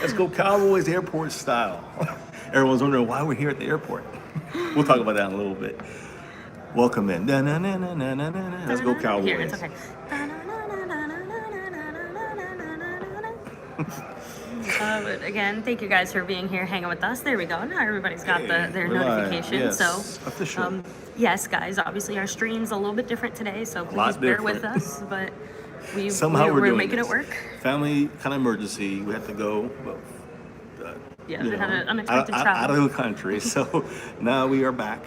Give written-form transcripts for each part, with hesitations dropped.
Let's go Cowboys airport style. Everyone's wondering why we're here at the airport. We'll talk about that in a little bit. Welcome in. Let's go Cowboys. Here, it's okay. But again, thank you guys for being here, hanging with us. There we go. Now everybody's got their notification. Yes, so, official. Yes, guys. Obviously, our stream's a little bit different today, so please bear with us. But we're making it work. Family kind of emergency. We had to go. Yeah, we had an unexpected travel out of the country. So now we are back,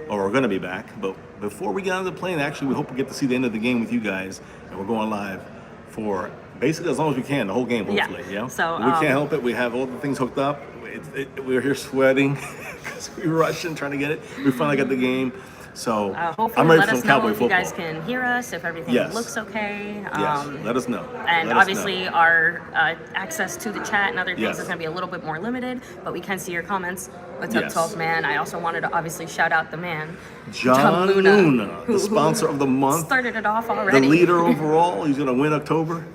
or we're going to be back. But before we get on the plane, actually, we hope we get to see the end of the game with you guys, and we're going live for basically as long as we can, the whole game, hopefully. Yeah. So we can't help it. We have all the things hooked up. We're here sweating because we were rushing trying to get it. We finally got the game. So hopefully I'm ready let for us some know Cowboy if football. you guys can hear us, if everything looks okay. Yes, let us know. And let us obviously know. our access to the chat and other things Yes. is going to be a little bit more limited, but we can see your comments. What's Yes. up, 12th man? I also wanted to obviously shout out the man, John Luna, the sponsor of the month. Started it off already. The leader overall. He's going to win October.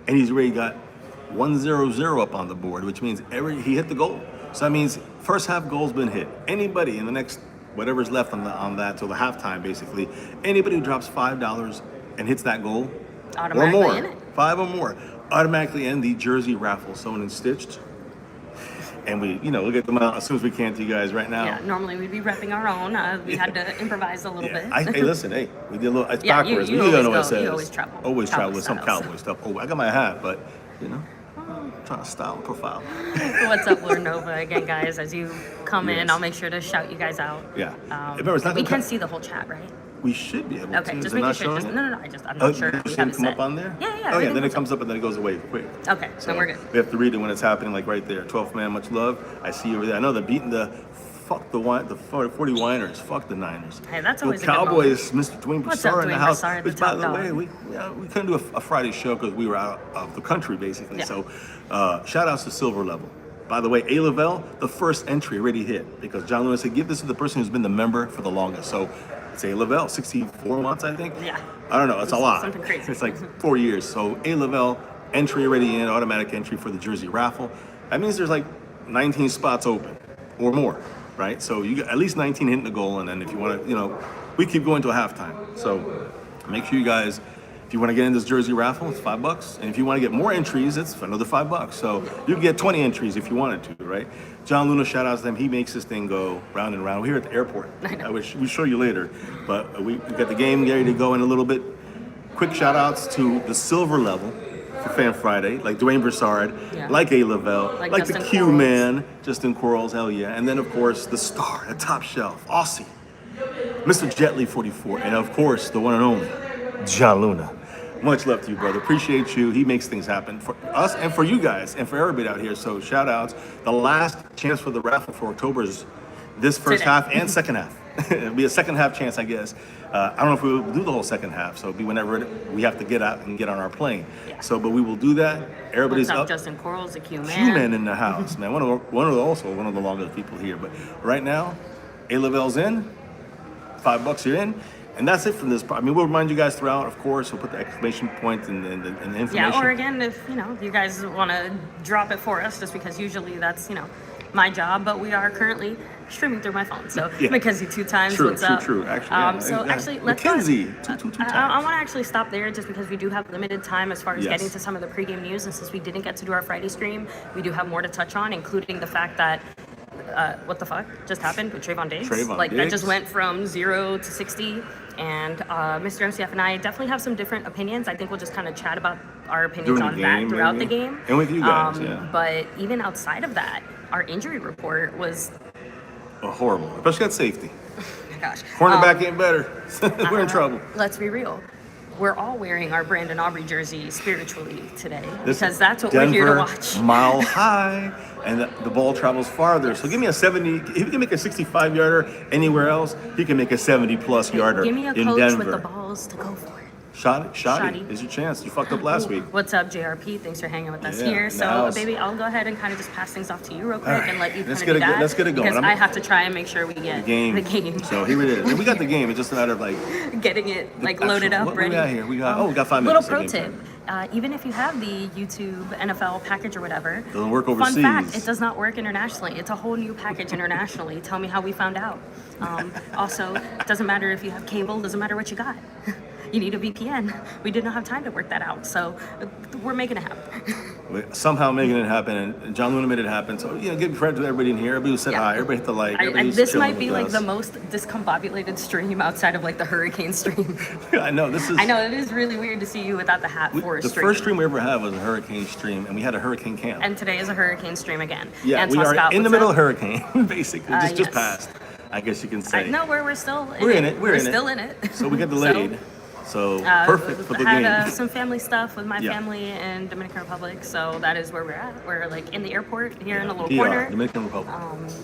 And he's already got 1-0-0 up on the board, which means he hit the goal. So that means first half goal's been hit. Anybody in the next whatever's left on that till the halftime, basically, anybody who drops $5 and hits that goal or more, in it. 5 or more, automatically end the jersey raffle sewn and stitched. And we'll get them out as soon as we can to you guys right now. Yeah, normally we'd be repping our own. We had to improvise a little bit. Hey, listen, we did a little. It's Yeah, backwards. you You don't know what it always says. you always travel. Always travel Cowboy with some style, cowboy stuff. Oh, I got my hat, but I'm trying to style and profile. What's up, Nova? Again, guys, as you come in, Yes. I'll make sure to shout you guys out. Yeah. Remember, it's not We gonna can see the whole chat, right? We should be able to. Okay, Is just it making not sure. showing Just, it? no, I'm not sure. It We should have it come set. up on there? Yeah. Oh, yeah, everything then it comes comes up and then it goes away quick. Okay, so we're good. We have to read it when it's happening, like right there. 12th man, much love. I see you over there. I know they're beating the 40 Winers. Fuck the Niners. Hey, that's Go always a good Cowboys, Mr. Dwayne What's up, Broussard in the Dwayne house. Broussard, the Which, by top the dog? way, we couldn't do a Friday show because we were out of the country, basically. Yeah. So, shout outs to Silver Level. By the way, A. Lavelle, the first entry already hit because John Lewis said, give this to the person who's been the member for the longest. So it's A. Lavelle, 64 months, I think. Yeah. I don't know. It's a lot. Something crazy. It's like 4 years. So A. Lavelle, entry already in, automatic entry for the jersey raffle. That means there's like 19 spots open or more, right? So you got at least 19 hitting the goal. And then if you want to, we keep going to a halftime. So make sure you guys, if you want to get in this jersey raffle, it's $5. And if you want to get more entries, it's another $5. So you can get 20 entries if you wanted to, right? John Luna, shout out to them. He makes this thing go round and round. We're here at the airport. I wish we'll show you later. But we got the game ready to go in a little bit. Quick shout outs to the Silver Level for Fan Friday, like Dwayne Broussard, like A. Lavelle, like the Q Quarles. Man, Justin Quarles, hell yeah. And then, of course, the star, the top shelf, Aussie, Mr. Jetley 44, and of course, the one and only, John Luna. Much love to you, brother. Appreciate you. He makes things happen for us and for you guys and for everybody out here. So shout outs. The last chance for the raffle for October is this first Today. half and second half. It'll be a second half chance, I guess. I don't know if we will do the whole second half, so it'll be whenever we have to get out and get on our plane. Yeah. So, but we will do that. Everybody's What's up, up. Justin Quarles, the Q Man. Q-Man in the house, man. One of the longest people here. But right now, A. Lavelle's in. $5 you're in. And that's it from this. I mean, we'll remind you guys throughout, of course. We'll put the exclamation point and the information. Yeah, or again, if you guys want to drop it for us, just because usually that's my job, but we are currently streaming through my phone. So Mackenzie 2 times. True, what's up? True. Actually, so actually, let's Mackenzie, two times. I want to actually stop there just because we do have limited time as far as Yes. getting to some of the pregame news, and since we didn't get to do our Friday stream, we do have more to touch on, including the fact that. What the fuck just happened with Trayvon Diggs? That just went from 0 to 60, and Mr. MCF and I definitely have some different opinions. I think we'll just kind of chat about our opinions on that throughout the game. And with you guys, But even outside of that, our injury report was horrible, especially at safety. gosh. Cornerback ain't better. We're in trouble. Let's be real. We're all wearing our Brandon Aubrey jersey spiritually today because that's what we're here to watch. Mile high, and the ball travels farther. So give me a 70. If he can make a 65-yarder anywhere else, he can make a 70-plus yarder in Denver. Give me a coach with the balls to go for it. Shoddy, is your chance. You fucked up last week. What's up, JRP? Thanks for hanging with us here. So, baby, I'll go ahead and kind of just pass things off to you real quick and let you kind of do that. Let's get it going. Because I have to try and make sure we get the game. So here it is. And we got the game. It's just a matter of like getting it like loaded up, what ready. We got here. We got 5 minutes. Little pro tip: even if you have the YouTube NFL package or whatever, doesn't work overseas. Fun fact, it does not work internationally. It's a whole new package internationally. Tell me how we found out. Also, it doesn't matter if you have cable, doesn't matter what you got. You need a VPN. We did not have time to work that out, so we're making it happen. We're somehow making it happen, and John Luna made it happen. So, give credit to everybody in here. Everybody who said hi. Everybody hit the like. And this might be like the most discombobulated stream outside of like the hurricane stream. I know, I know, it is really weird to see you without the hat for a stream. The first stream we ever had was a hurricane stream, and we had a hurricane camp. And today is a hurricane stream again. Yeah, we are in the middle of hurricane, basically. Just passed, I guess you can say. No, we're still in it. We're still in it. So we got delayed. So perfect for the game. Had some family stuff with my family in Dominican Republic, so that is where we're at. We're like in the airport here in a little corner. Dominican Republic.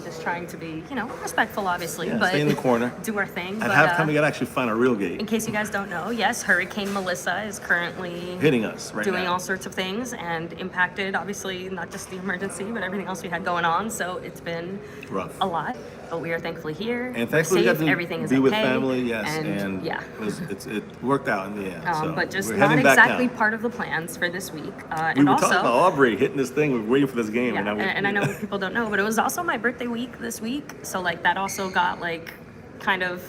Just trying to be, respectful, obviously, but stay in the corner. Do our thing. At halftime, we gotta actually find a real gate. In case you guys don't know, yes, Hurricane Melissa is currently hitting us right now, doing all sorts of things and impacted, obviously, not just the emergency, but everything else we had going on. So it's been rough, a lot. But we are thankfully here. And thankfully, we got to everything is be okay, with family, yes, and it worked out in the end. So but just we're not exactly now. part of the plans for this week. We were talking about Aubrey hitting this thing. We were waiting for this game. Yeah, and I know people don't know, but it was also my birthday week this week. So like that also got like kind of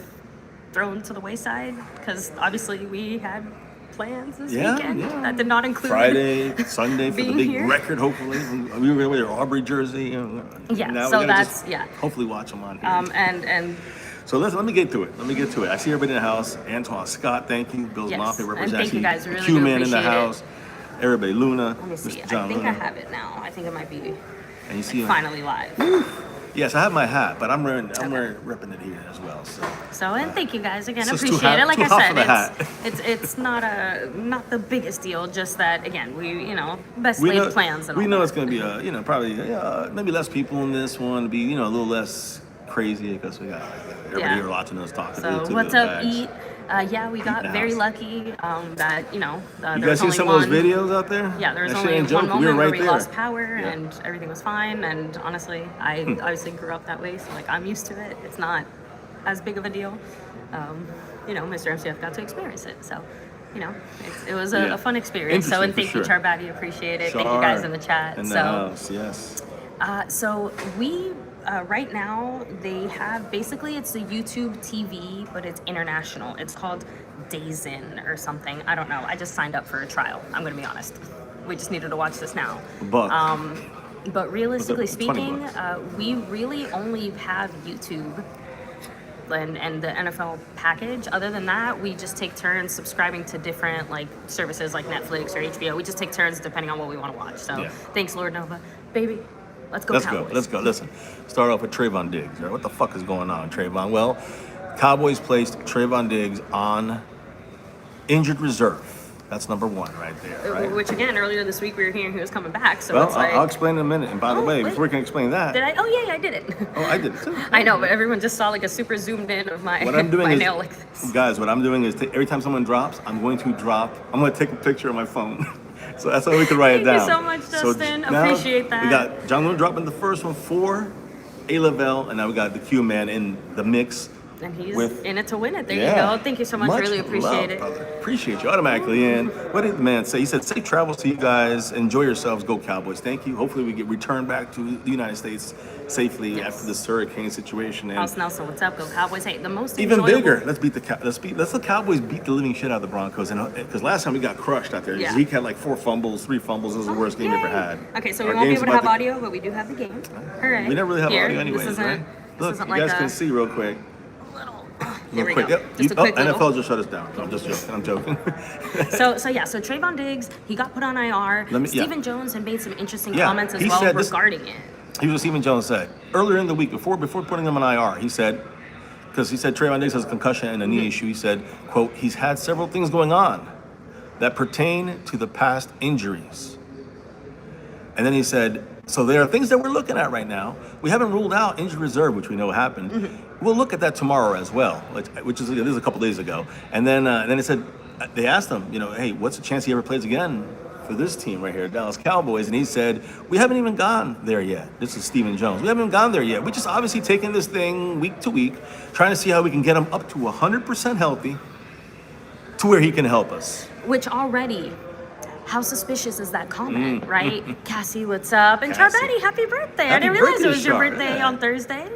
thrown to the wayside because obviously we had plans this weekend that did not include Friday, Sunday for the big here. record. Hopefully, we were with our Aubrey jersey. Yeah, so that's hopefully watch them on here. And so let me get to it. I see everybody in the house. Antoine Scott, thank you. Bill's Mafia represents. And thank you guys. Really Q-Man in the appreciate house. Everybody, Luna. Let me see. Mr. John I think Luna. I have it now. I think it might be and you see finally live. Yes, I have my hat, but I'm repping it here as well. So and thank you guys again. So Appreciate it. Like I said, it's it's not the biggest deal. Just that again, we best laid plans. And we all know that. it's going to be probably maybe less people in this one to be a little less crazy because we got everybody here watching us talking. So what's up, eat? We got very lucky that you there guys was see some only of those videos out there? Yeah, there was that only one moment where we lost power Yeah. and everything was fine. And honestly, I obviously grew up that way, so like I'm used to it. It's not as big of a deal. Mr. MCF got to experience it, so it was a fun experience. So and thank you, Charbati, appreciate it. Thank you guys in the chat. In the house, yes. So we. Right now, they have basically it's the YouTube TV, but it's international. It's called Days In or something. I don't know. I just signed up for a trial. I'm gonna be honest. We just needed to watch this now. But realistically speaking, we really only have YouTube and the NFL package. Other than that, we just take turns subscribing to different like services like Netflix or HBO. We just take turns depending on what we want to watch. So thanks, Lord Nova, baby. Let's go. Let's go. Listen, start off with Trayvon Diggs. Right? What the fuck is going on, Trayvon? Well, Cowboys placed Trayvon Diggs on injured reserve. That's number one right there. Right? Which again, earlier this week we were hearing he was coming back. So well, it's like, I'll explain in a minute. And by the way, before we can explain that, did I? Oh yeah, I did it. Oh, I did it too. I know, but everyone just saw like a super zoomed in of my what I'm doing my is, nail like this. Guys, what I'm doing is every time someone drops, I'm going to take a picture of my phone. So that's how we can write it down. Thank you so much, Justin. Appreciate that. We got John Luna dropping the first one for A. Lavelle, and now we got the Q-Man in the mix. And he's in it to win it. There you go. Thank you so much. Really appreciate it. Brother. Appreciate you automatically in. What did the man say? He said, safe travels to you guys. Enjoy yourselves. Go Cowboys. Thank you. Hopefully we get returned back to the United States safely after this hurricane situation. House Nelson, what's up? Go Cowboys. Hey, the most even bigger. Let's the Cowboys beat the living shit out of the Broncos. And because last time we got crushed out there. Zeke had like 3 fumbles. It was the worst game he ever had. Okay, so we won't be able to have audio, but we do have the game. All right. We never really have audio anyways, right? Look, you guys can see real quick. There we go. Yep. Just a quick NFL just shut us down. I'm just joking. I'm joking. So Trayvon Diggs, he got put on IR. Stephen Jones had made some interesting comments as well regarding it. Here's what Stephen Jones said earlier in the week before putting him on IR. He said, because he said Trayvon Diggs has a concussion and a knee issue. He said, "quote He's had several things going on that pertain to the past injuries." And then he said, "So there are things that we're looking at right now. We haven't ruled out injury reserve, which we know happened. We'll look at that tomorrow as well," which is a couple days ago. And then he said, they asked him, hey, what's the chance he ever plays again for this team right here, Dallas Cowboys? And he said, we haven't even gone there yet. This is Stephen Jones. We haven't even gone there yet. We're just obviously taking this thing week to week, trying to see how we can get him up to 100% healthy to where he can help us. Which already how suspicious is that comment, right? Cassie, what's up? And Charbetty, happy birthday. I didn't realize it was your birthday on Thursday.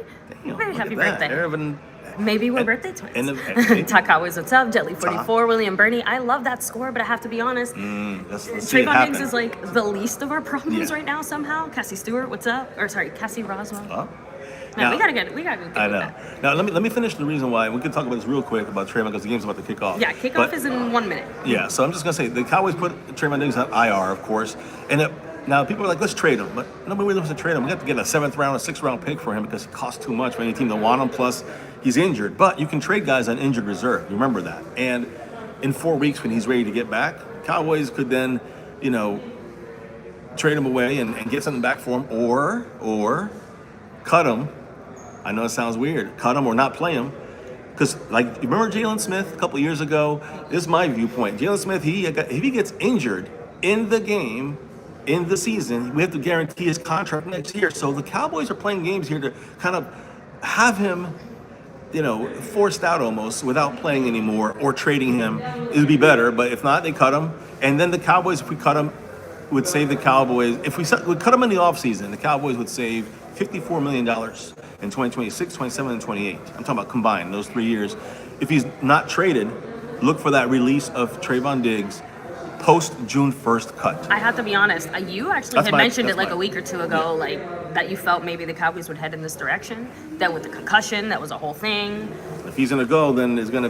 Damn, Very happy that. birthday. Maybe we're birthday twins. Maybe. Talk Cowboys, what's up? Jetly44, William Bernie. I love that score, but I have to be honest. Trayvon Diggs is like the least of our problems right now somehow. Cassie Stewart, what's up? Or sorry, Cassie Roswell. No, we gotta get it. I know. Now let me finish the reason why. We can talk about this real quick about Trayvon because the game's about to kick off. Yeah, kickoff is in 1 minute. Yeah, so I'm just gonna say the Cowboys put Trayvon Diggs on IR, of course, and now people are like, let's trade him, but nobody really wants to trade him. We have to get a 7th round, a 6th round pick for him because he costs too much for any team to want him. Plus, he's injured. But you can trade guys on injured reserve. You remember that. And in 4 weeks, when he's ready to get back, Cowboys could then, trade him away and get something back for him, or cut him. I know it sounds weird. Cut him or not play him. Because, like, you remember Jalen Smith a couple of years ago? This is my viewpoint. Jalen Smith, if he gets injured in the game, in the season, we have to guarantee his contract next year. So the Cowboys are playing games here to kind of have him, forced out almost without playing anymore or trading him. It would be better. But if not, they cut him. And then the Cowboys, if we cut him, would save the Cowboys. If we cut him in the offseason, the Cowboys would save $54 million in 2026, 27, and 28. I'm talking about combined, those 3 years. If he's not traded, look for that release of Trayvon Diggs post June 1st cut. I have to be honest, you actually had mentioned it like a week or two ago, like that you felt maybe the Cowboys would head in this direction. That with the concussion, that was a whole thing. If he's gonna go, then it's gonna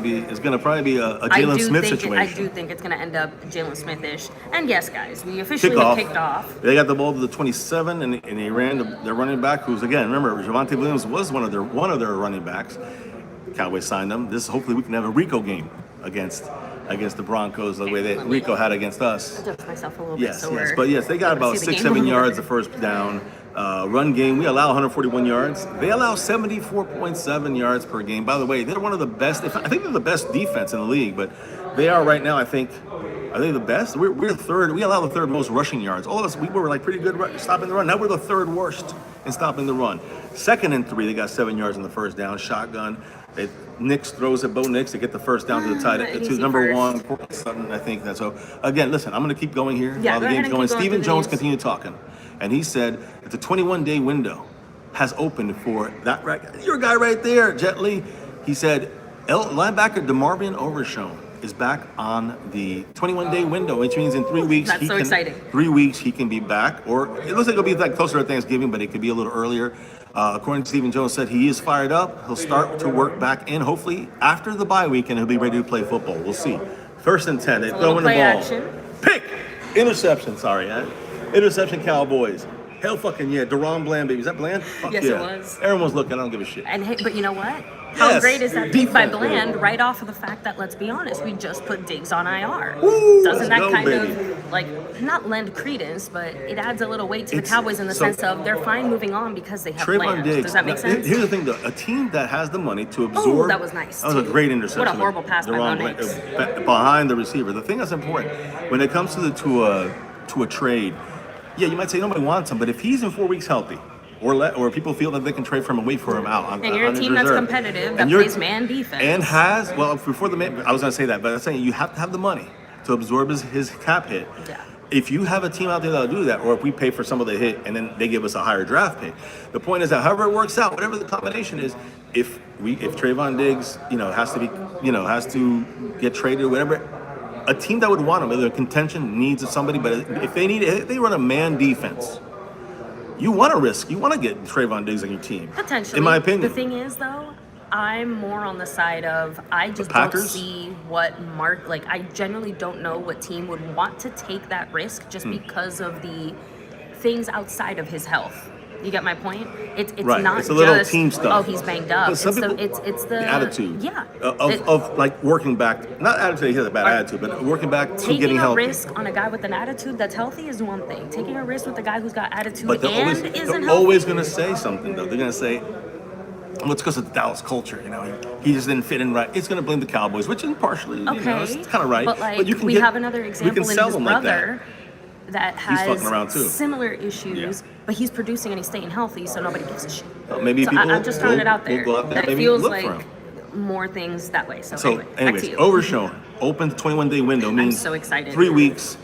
probably be a Jalen Smith situation. I do think it's gonna end up Jalen Smith-ish. And yes, guys, we officially have kicked off. They got the ball to the 27, and they ran their running back, who's again, remember, Javonte Williams was one of their running backs. Cowboys signed him. Hopefully we can have a Rico game against the Broncos the way that Rico had against us. Adjust myself a little bit. Yes, but yes, they got about 6-7 yards the first down. Run game, we allow 141 yards. They allow 74.7 yards per game. By the way, they're one of the best. I think they're the best defense in the league, but they are right now. Are they the best? We're third. We allow the third most rushing yards. All of us, we were like pretty good stopping the run. Now we're the third worst in stopping the run. 2nd and 3, they got 7 yards on the first down. Shotgun. Nix throws at Bo Nix to get the first down to the tight end, to number one, Sutton, I think that's so. Again, listen, I'm going to keep going here while the game's going. Stephen Jones continued talking, and he said that the 21-day window has opened for that. Your guy right there, Jet Li. He said linebacker DeMarvion Overshown is back on the 21-day window, which means in 3 weeks. That's so exciting. 3 weeks he can be back, or it looks like it'll be like closer to Thanksgiving, but it could be a little earlier. According to Stephen Jones, said he is fired up. He'll start to work back in, hopefully after the bye week, and he'll be ready to play football. We'll see. 1st and 10, they throw in the ball. Action. Pick! Interception, sorry. Interception, Cowboys. Hell fucking yeah. Deron Bland, baby. Is that Bland? Fuck yes, yeah. It was. Everyone's looking. I don't give a shit. And hey, but you know what? How great is that pick by Bland right off of the fact that, let's be honest, we just put Diggs on IR. Woo, doesn't that kind of, like, not lend credence, but it adds a little weight to the Cowboys in the sense of they're fine moving on because they have Bland. Diggs, does that make sense? Here's the thing, though. A team that has the money to absorb. Oh, that was nice. That was a great interception. What a horrible pass by Bland. Behind the receiver. The thing that's important, when it comes to a trade, yeah, you might say nobody wants him, but if he's in 4 weeks healthy, or people feel that they can trade for him and wait for him out. And you're a team that's competitive, that plays man defense. And has, well, before the man, I was going to say that, but I'm saying you have to have the money to absorb his cap hit. Yeah. If you have a team out there that'll do that, or if we pay for some of the hit and then they give us a higher draft pick, the point is that however it works out, whatever the combination is, if Trayvon Diggs, has to get traded or whatever, a team that would want him, either contention needs somebody, but if they run a man defense, you want to get Trayvon Diggs on your team. Potentially. In my opinion. The thing is, though, I'm more on the side of I just don't see what I generally don't know what team would want to take that risk just because of the things outside of his health. You get my point? It's right. not it's a little just, team stuff. oh, he's banged up. It's the attitude. Yeah. Of like working back, not attitude, he has a bad attitude, but working back to getting healthy. Taking a risk on a guy with an attitude that's healthy is one thing. Taking a risk with a guy who's got attitude but and isn't healthy. They're always going to say something, though. They're going to say, well, it's because of the Dallas culture, he just didn't fit in right. It's going to blame the Cowboys, which is partially, it's kind of right. But you can we have another example in his brother that has too. similar issues, but he's producing and he's staying healthy, so nobody gives a shit. Maybe people I'm just throwing it out there. Go out there. That feels like more things that way. So anyways, Overshown, open the 21-day window means I'm so excited. 3 weeks.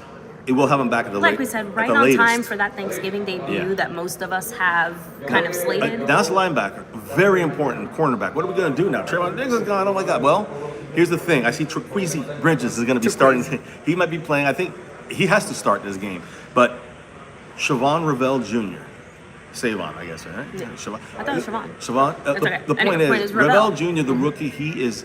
We'll have him back at the like we said, right on time for that Thanksgiving debut that most of us have kind of slated. That's linebacker, very important. Cornerback. What are we gonna do now? Trayvon Diggs is gone. Oh my God. Well, here's the thing. I see Trequezie Bridges is gonna be starting. He might be playing. I think he has to start this game. But Siobhan Ravel Jr. Savon, I guess, right? Yeah. Siobhan. I thought it was Siobhan. Siobhan. Okay. The point is, Ravel Jr., the rookie, he is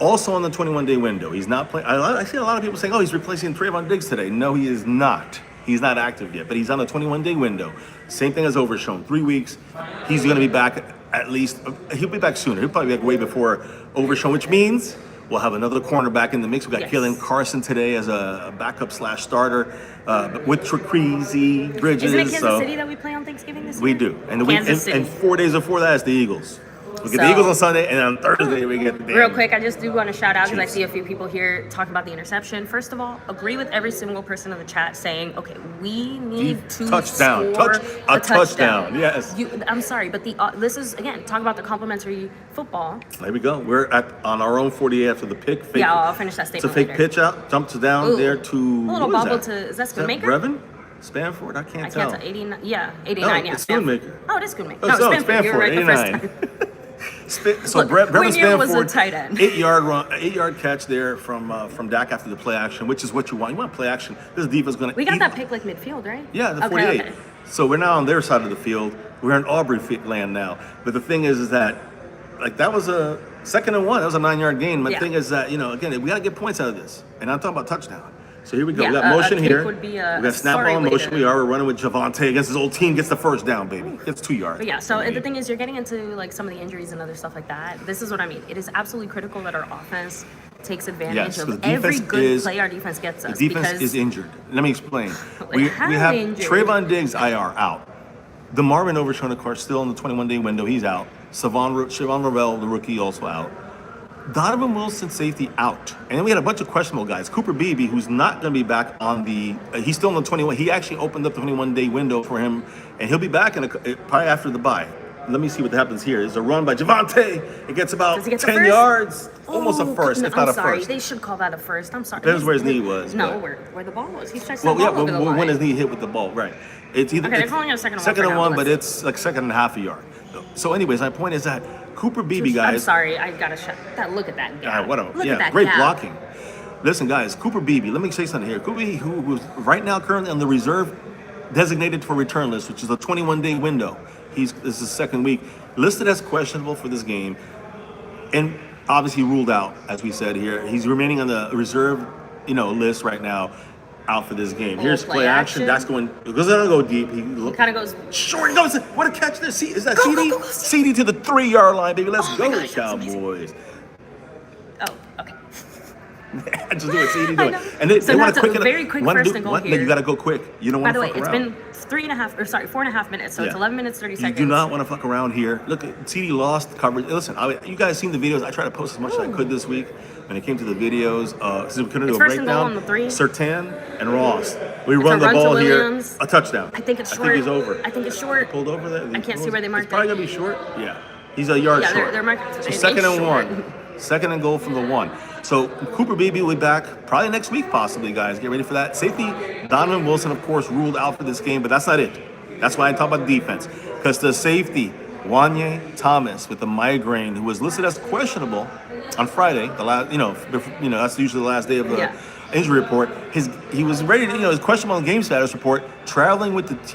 also on the 21-day window. He's not playing. I see a lot of people saying, "Oh, he's replacing Trayvon Diggs today." No, he is not. He's not active yet, but he's on the 21-day window. Same thing as Overshown. 3 weeks. He's going to be back at least. He'll be back sooner. He'll probably be back way before Overshown, which means we'll have another cornerback in the mix. We got Kalen Carson today as a backup / starter with Trequezie Bridges. Isn't it Kansas City that we play on Thanksgiving this year? We do. And 4 days before that is the Eagles. We get the Eagles on Sunday, and on Thursday we get the Real quick, I just do want to shout out because I see a few people here talking about the interception. First of all, agree with every single person in the chat saying, okay, we need to touchdown. Score a touchdown. Yes. I'm sorry, but this is, again, talk about the complimentary football. There we go. We're on our own 48 after the pick. Yeah, I'll finish that statement. It's a fake pitch out, jumps down there to. A little bobble to, is that Schoonmaker? Brevin? Spanford? I can't tell. 89, yeah, 89, no, it's Schoonmaker. Oh, it is Schoonmaker. No, it's Spanford. You're right 89. The first time. So Brevin Spanford, was a tight end. 8-yard catch there from Dak after the play action, which is what you want. You want play action. This defense is going to. We got that pick like midfield, right? Yeah, the 48. Okay. So we're now on their side of the field. We're in Aubrey land now. But the thing is that, like, that was a 2nd and 1. That was a 9-yard gain. But the thing is that, again, we got to get points out of this. And I'm talking about touchdown. So here we go. We got motion here. We got snap ball motion. We are running with Javonte against his old team. Gets the first down, baby. It's 2 yards. But yeah. So the thing is, you're getting into like some of the injuries and other stuff like that. This is what I mean. It is absolutely critical that our offense takes advantage of every good play our defense gets us. The defense is injured. Let me explain. we have Trayvon Diggs IR out. The Marvin Overshown, of course, still in the 21-day window. He's out. Siobhan Ravel, the rookie, also out. Donovan Wilson, safety, out. And then we had a bunch of questionable guys. Cooper Beebe, who's not going to be back on the he's still on the 21. He actually opened up the 21-day window for him, and he'll be back probably after the bye. Let me see what happens here. There's a run by Javonte. It gets about 10 yards. Almost a first, if not a first. They should call that a first. I'm sorry. Depends where his knee was. No, where the ball was. He's trying to over the line. When his knee hit with the ball, right. It's either they're calling it a 2nd and 1. 2nd and 1, but it's like 2nd and a half a yard. So anyways, my point is that Cooper Beebe, guys. I'm sorry, I gotta shut that. Look at that gap. Look at that great gap. blocking. Listen, guys, Cooper Beebe. Let me say something here. Cooper Beebe, who's right now currently on the reserve designated for return list, which is a 21-day window. This is the 2nd week, listed as questionable for this game, and obviously ruled out, as we said here. He's remaining on the reserve, list right now. Out for this game. Here's play action. That's going. Because they're gonna go deep. He kind of goes short. What a catch there! Is that CD? CD to the 3-yard line, baby. Let's go, Cowboys. Oh, okay. Just do it. CD do it. And they want to quick it. Very quick first and goal here. You got to go quick. You don't want to fuck around. By the way, it's been 4.5 minutes. So it's 11 minutes 30 seconds. You do not want to fuck around here. Look, CD lost coverage. Listen, you guys seen the videos. I tried to post as much as I could this week. When it came to the videos, since we couldn't do a breakdown, Surtain and Ross. We run the ball here. A touchdown. I think it's short. I think he's over. I think it's short. Pulled over there. I can't see where they marked it. It's probably going to be short. Yeah. He's a yard short. They're marking it. So 2nd and 1. 2nd and goal from the 1. So Cooper Beebe will be back probably next week, possibly, guys. Get ready for that. Safety, Donovan Wilson, of course, ruled out for this game, but that's not it. That's why I talk about defense. Because the safety, Wanye Thomas with the migraine, who was listed as questionable on Friday, the last, that's usually the last day of the injury report. He was ready to, his questionable game status report.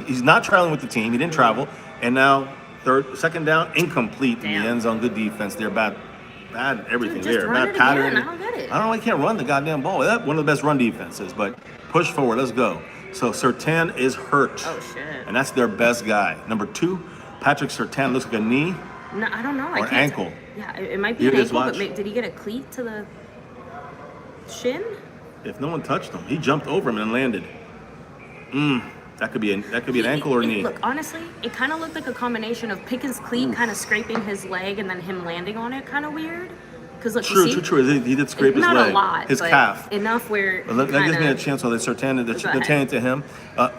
He's not traveling with the team. He didn't travel, and now 2nd down, incomplete in the end zone. Good defense there, bad everything there, bad pattern. I don't get it. I don't know why he can't run the goddamn ball. That's one of the best run defenses, but push forward. Let's go. So Surtain is hurt. Oh shit. And that's their best guy. Number 2. Patrick Surtain looks like a knee. No, I don't know. Or ankle. Yeah, it might be an ankle, but did he get a cleat to the shin? If no one touched him, he jumped over him and landed. That could be an ankle or knee. Look, honestly, it kind of looked like a combination of Pickens' cleat kind of scraping his leg and then him landing on it, kind of weird. Because look, true. He did scrape his leg. Not a lot, his calf. Enough where that gives me a chance on the Surtain. They're turning to him.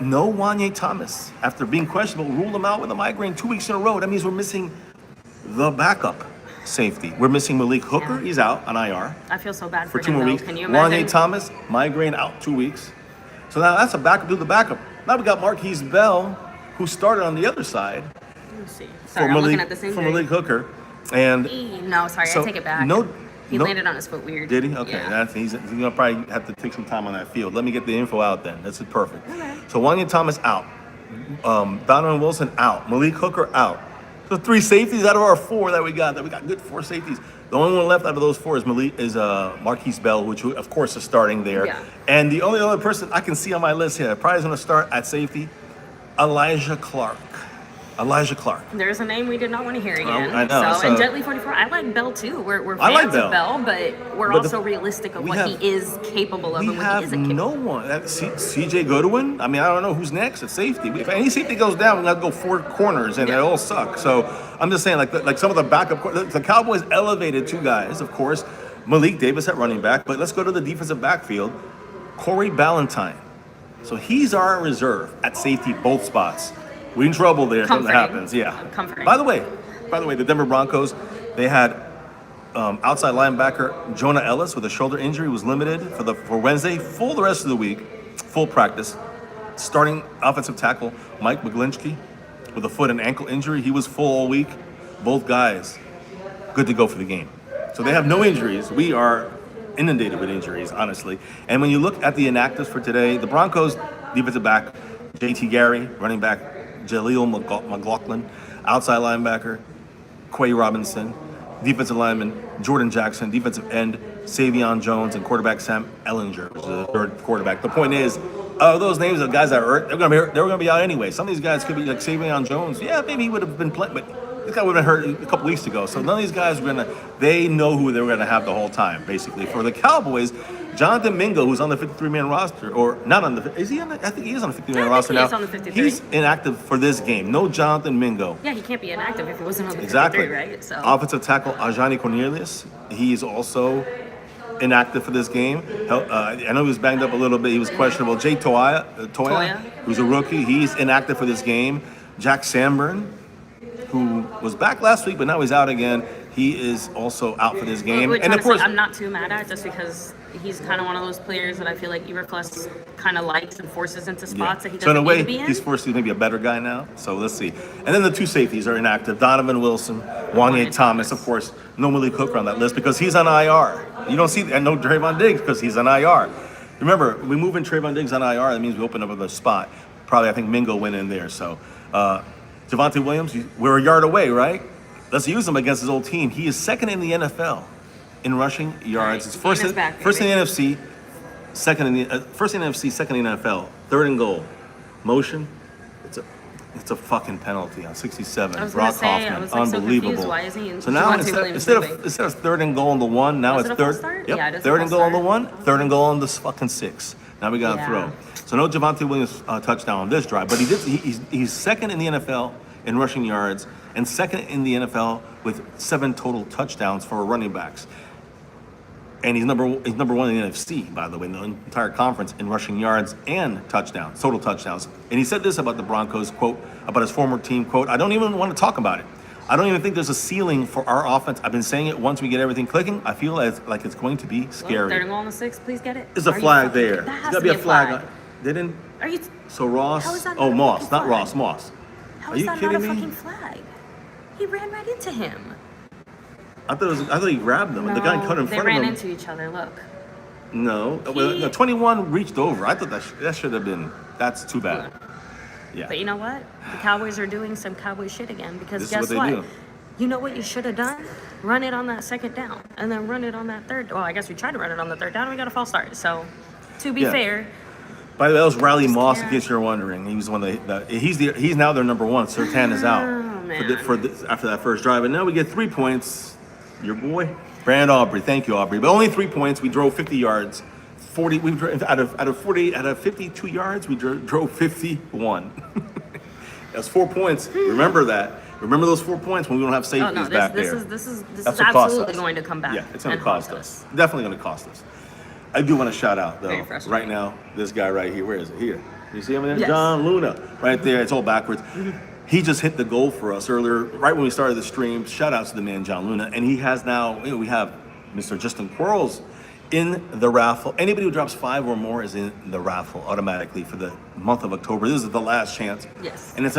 No Wanye Thomas, after being questionable, ruled him out with a migraine 2 weeks in a row. That means we're missing the backup safety. We're missing Malik Hooker. He's out on IR. I feel so bad for 2 him, more weeks. Can you imagine? Wanye Thomas, migraine out 2 weeks. So now that's a backup to the backup. Now we got Marquise Bell, who started on the other side. Let me see. Sorry, I'm looking at this For injury. Malik Hooker. And No, sorry, so I take it back. He landed on his foot weird. Did he? Okay, Yeah. he's gonna probably have to take some time on that field. Let me get the info out then. That's perfect. Okay. So Wanya Thomas out, Donovan Wilson out, Malik Hooker out. So 3 safeties out of our 4 that we got. Good 4 safeties. The only one left out of those 4 is Marquise Bell, which of course is starting there. Yeah. And the only other person I can see on my list here, probably is gonna start at safety, Elijah Clark. There's a name we did not want to hear again. I know. And Jetly 44, I like Bell too. We're I like fans of Bell, but we're also realistic of what he is capable of and what he isn't capable no one. CJ Goodwin. I mean, I don't know who's next at safety. If any safety goes down, we got to go 4 corners, and they all suck. So I'm just saying, like some of the backup. The Cowboys elevated 2 guys, of course, Malik Davis at running back. But let's go to the defensive backfield. Corey Ballantyne. So he's our reserve at safety, both spots. We in trouble there if something happens. Yeah. Comforting. By the way, the Denver Broncos, they had outside linebacker Jonah Ellis with a shoulder injury, was limited for Wednesday, full the rest of the week, full practice. Starting offensive tackle Mike McGlinchey with a foot and ankle injury, he was full all week. Both guys good to go for the game. So they have no injuries. We are inundated with injuries, honestly. And when you look at the inactives for today, the Broncos defensive back JT Gary, running back Jaleel McLaughlin, outside linebacker Quay Robinson, defensive lineman Jordan Jackson, defensive end Savion Jones, and quarterback Sam Ellinger, which is the 3rd quarterback. The point is, those names of guys that are hurt, they were going to be out anyway. Some of these guys could be like Savion Jones. Yeah, maybe he would have been playing, but this guy would have been hurt a couple weeks ago. So none of these guys they know who they were going to have the whole time, basically. For the Cowboys, Jonathan Mingo, who's on the 53-man roster, or not on the, is he on the, I think he is on the 53-man roster now. He is on the 53. He's inactive for this game. No Jonathan Mingo. Yeah, he can't be inactive if he wasn't on the 53, Exactly. right? So. Offensive tackle Ajani Cornelius, he's also inactive for this game. I know he was banged up a little bit. He was questionable. Jay Toya, who's a rookie, he's inactive for this game. Jack Sanborn, who was back last week, but now he's out again. He is also out for this game. And of course, I'm not too mad at, just because he's kind of one of those players that I feel like Everfluss kind of likes and forces into spots that he doesn't need to be in. He's forced to maybe a better guy now. So let's see. And then the 2 safeties are inactive. Donovan Wilson, Wanya Thomas, of course. No Malik Hooker on that list because he's on IR. You don't see, and no Trayvon Diggs because he's on IR. Remember, we move in Trayvon Diggs on IR. That means we open up another spot. Probably, I think Mingo went in there. So Javonte Williams, we're a yard away, right? Let's use him against his old team. He is 2nd in the NFL in rushing yards. It's first in the NFC, second in the NFC, 2nd in the NFL. 3rd and goal, motion. It's a fucking penalty on 67. Brock Hoffman, unbelievable. So, why is he so now instead of 3rd and goal on the 1, now it's 3rd. Yep, yeah, 3rd and goal on the 1, 3rd and goal on the fucking 6. Now we got to throw. So no Javonte Williams touchdown on this drive, but he's 2nd in the NFL in rushing yards and 2nd in the NFL with 7 total touchdowns for running backs. And he's number 1 in the NFC, by the way, in the entire conference in rushing yards and touchdowns, total touchdowns. And he said this about the Broncos, quote, about his former team, quote, "I don't even want to talk about it. I don't even think there's a ceiling for our offense. I've been saying it once we get everything clicking. I feel like it's going to be scary." 3rd and goal on the 6, please get it. There's a flag there. That has There's got to be a flag. They didn't. Are you? So Ross. How is that Oh, not Moss, not flag? Ross. Moss. How Are is you that kidding not a me? fucking flag? He ran right into him. I thought he grabbed him. No, the guy cut in front of him. They ran into each other. Look. No, 21 reached over. I thought that should have been. That's too bad. Yeah. But you know what? The Cowboys are doing some Cowboy shit again because This is guess what they do. You know what you should have done? Run it on that 2nd down and then run it on that 3rd. Well, I guess we tried to run it on the 3rd down and we got a false start. So, to be fair. By the way, that was Riley Moss, in case you're wondering. He was one of he's now their number 1. Sertan is out after that first drive. And now we get 3 points. Your boy, Brand Aubrey. Thank you, Aubrey. But only 3 points. We drove 50 yards. 40. We drove out of 52 yards. We drove 51. That's 4 points. Remember that. Remember those 4 points when we don't have safeties back there. This is absolutely going to come back. Yeah, it's going to cost us. Definitely going to cost us. I do want to shout out, though, right now, this guy right here. Where is it? Here. You see him there? Yes. John Luna. Right there. It's all backwards. He just hit the goal for us earlier, right when we started the stream. Shout out to the man, John Luna. And he has now, we have Mr. Justin Quarles in the raffle. Anybody who drops 5 or more is in the raffle automatically for the month of October. This is the last chance. Yes. And it's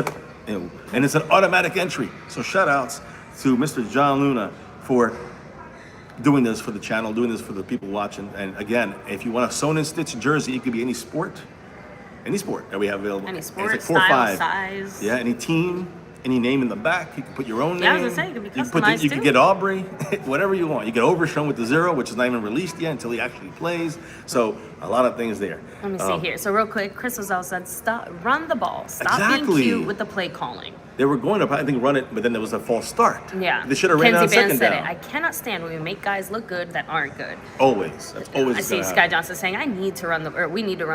an automatic entry. So shout outs to Mr. John Luna for doing this for the channel, doing this for the people watching. And again, if you want a sewn and stitch jersey, it could be any sport that we have available. Any sport, it's like 4 or style, 5. size. Yeah, any team. Any name in the back, you can put your own name. Yeah, I was gonna say, it could be customized you can get Aubrey, whatever you want. You get Overshown with the 0, which is not even released yet until he actually plays. So a lot of things there. Let me see here. So real quick, Chris Ozell said, "Run the ball. Stop Exactly. being cute with the play calling." They were going to, I think, run it, but then there was a false start. Yeah. They should have ran on Kenzie Van second said down. it. I cannot stand when we make guys look good that aren't good. Always. That's always. I see Sky Johnson saying, we need to run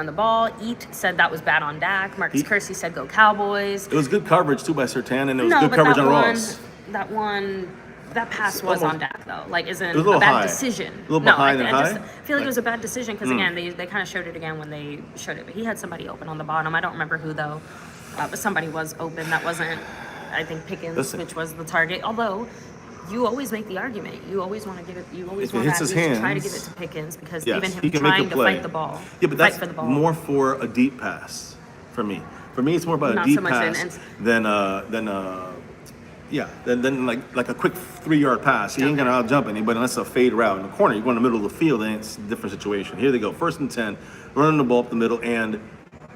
the ball. Eat said that was bad on Dak. Marcus Kersey said, go Cowboys. It was good coverage, too, by Surtain, and it was good coverage on Ross. That pass was on Dak, though. Like, isn't a little bad high. Decision. A little behind and high? I feel like it was a bad decision because, again, they kind of showed it again when they showed it. But he had somebody open on the bottom. I don't remember who, though. But somebody was open. That wasn't, I think, Pickens, which was the target. Although, you always make the argument. You always want to give it. You always want to try to give it to Pickens because even him trying to fight the ball. Yeah, but that's more for a deep pass for me. For me, it's more about a deep pass than like a quick 3-yard pass. He ain't gonna out-jump anybody unless it's a fade route in the corner. You go in the middle of the field, then it's a different situation. Here they go, 1st and 10, running the ball up the middle, and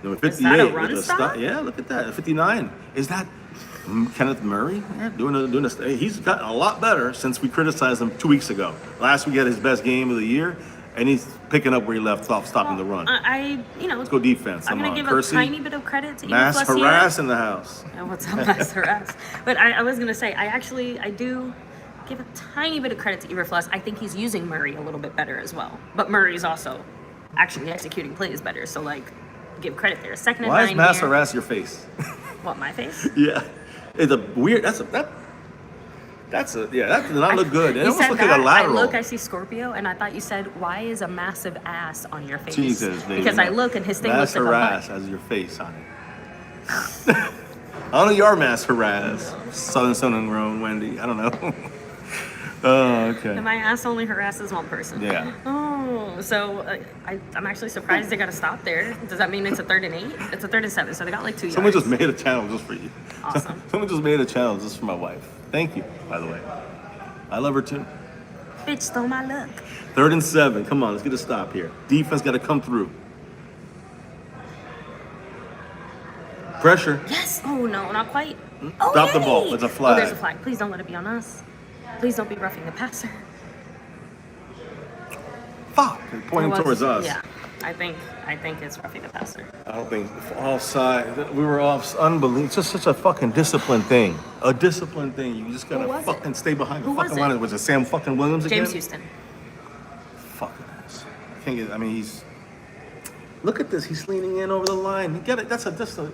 number 58. Is that a run stop? Yeah, look at that. 59. Is that Kenneth Murray? Yeah, doing this. He's gotten a lot better since we criticized him 2 weeks ago. Last week he had his best game of the year, and he's picking up where he left off, stopping the run. Let's go defense. I'm going to give Kersey, a tiny bit of credit to Mass Harass in the house. Yeah, what's up, Mass Harass? But I was going to say, I do give a tiny bit of credit to Eberflus. I think he's using Murray a little bit better as well. But Murray's also actually executing plays better. So, give credit there. 2nd and 9. Why is Mass Harass your face? What, my face? Yeah. It's a weird, that did not look good. It almost looked like a lateral. I see Scorpio, and I thought you said, why is a massive ass on your face? Jesus, baby. Because I look, and his thing looks like a Mass Harass has your face on it. I don't know your Mass Harass. Southern Sun and Grown Wendy. I don't know. Oh, okay. And my ass only harasses one person. Yeah. Oh, so I'm actually surprised they got to stop there. Does that mean it's a 3rd and 8? It's a 3rd and 7, so they got 2 yards. Someone just made a channel just for you. Awesome. Someone just made a channel just for my wife. Thank you, by the way. I love her too. Bitch stole my look. 3rd and 7. Come on, let's get a stop here. Defense got to come through. Pressure. Yes. Oh, no, not quite. Oh, drop the ball. It's a flag. Oh, there's a flag. Please don't let it be on us. Please don't be roughing the passer. Fuck. They're pointing towards us. Yeah. I think it's roughing the passer. I don't think offside. We were off. Unbelievable. It's just such a fucking discipline thing. A discipline thing. You just gotta fucking stay behind the fucking line. Was it Sam fucking Williams again? James Houston. Fucking ass. I can't get. I mean, he's. Look at this. He's leaning in over the line. He get it. That's a.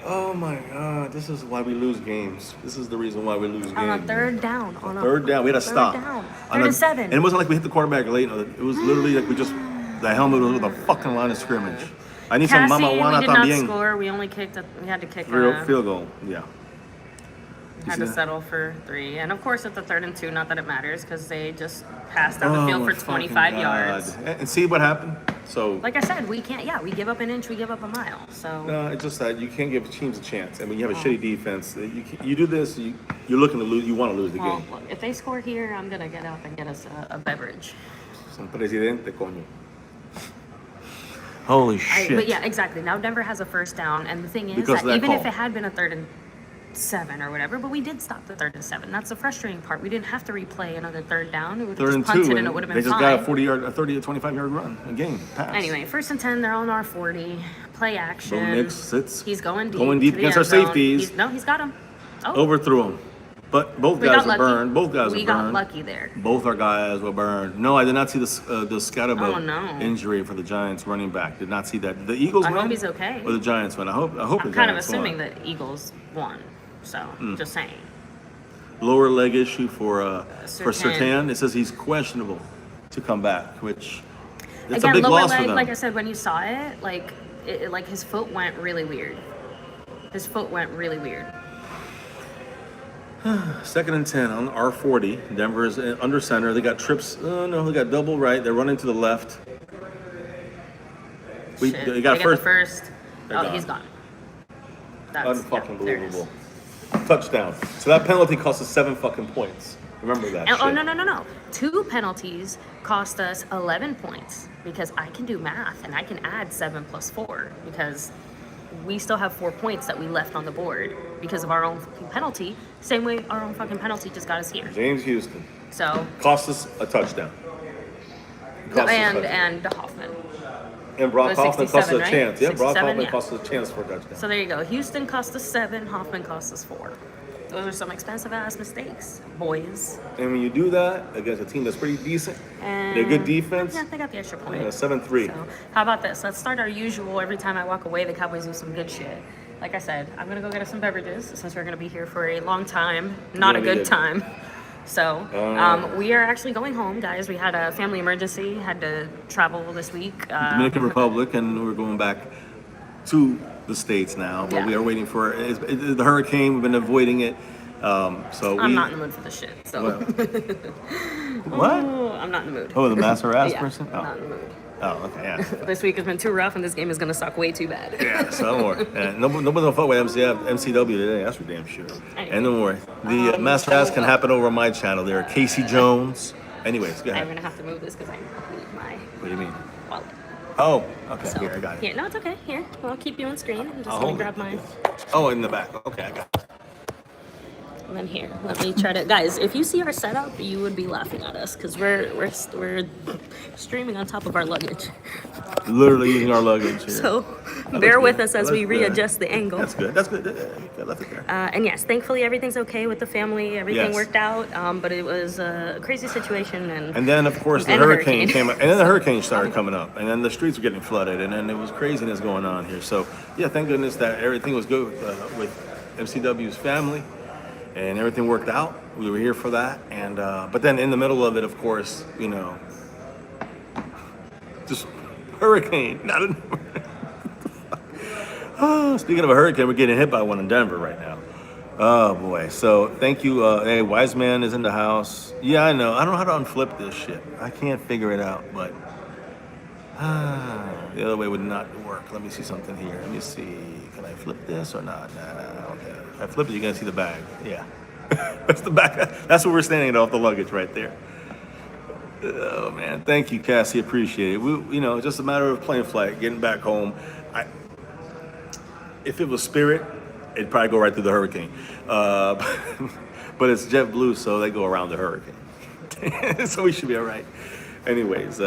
Oh my God! This is why we lose games. This is the reason why we lose games. On a 3rd down. Third down. We had to stop. 3rd and 7. And it wasn't like we hit the quarterback late. It was literally like we just. The helmet was with a fucking line of scrimmage. I need some Mama Juana también. We did not score. We only kicked. We had to kick a field goal. Yeah. Had to settle for 3, and of course at the 3rd and 2. Not that it matters because they just passed down the field for 25 yards. And see what happened. So. Like I said, we can't. Yeah, we give up an inch, we give up a mile. So. No, it's just that you can't give teams a chance, and when you have a shitty defense, you do this. You're looking to lose. You want to lose the game. Look, if they score here, I'm gonna get up and get us a beverage. Some presidente, coño. Holy shit. But yeah, exactly. Now Denver has a 1st down, and the thing is that even if it had been a 3rd and 7 or whatever, but we did stop the 3rd and 7. That's the frustrating part. We didn't have to replay another 3rd down. It would have just punted and it would have been fine. They just got a 30 to 25-yard run, a game, pass. Anyway, 1st and 10, they're on our 40. Play action. Bo Nix sits. He's going deep. Going deep against our safeties. He's got him. Oh. Overthrew him. But both guys were burned. Both guys were burned. We got lucky there. Both our guys were burned. No, I did not see the Scatterbo injury for the Giants running back. Did not see that. The Eagles won. I hope he's okay. Or the Giants won. I hope I'm kind of assuming that Eagles won. So, just saying. Lower leg issue for Surtain. It says he's questionable to come back, which it's a big loss for them. Like I said, when you saw it, like his foot went really weird. 2nd and 10 on R40. Denver is under center. They got trips. Oh no, they got double right. They're running to the left. They got the first. Gone. He's gone. Unfucking believable. Touchdown. So that penalty cost us 7 fucking points. Remember that. Oh no. 2 penalties cost us 11 points because I can do math and I can add 7 plus 4 because we still have 4 points that we left on the board because of our own fucking penalty. Same way our own fucking penalty just got us here. James Houston. So cost us a touchdown. And Hoffman. And Brock Hoffman cost us a chance. Yeah, Brock Hoffman yeah. cost us a chance for a touchdown. So there you go. Houston cost us 7. Hoffman cost us 4. Those are some expensive ass mistakes, boys. And when you do that against a team that's pretty decent, they're good defense. Yeah, they got the extra point. Yeah, 7-3. So how about this? Let's start our usual. Every time I walk away, the Cowboys do some good shit. Like I said, I'm gonna go get us some beverages since we're gonna be here for a long time. Not a good time. So we are actually going home, guys. We had a family emergency. Had to travel this week. Dominican Republic, and we're going back to the States now. But we are waiting for the hurricane. We've been avoiding it. So I'm not in the mood for this shit. So. Well, what? Oh, I'm not in the mood. Oh, the master ass Yeah, person? Oh. I'm not in the mood. Oh, okay, yeah. This week has been too rough, and this game is gonna suck way too bad. Yeah, so don't worry. Yeah, nobody's gonna fuck with MCW today. That's for damn sure. Anyway, And don't worry, the master ass can happen over on my channel. There, Casey Jones. Anyways, go ahead. I'm gonna have to move this because I need my What do you mean? wallet. Oh, okay. So, Here, I got it. Here, no, it's okay. Here, well, I'll keep you on screen. I'm just I'll gonna hold grab it. mine. Oh, in the back. Okay, I got it. And then here, let me try to, guys. If you see our setup, you would be laughing at us because we're streaming on top of our luggage. Literally using our luggage here. So bear with us as we readjust the angle. That's good. That's good. I left it there. And yes, thankfully everything's okay with the family. Everything Yes. worked out. But it was a crazy situation. And then, of course, the and hurricane came up. And then the hurricane started coming up. And then the streets were getting flooded. And then there was craziness going on here. So, yeah, thank goodness that everything was good with MCW's family. And everything worked out. We were here for that. And but then in the middle of it, of course, you know, just hurricane. Not a, oh, speaking of a hurricane, we're getting hit by one in Denver right now. Oh boy. So thank you. Hey, Wise Man is in the house. Yeah, I know. I don't know how to unflip this shit. I can't figure it out, but the other way would not work. Let me see something here. Let me see. Can I flip this or not? Nah, okay. If I flip it, you're gonna see the bag. Yeah. That's the back. That's where we're standing off the luggage right there. Oh man, thank you, Cassie. Appreciate it. We, just a matter of plane flight, getting back home. If it was Spirit, it'd probably go right through the hurricane. But it's JetBlue, so they go around the hurricane. So we should be all right. Anyways,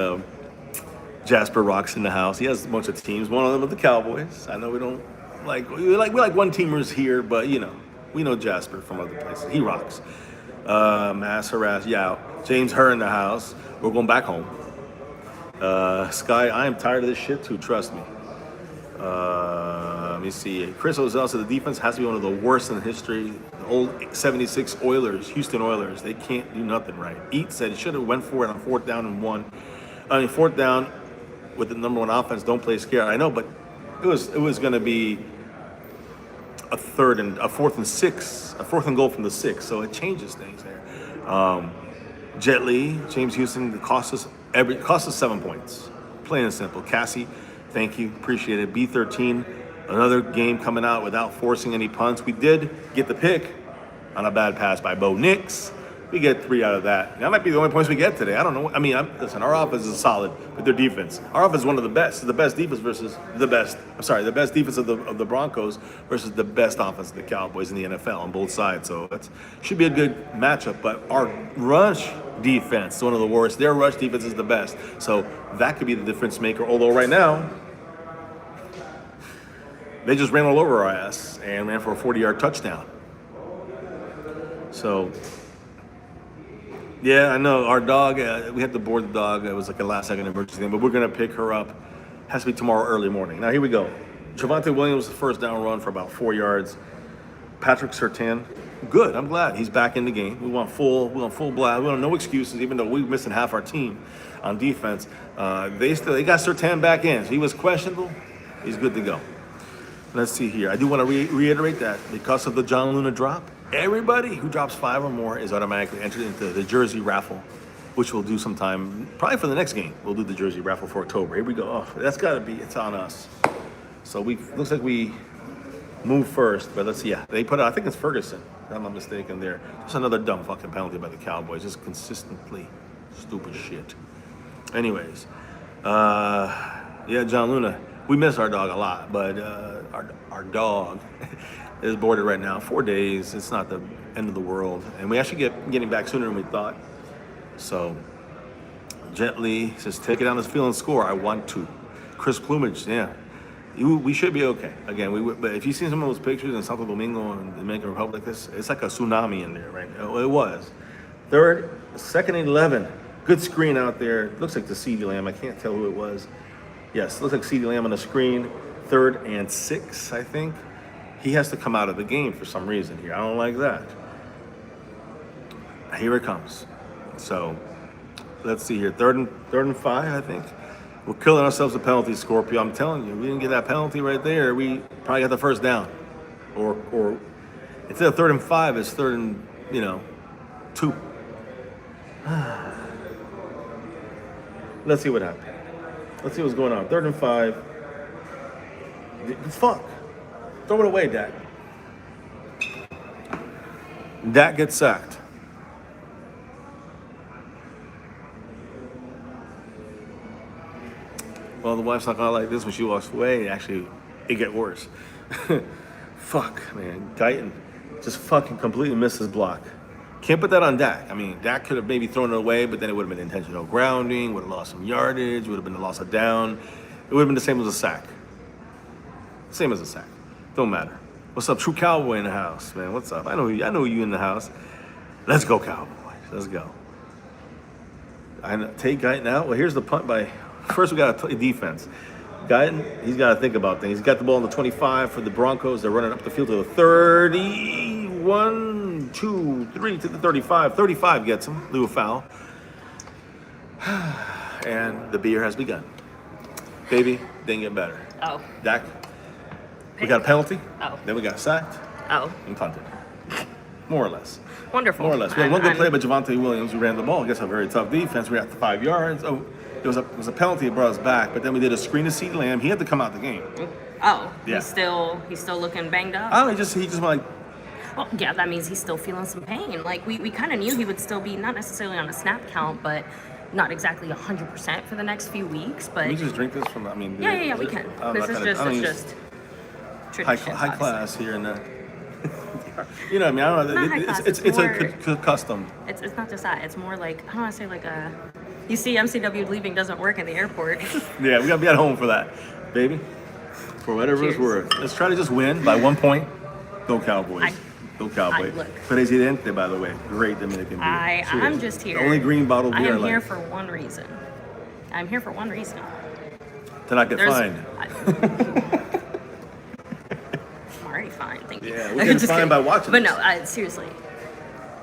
Jasper Rock's in the house. He has a bunch of teams. One of them is the Cowboys. I know we don't we like one teamers here, but we know Jasper from other places. He rocks. Mass harass, James Her in the house. We're going back home. Sky, I am tired of this shit too. Trust me. Let me see. Chris Ozell said the defense has to be one of the worst in history. The old 76 Oilers, Houston Oilers, they can't do nothing right. Eat said he should have went for it on 4th down and 1. I mean, 4th down with the number 1 offense. Don't play scared. I know, but it was going to be a 4th and 6, a 4th and goal from the 6. So it changes things there. Jet Li, James Houston, cost us 7 points. Plain and simple. Cassie, thank you, appreciate it. B13, another game coming out without forcing any punts. We did get the pick on a bad pass by Bo Nix. We get 3 out of that. That might be the only points we get today. I don't know. I mean, listen, our offense is solid, but their defense. Our offense is one of the best. It's the best defense versus the best. The best defense of the Broncos versus the best offense of the Cowboys in the NFL on both sides. So it should be a good matchup. But our rush defense is one of the worst. Their rush defense is the best. So that could be the difference maker. Although right now, they just ran all over our ass and ran for a 40-yard touchdown. So. Yeah, I know. Our dog, we had to board the dog. It was like a last-second emergency thing, but we're going to pick her up. Has to be tomorrow early morning. Now, here we go. Javonte Williams, the first down run for about 4 yards. Patrick Surtain, good. I'm glad he's back in the game. We want full blast. We want no excuses, even though we're missing half our team on defense. They got Surtain back in. So he was questionable. He's good to go. Let's see here. I do want to reiterate that because of the John Luna drop, everybody who drops 5 or more is automatically entered into the jersey raffle, which we'll do sometime, probably for the next game. We'll do the jersey raffle for October. Here we go. Oh, that's got to be, it's on us. So looks like we moved first, but let's see. Yeah, they put out, I think it's Ferguson, if I'm not mistaken there. Just another dumb fucking penalty by the Cowboys. Just consistently stupid shit. Anyways, yeah, John Luna. We miss our dog a lot, but our dog is boarded right now. 4 days. It's not the end of the world, and we actually getting back sooner than we thought. So gently says, take it down this field and score. I want to. Chris Plumage, yeah. We should be okay. Again, but if you see some of those pictures in Santo Domingo and the Dominican Republic, it's like a tsunami in there, right? It was. Second and 11. Good screen out there. Looks like the CeeDee Lamb. I can't tell who it was. Yes, looks like CeeDee Lamb on the screen. 3rd and 6, I think. He has to come out of the game for some reason here. I don't like that. Here it comes. So let's see here. Third and 5, I think. We're killing ourselves a penalty, Scorpio. I'm telling you, we didn't get that penalty right there. We probably got the first down. Or instead of 3rd and 5, it's 3rd and 2. Let's see what happened. Let's see what's going on. 3rd and 5. Fuck. Throw it away, Dak. Dak gets sacked. Well, the wife's not gonna like this when she walks away. Actually, it get worse. Fuck, man. Guyton just fucking completely missed his block. Can't put that on Dak. I mean, Dak could have maybe thrown it away, but then it would have been intentional grounding, would have lost some yardage, would have been a loss of down. It would have been the same as a sack. Same as a sack. Don't matter. What's up, True Cowboy in the house, man? What's up? I know you in the house. Let's go, Cowboys. Let's go. Take Guyton out. Well, here's the punt by. First, we got a defense. Guyton, he's got to think about things. He's got the ball on the 25 for the Broncos. They're running up the field to the 30. 1, 2, 3 to the 35. 35 gets him. Blew a foul. And the beer has begun. Baby, didn't get better. Oh. Dak, we got a penalty. Oh. Then we got sacked. Oh. And punted. More or less. Wonderful. More or less. We had one good play by Javonte Williams who ran the ball against a very tough defense. We got to 5 yards. Oh, it was a penalty that brought us back, but then we did a screen to CeeDee Lamb. He had to come out the game. Oh. Yeah. He's still looking banged up? Oh, he just went like. Well, yeah, that means he's still feeling some pain. Like, we kind of knew he would still be, not necessarily on a snap count, but not exactly 100% for the next few weeks. But Can we just drink this from, Yeah, we can. This is just tradition. High class here and there. You know what I mean? I don't know. It's a custom. It's not just that. It's more like, I don't want to say like a, you see MCW leaving doesn't work in the airport. Yeah, we got to be at home for that, baby. For whatever it's worth. Let's try to just win by 1 point. Go Cowboys. Go Cowboys. Presidente, by the way. Great Dominican beer. I'm just here. The only green bottle beer I am here for one reason. To not get fined. I'm already fine, thank you. Yeah, we get fined by watching But this. no, seriously.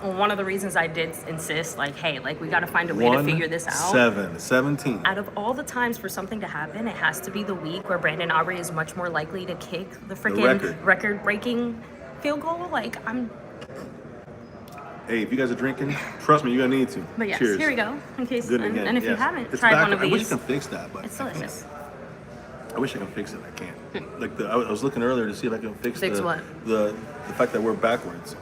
One of the reasons I did insist, like, hey, like, we got to find a way to figure this out. 17. Out of all the times for something to happen, it has to be the week where Brandon Aubrey is much more likely to kick the freaking record-breaking field goal. Like, Hey, if you guys are drinking, trust me, you're gonna need to. But yes, Cheers. Here we go. In case, Good and, again, and if yes. you haven't It's tried back, one of these, I wish I can fix that, but it's delicious. I wish I can fix it. I can't. Like I was looking earlier to see if I can fix what? The fact that we're backwards.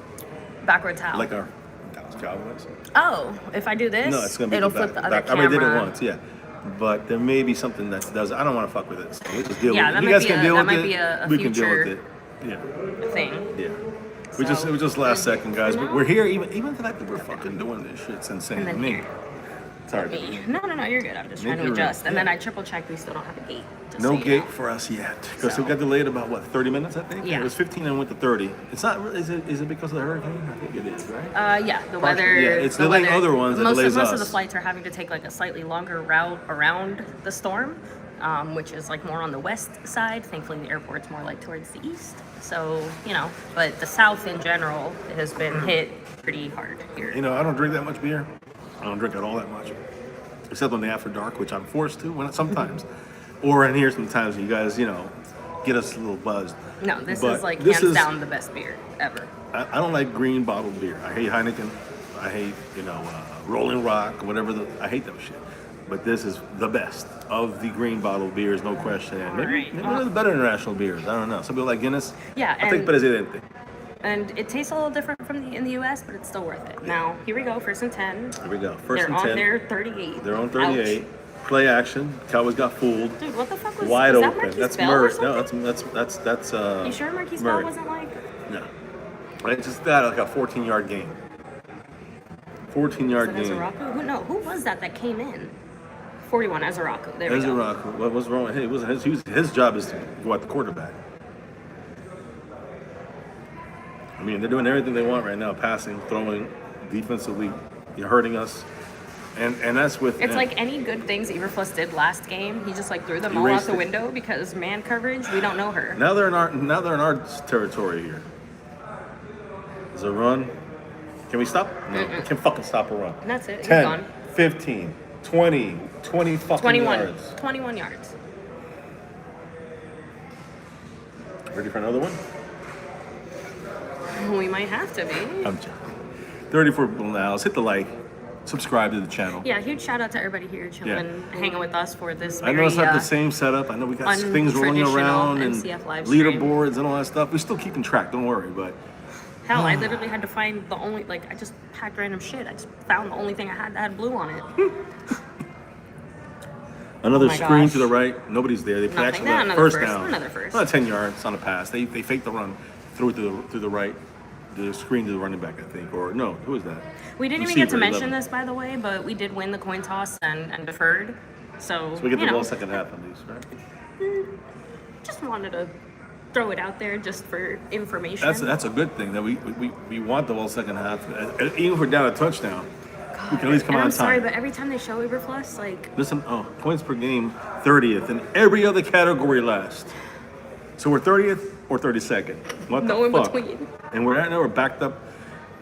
Backwards how? Like our Dallas Cowboys. Oh, if I do this, No, it's gonna be it'll the flip back, the other back. camera. I already did it once, yeah. But there may be something that does. I don't want to fuck with it. So we just deal with it. that You might guys be can a- deal that with might it. be a We can deal with future it. Yeah. thing. Yeah. So, It was just last second, guys. But no. we're here. Even the fact that we're fucking doing this shit's insane And to then me. here. Sorry. Me. No, you're good. I'm just Make trying to it adjust. right. And then Yeah. I triple checked. We still don't have a gate. just No so you gate know. for us yet because So- we got delayed about 30 minutes, I think. Yeah. It was 15 and went to 30. It's not. Is it because of the hurricane? I think it is, right? Yeah, the weather. Yeah, it's the delaying weather. other ones that Most delays of the us. flights are having to take like a slightly longer route around the storm, which is like more on the west side. Thankfully, the airport's more like towards the east. So but the south in general has been hit pretty hard here. I don't drink that much beer. I don't drink it all that much, except on the after dark, which I'm forced to sometimes, or in here sometimes. You guys, get us a little buzzed. No, this But is like this hands is- down the best beer ever. I don't like green bottled beer. I hate Heineken. I hate, Rolling Rock, whatever. I hate that shit. But this is the best of the green bottled beers, no question. And maybe they're the better international beers. I don't know. Some people like Guinness. Yeah, I think Presidente. And it tastes a little different from in the U.S., but it's still worth it. Now, here we go, 1st and 10. Here we go. They're and on 10. their 38. They're on 38. Ouch. Play action. Cowboys got fooled. Dude, what the fuck was Wide was that open. Marquise That's Bell or Murray. No, something? that's You sure Marquise Murray. Bell wasn't like... No. I just got like a 14-yard gain. 14-yard Was it gain. Azaraku? Who was that came in? 41, Azaraku. There we go. Azaraku. What was wrong with him? It wasn't his job is to go at the quarterback. I mean, they're doing everything they want right now, passing, throwing, defensively, you're hurting us. And that's with... It's like any good things Eberfluss did last game. He just like threw them all out Erased the it. window because man coverage, we don't know her. Now they're in our territory here. There's a run. Can we stop? No, we can fucking stop a run. And that's it. He's 10, gone. 15, 20 fucking 21. yards. 21 yards. Ready for another one? We might have to be. I'm joking. 34 now. Hit the like. Subscribe to the channel. Yeah, huge shout out to everybody here chilling, hanging with us for this I very, know it's not the same setup. I know we got things rolling untraditional around and MCF live stream. leaderboards and all that stuff. We're still keeping track. Don't worry. But Hell, I literally had to find the only, I just packed random shit. I just found the only thing I had that had blue on it. another Oh my screen gosh. to the right. Nobody's there. They play Nothing. actually Nah, got another first first. down. Another first. Not 10 yards on a pass. They faked the run, threw it through the right, the screen to the running back, I think. Or no, who was that? We didn't even get to Receiver, mention 11. this, by the way, but we did win the coin toss and deferred. So, We get the you know, ball second half on these, right? just wanted to throw it out there just for information. That's a good thing that we want the ball second half. Even if we're down a touchdown, we can at least come and out I'm in sorry, time. but every time they show Eberfluss, Listen, points per game, 30th, and every other category last. So we're 30th or 32nd. What No the in fuck? between. And right now we're backed up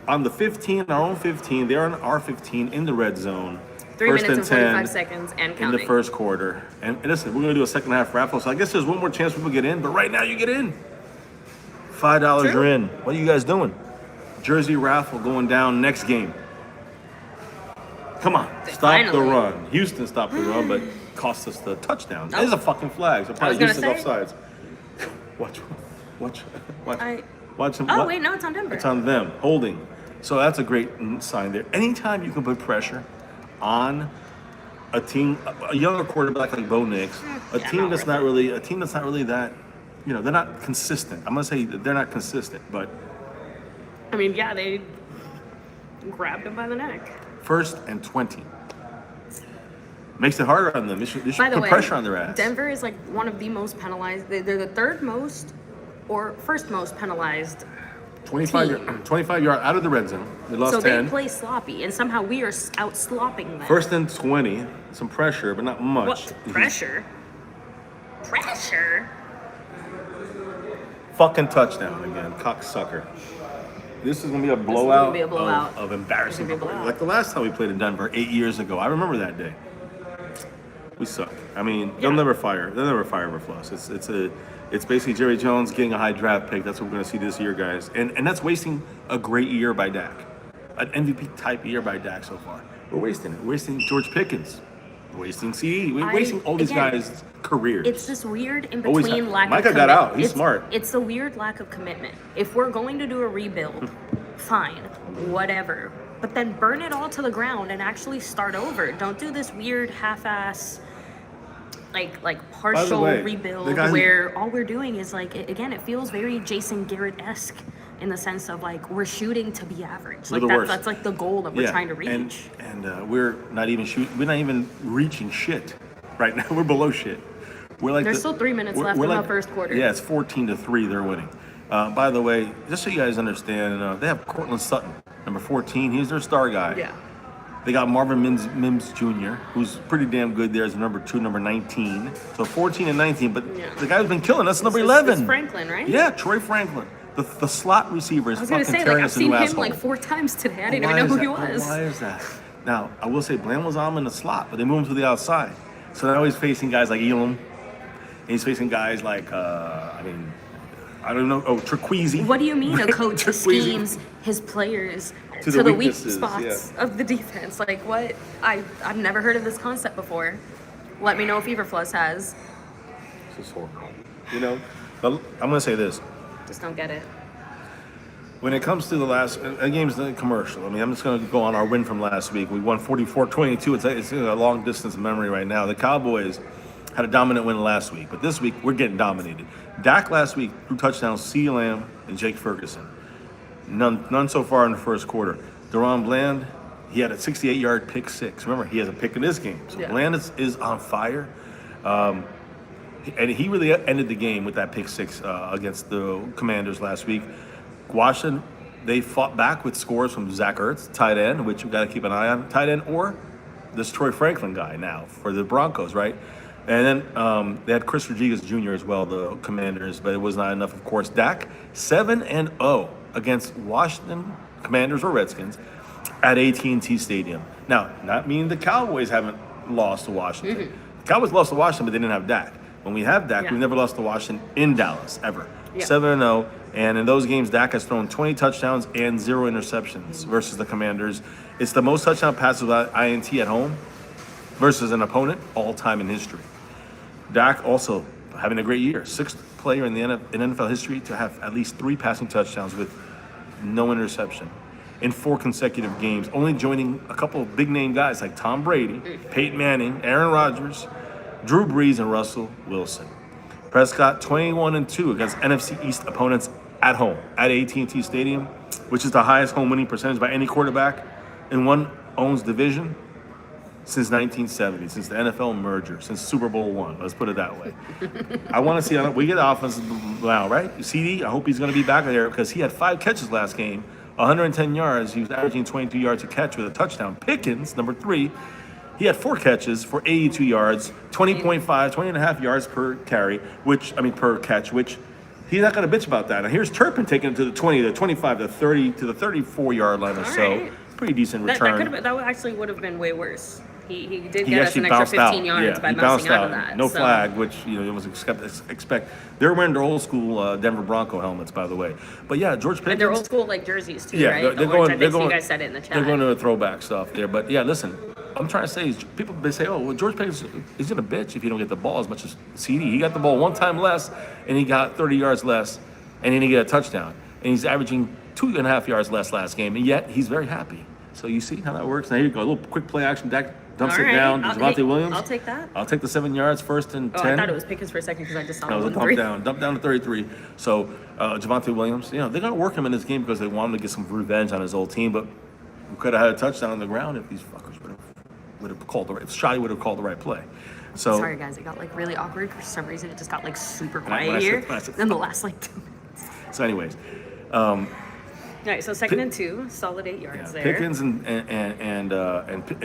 on the 15, our own 15. They're on our 15 in the red zone. 3 First minutes and and 45 10 seconds and in counting. the first quarter. And listen, we're gonna do a second half raffle. So I guess there's one more chance people get in. But right now you get in. $5 True. you're in. What are you guys doing? Jersey raffle going down next game. Come on, stop the Finally. run. Houston stopped the run, but cost us the touchdown. Oh. There's a fucking flag. So probably was gonna Houston's offsides. Watch. Watch them. Oh, what? wait, no, it's on Denver. It's on them holding. So that's a great sign there. Anytime you can put pressure on a team, a younger quarterback like Bo Nix, a Yeah, team not that's worth not it. really that, they're not consistent. I'm gonna say that they're not consistent, but I mean, yeah, they grabbed him by the neck. 1st and 20 makes it harder on them. They should By the put way, pressure on their ass. Denver is like one of the most penalized. They're the third most or first most penalized. 25 yard out of the red zone. They lost So 10. they play sloppy, and somehow we are out slopping them. 1st and 20, some pressure, but not much. What pressure? Pressure. Fucking touchdown again, cocksucker. This is gonna be a blowout, be a blowout. Of embarrassing. It's gonna be a blowout. Like the last time we played in Denver 8 years ago. I remember that day. We suck. I mean, they'll Yeah. never fire Eberfluss. It's basically Jerry Jones getting a high draft pick. That's what we're gonna see this year, guys. And that's wasting a great year by Dak, an MVP type year by Dak so far. We're wasting it. We're wasting George Pickens. We're wasting CE. We're wasting all these again, guys' careers. It's this weird in Always between have- lack Micah of got commitment. out. He's smart. It's the weird lack of commitment. If we're going to do a rebuild, fine, whatever. But then burn it all to the ground and actually start over. Don't do this weird half-ass, partial way, rebuild the guy- where all we're doing is again, it feels very Jason Garrett-esque in the sense of we're shooting to be average. We're the worst. That's like the goal that we're trying to reach. And we're not even reaching shit right now. We're below shit. We're like There's still 3 minutes left in the first quarter. Yeah, it's 14-3. They're winning. By the way, just so you guys understand, they have Cortland Sutton, number 14. He's their star guy. Yeah. They got Marvin Mims Jr., who's pretty damn good there as number 2, number 19. So 14 and 19, but Yeah. the guy who's been killing us, number This 11. is Franklin, right? Yeah, Troy Franklin. The slot receiver is I was fucking gonna say, tearing I've us a seen new him asshole. 4 times today. I didn't Why even know is who that? he was. Why is that? Now, I will say Bland was on him in the slot, but they moved him to the outside. So now he's facing guys like Elam And he's facing guys like, I don't know. Oh, Trequezy. What do you mean a coach schemes his players to the weak spots of the defense? Like, what? I've never heard of this concept before. Let me know if Everfluss has. This is horrible. You know, I'm going to say this. Just don't get it. When it comes to the last game's the commercial. I mean, I'm just going to go on our win from last week. We won 44-22. It's a long distance memory right now. The Cowboys had a dominant win last week, but this week we're getting dominated. Dak last week threw touchdowns, CeeDee Lamb and Jake Ferguson. None so far in the first quarter. Deron Bland, he had a 68-yard pick six. Remember, he has a pick in this game. So Bland is on fire. And he really ended the game with that pick six against the Commanders last week. Washington, they fought back with scores from Zach Ertz, tight end, which we've got to keep an eye on, tight end, or this Troy Franklin guy now for the Broncos, right? And then they had Chris Rodriguez Jr. as well, the Commanders, but it was not enough, of course. Dak, 7-0 against Washington Commanders or Redskins at AT&T Stadium. Now, not meaning the Cowboys haven't lost to Washington. The Cowboys lost to Washington, but they didn't have Dak. When we have Dak, we've never lost to Washington in Dallas, ever. 7-0, and in those games, Dak has thrown 20 touchdowns and 0 interceptions versus the Commanders. It's the most touchdown passes without INT at home versus an opponent all time in history. Dak also having a great year, sixth player in NFL history to have at least 3 passing touchdowns with no interception in 4 consecutive games, only joining a couple of big-name guys like Tom Brady, Peyton Manning, Aaron Rodgers, Drew Brees, and Russell Wilson. Prescott 21-2 against NFC East opponents at home at AT&T Stadium, which is the highest home winning percentage by any quarterback in one owns division since 1970, since the NFL merger, since Super Bowl I. Let's put it that way. I want to see how we get the offense now, right? CD, I hope he's going to be back there because he had 5 catches last game, 110 yards. He was averaging 22 yards a catch with a touchdown. Pickens, number 3, he had 4 catches for 82 yards, 20.5 yards per carry, per catch, which he's not going to bitch about that. Now here's Turpin taking it to the 20, the 25, the 30, to the 34-yard line or so. Right. Pretty decent return. That actually would have been way worse. He did get us an extra 15 yards by bouncing out of that. No flag, which you was expect. They're wearing their old school Denver Bronco helmets, by the way. But yeah, George Pickens. And they're old school like jerseys too, yeah, right? They're going. You guys said it in the chat. They're going to the throwback stuff there. But yeah, listen, I'm trying to say is people they say, oh, well, George Pickens is gonna bitch if you don't get the ball as much as CD. He got the ball 1 time less, and he got 30 yards less, and then he got a touchdown, and he's averaging 2.5 yards less last game, and yet he's very happy. So you see how that works. Now here you go, a little quick play action. Dak dumps it down to Javonte Williams. I'll take that. I'll take the 7 yards, 1st and 10. I thought it was Pickens for a second because I just saw it was a dump down to 33. So Javonte Williams, they're going to work him in this game because they want him to get some revenge on his old team. But we could have had a touchdown on the ground if these fuckers would have called the right. If Shotty would have called the right play. So sorry guys, it got like really awkward for some reason. It just got like super quiet here. Then the last like 2 minutes. So, anyways. All right, so 2nd and 2, solid 8 yards there. Pickens and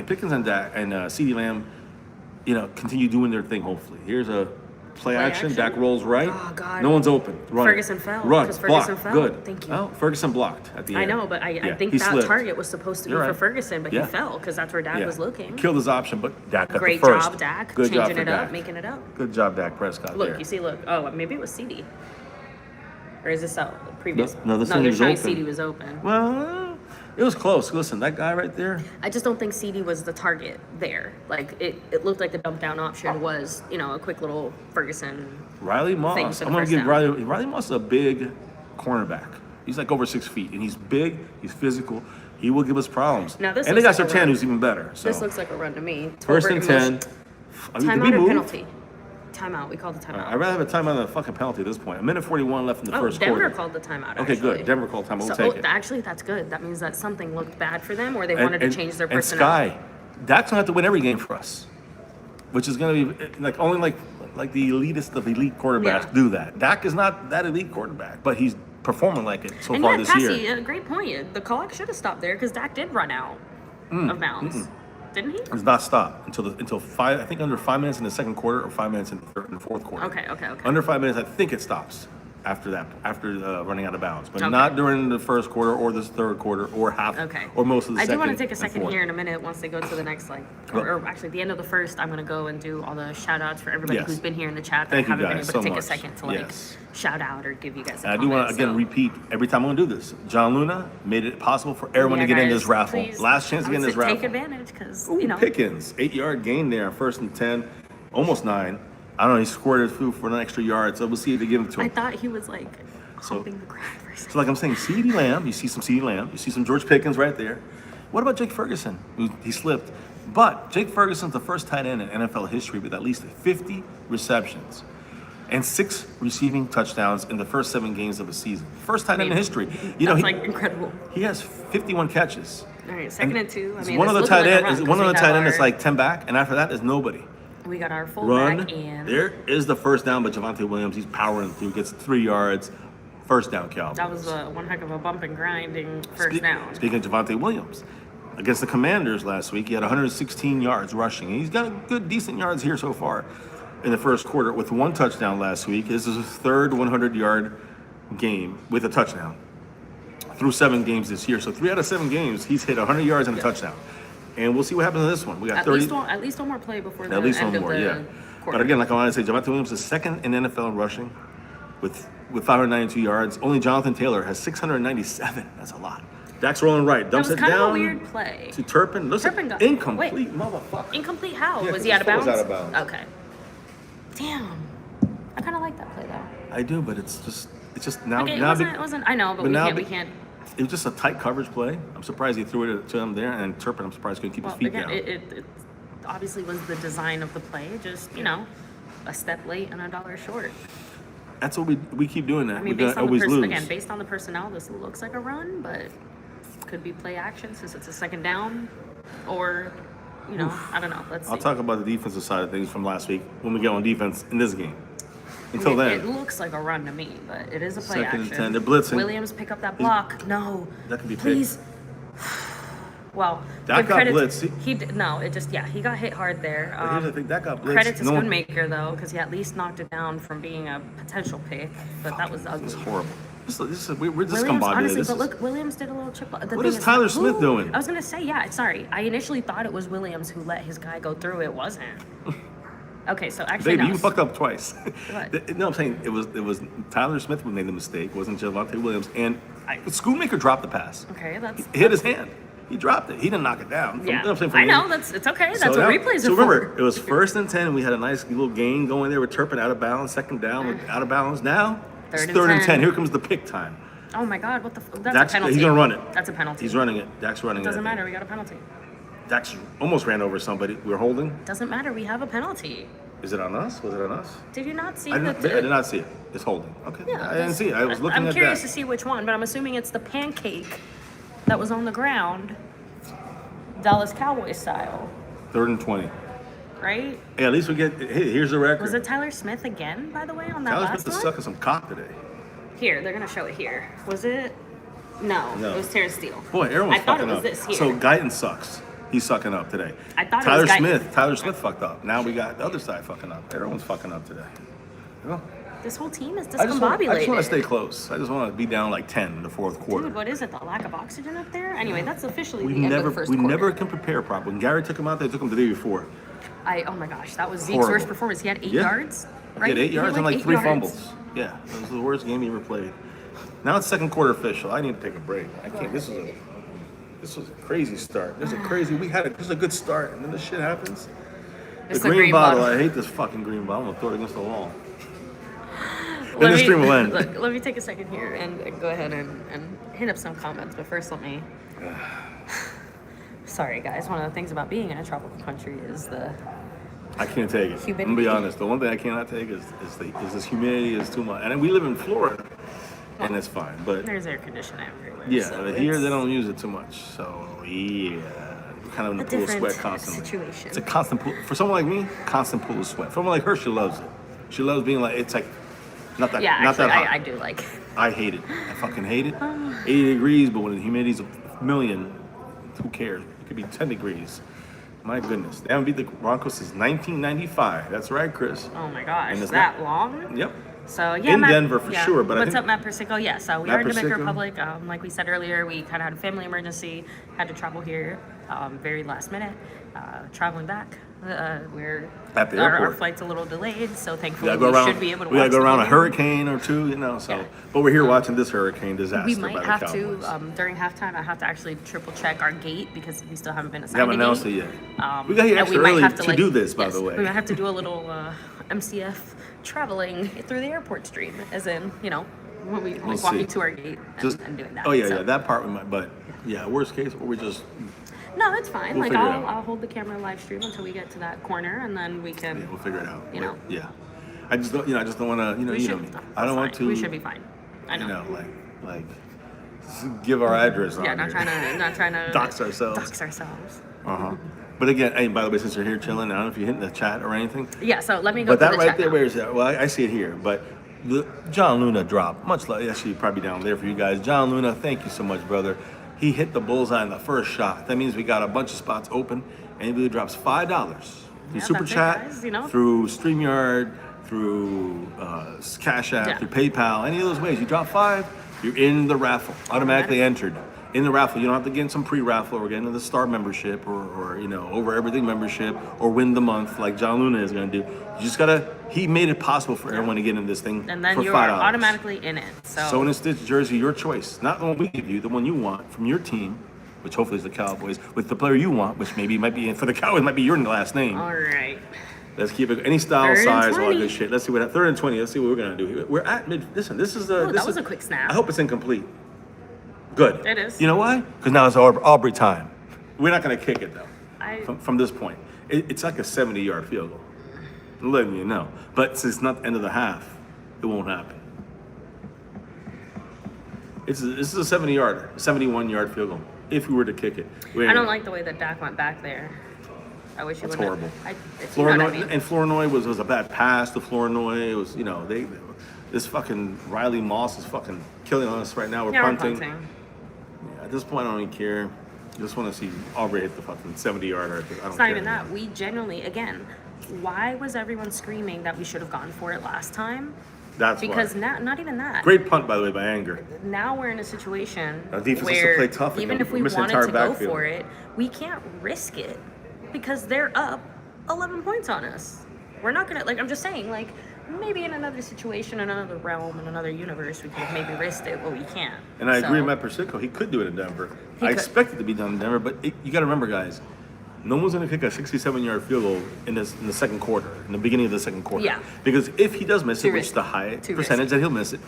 Pickens and Dak and CeeDee Lamb, continue doing their thing. Hopefully, here's a play action. Dak rolls right. Oh God! No one's open. Run. Ferguson fell. Run. Ferguson block. fell. Good. Thank you. Well, Ferguson blocked at the end. I know, but I think he that slipped. target was supposed to be for Ferguson, but he fell because that's where Dak was looking. He killed his option, but Dak got Great the first. job, Dak. Good job changing for it up, Dak. making it up. Good job, Dak Prescott. Look, there. you see, look. Oh, maybe it was CD. Or is this out previous? No, this thing they're was showing open. CD was open. Well, it was close. Listen, that guy right there. I just don't think CD was the target there. Like it looked like the dump down option was, a quick little Ferguson. Riley Moss. I'm going to give Riley Moss is a big cornerback. He's like over 6 feet, and he's big. He's physical. He will give us problems. Now this and they got Sertan, who's even better. So. This looks like a run to me. 1st and 10. Timeout or penalty? Timeout. We called the timeout. I'd rather have a timeout than a fucking penalty at this point. 1:41 left in the first quarter. Denver called the timeout, actually. Okay, good. Denver called timeout. We'll take it. Actually, that's good. That means that something looked bad for them or they wanted to change their personnel. And Dak's going to have to win every game for us, which is going to be only the elitist of elite quarterbacks do that. Dak is not that elite quarterback, but he's performing like it so far this year. Great point. The clock should have stopped there because Dak did run out of bounds. Didn't he? It's not stopped until 5. I think under 5 minutes in the second quarter or 5 minutes in the 4th quarter. Okay. Under 5 minutes, I think it stops. after that, after running out of bounds, but not during the first quarter or the third quarter or half, or most of the second. I do want to take a second here in a minute once they go to the next, like, or actually the end of the first, I'm going to go and do all the shout outs for everybody who's been here in the chat that haven't been able to take a second to, like, shout out or give you guys a comment. I do want to, again, repeat every time I'm going to do this. John Luna made it possible for everyone to get in this raffle. Last chance to get in this raffle. Take advantage, because, you know. Pickens, 8-yard gain there, 1st and 10, almost 9. I don't know, he scored it through for an extra yard, so we'll see if they give it to him. I thought he was, like, humping the ground for a second. So like I'm saying, CeeDee Lamb, you see some CeeDee Lamb, you see some George Pickens right there. What about Jake Ferguson? He slipped. But Jake Ferguson's the first tight end in NFL history with at least 50 receptions and 6 receiving touchdowns in the first 7 games of a season. First tight end in history. You know, that's like incredible. He has 51 catches. All right, 2nd and 2. I mean, one of the tight end is like 10 back, and after that is nobody. We got our fullback and there is the first down by Javonte Williams. He's powering through, gets 3 yards. First down, Cowboys. That was one heck of a bump and grinding first down. Speaking of Javonte Williams, against the Commanders last week, he had 116 yards rushing. He's got a good, decent yards here so far in the first quarter with 1 touchdown last week. This is his 3rd 100-yard game with a touchdown through 7 games this year. So 3 out of 7 games, he's hit 100 yards and a touchdown. And we'll see what happens in this one. We got 30. At least one more play before the end of the quarter. But again, like I wanted to say, Javonte Williams is 2nd in NFL in rushing with 592 yards. Only Jonathan Taylor has 697. That's a lot. Dak's rolling right. Dumps it down. That was kind of a weird play. To Turpin. Listen, got incomplete, motherfucker. Incomplete how? Yeah, was he out of bounds? Was out of bounds. Okay. Damn. I kind of like that play, though. I do, but it's just now. Okay, now it wasn't, I know, but we can't. It was just a tight coverage play. I'm surprised he threw it to him there, and Turpin, I'm surprised he couldn't keep his feet down. It obviously was the design of the play, just, you know, a step late and $1 short. That's what we keep doing that. I mean, based on the personnel, this looks like a run, but could be play action since it's a 2nd down, or, you know, I don't know. Let's see. I'll talk about the defensive side of things from last week when we get on defense in this game. Until then, it looks like a run to me, but it is a play 2nd action. and 10. They're blitzing. Williams, pick up that block. No. That could be please. Well, that got blitzed. He got hit hard there. But here's the thing, that got blitzed. Credit to Schoonmaker though, because he at least knocked it down from being a potential pick, but that was ugly. It was horrible. We're Williams, honestly, but look, Williams did a little chip. What is Tyler Smith doing? I was gonna say, sorry. I initially thought it was Williams who let his guy go through. It wasn't. Okay, so actually, Baby, you fucked up twice. What? No, I'm saying it was Tyler Smith who made the mistake. It wasn't Javonte Williams, and Schoonmaker dropped the pass. Okay, he hit his hand. He dropped it. He didn't knock it down. Yeah, I know. It's okay. That's what replays are for. So remember, it was 1st and 10. And we had a nice little gain going there with Turpin out of bounds, 2nd down, out of bounds. Now it's 3rd and 10. Here comes the pick time. Oh my God! That's a penalty. He's gonna run it. That's a penalty. He's running it. Dak's running it. Doesn't matter. We got a penalty. Dax almost ran over somebody. We're holding. Doesn't matter. We have a penalty. Is it on us? Was it on us? Did you not see I did not see it. It's holding. Okay. Yeah, I didn't see it. I was looking at that. I'm curious to see which one, but I'm assuming it's the pancake that was on the ground, Dallas Cowboys style. 3rd and 20. Right? Yeah, at least we get. Hey, here's the record. Was it Tyler Smith again, by the way, on that last one? Tyler Smith is sucking some cock today. Here, they're gonna show it here. Was it? No. It was Terrence Steele. Boy, everyone's fucking up. I thought it was this here. So Guyton sucks. He's sucking up today. I thought Tyler Smith. Tyler Smith fucked up. Now we got the other side fucking up. Everyone's fucking up today. Well, this whole team is discombobulated. I just want to stay close. I just want to be down like 10 in the 4th quarter. Dude, what is it? The lack of oxygen up there? Anyway, that's officially the end of the first quarter. We never can prepare properly. When Gary took him out, they took him the day before. Oh my gosh, that was Zeke's worst performance. He had 8 yards. Right? He had 8 yards and like 3 fumbles. Yeah, it was the worst game he ever played. Now it's 2nd quarter official. I need to take a break. I can't. This was a crazy start. This is a good start, and then this shit happens. The green bottle. I hate this fucking green bottle. I'm gonna throw it against the wall. Then the stream will end. Look, let me take a second here and go ahead and hit up some comments. But first, let me. Sorry, guys. One of the things about being in a tropical country is the. I can't take it. Humidity. I'm gonna be honest. The one thing I cannot take is this humidity is too much. And we live in Florida, and it's fine. But there's air conditioning everywhere. Yeah, so but here they don't use it too much. So yeah, we're kind of in the pool of sweat constantly. Situation. It's a constant pool for someone like me. Constant pool of sweat. For someone like her, she loves it. She loves being like it's like not that not that hot. I do like. I hate it. I fucking hate it. 80 degrees, but when the humidity's a million, who cares? It could be 10 degrees. My goodness, they haven't beat the Broncos since 1995. That's right, Chris. Oh my gosh, is that long? Yep. So yeah, in Denver for sure. But what's I think, up, Matt Persico? Yeah, so we Matt are in Dominican Persico. Republic. Like we said earlier, we kind of had a family emergency, had to travel here, very last minute. Traveling back, we're at the our airport. flight's a little delayed, so We thankfully gotta go around. should be able to. We gotta watch go the around a game. hurricane or two, you know. So, Yeah. but we're here watching this hurricane disaster. We by might the have Cowboys. to during halftime. I have to actually triple check our gate because we still haven't been We assigned. haven't a announced gate. it yet. We got here And extra might early have to do this, by the way. We might have to do a little MCF traveling through the airport stream, as in, you know, when we We'll walking see. to our gate and doing that. Oh yeah, So- yeah, that part we might. But yeah, worst case, or we just No, it's fine. We'll Like figure it out. I'll hold the camera live stream until we get to that corner, and then we can. yeah, we'll figure it out. You know. Yeah. I just don't. I just don't want to. We You should. know me. That's I don't want fine. to. We should be fine. I know. You know, like give our address. Yeah, on not here. trying to Dox ourselves. Dox ourselves. But again, hey, by the way, since you're here chilling, I don't know if you're hitting the chat or anything. Yeah. So let me go. But to that the right chat there, now. where is that? Well, I see it here. But the John Luna drop, much like actually probably down there for you guys. John Luna, thank you so much, brother. He hit the bullseye in the first shot. That means we got a bunch of spots open. Anybody who drops $5 through Super that's it, Chat, guys, you know? through StreamYard, through Cash App, Yeah. through PayPal, any of those ways, you drop 5, you're in the raffle, automatically entered. In the raffle, you don't have to get in some pre-raffle or get into the Star membership or you know, over everything membership or win the month like John Luna is going to do. You just gotta. He made it possible for everyone to get in this thing And then for you're $5. automatically in it. So in a Stitch jersey, your choice, not the one we give you, the one you want from your team, which hopefully is the Cowboys, with the player you want, which maybe might be for the Cowboys, might be your last name. All right. Let's keep it any style, 3rd and size, all that 20. good shit. Let's see what 3rd and 20. Let's see what we're gonna do here. We're at mid. Listen, this is Ooh, this that was is- a quick snap. I hope it's incomplete. Good. It is. You know why? Because now it's Aubrey time. We're not gonna kick it though. I- From this point, it's like a 70-yard field goal. Let me know. But since it's not the end of the half, it won't happen. This is a 70-yarder, 71-yard field goal. If we were to kick it, I don't like the way that Dak went back there. I wish he That's would. horrible. You know what I Flournoy, mean? and Flournoy was a bad pass to Flournoy. It was, you know, this fucking Riley Moss is fucking killing us right now. We're Yeah, we're punting. punting. Yeah, at this point, I don't even care. Just want to see Aubrey hit the fucking 70-yarder. I don't It's care not even anymore. that. We genuinely, again, why was everyone screaming that we should have gone for it last time? That's Because why. now, not even that. Great punt, by the way, by Anger. Now we're in a situation Our defense has to where play tough even again. if we We're missing wanted entire to go backfield. for it, we can't risk it because they're up 11 points on us. We're not gonna, like, I'm just saying, like, maybe in another situation, in another realm, in another universe, we could have maybe risked it, but we can't. And I So, agree with Matt Persico. He could do it in Denver. He I could. expect it to be done in Denver, but you got to remember, guys, no one's going to kick a 67-yard field goal in the second quarter, in the beginning of the second quarter. Yeah. Because if he does miss Too it, which is risky. the high Too percentage risky. that he'll miss it,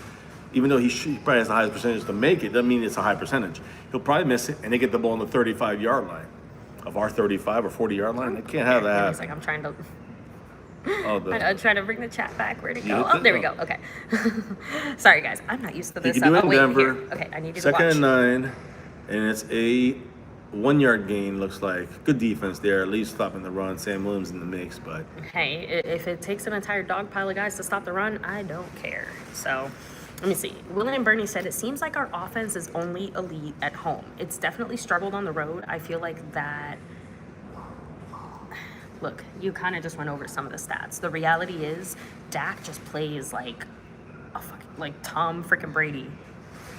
even though he probably has the highest percentage to make it, doesn't mean it's a high percentage. He'll probably miss it, and they get the ball on the 35-yard line of our 35 or 40-yard line. They can't have that He's like, happen. I'm trying to. Oh, the- I'm trying to bring the chat back. Where'd it You go? hit Oh, there we the- go. Okay. Sorry, guys. I'm not used to He this. can do it in wait, Denver. here. Okay, I need you to Second watch. and 9, and it's a 1-yard gain. Looks like good defense there, at least stopping the run. Sam Williams in the mix, but Hey, if it takes an entire dog pile of guys to stop the run, I don't care. So, let me see. William Bernie said, it seems like our offense is only elite at home. It's definitely struggled on the road. I feel like that. Look, you kind of just went over some of the stats. The reality is, Dak just plays like a fucking, like Tom freaking Brady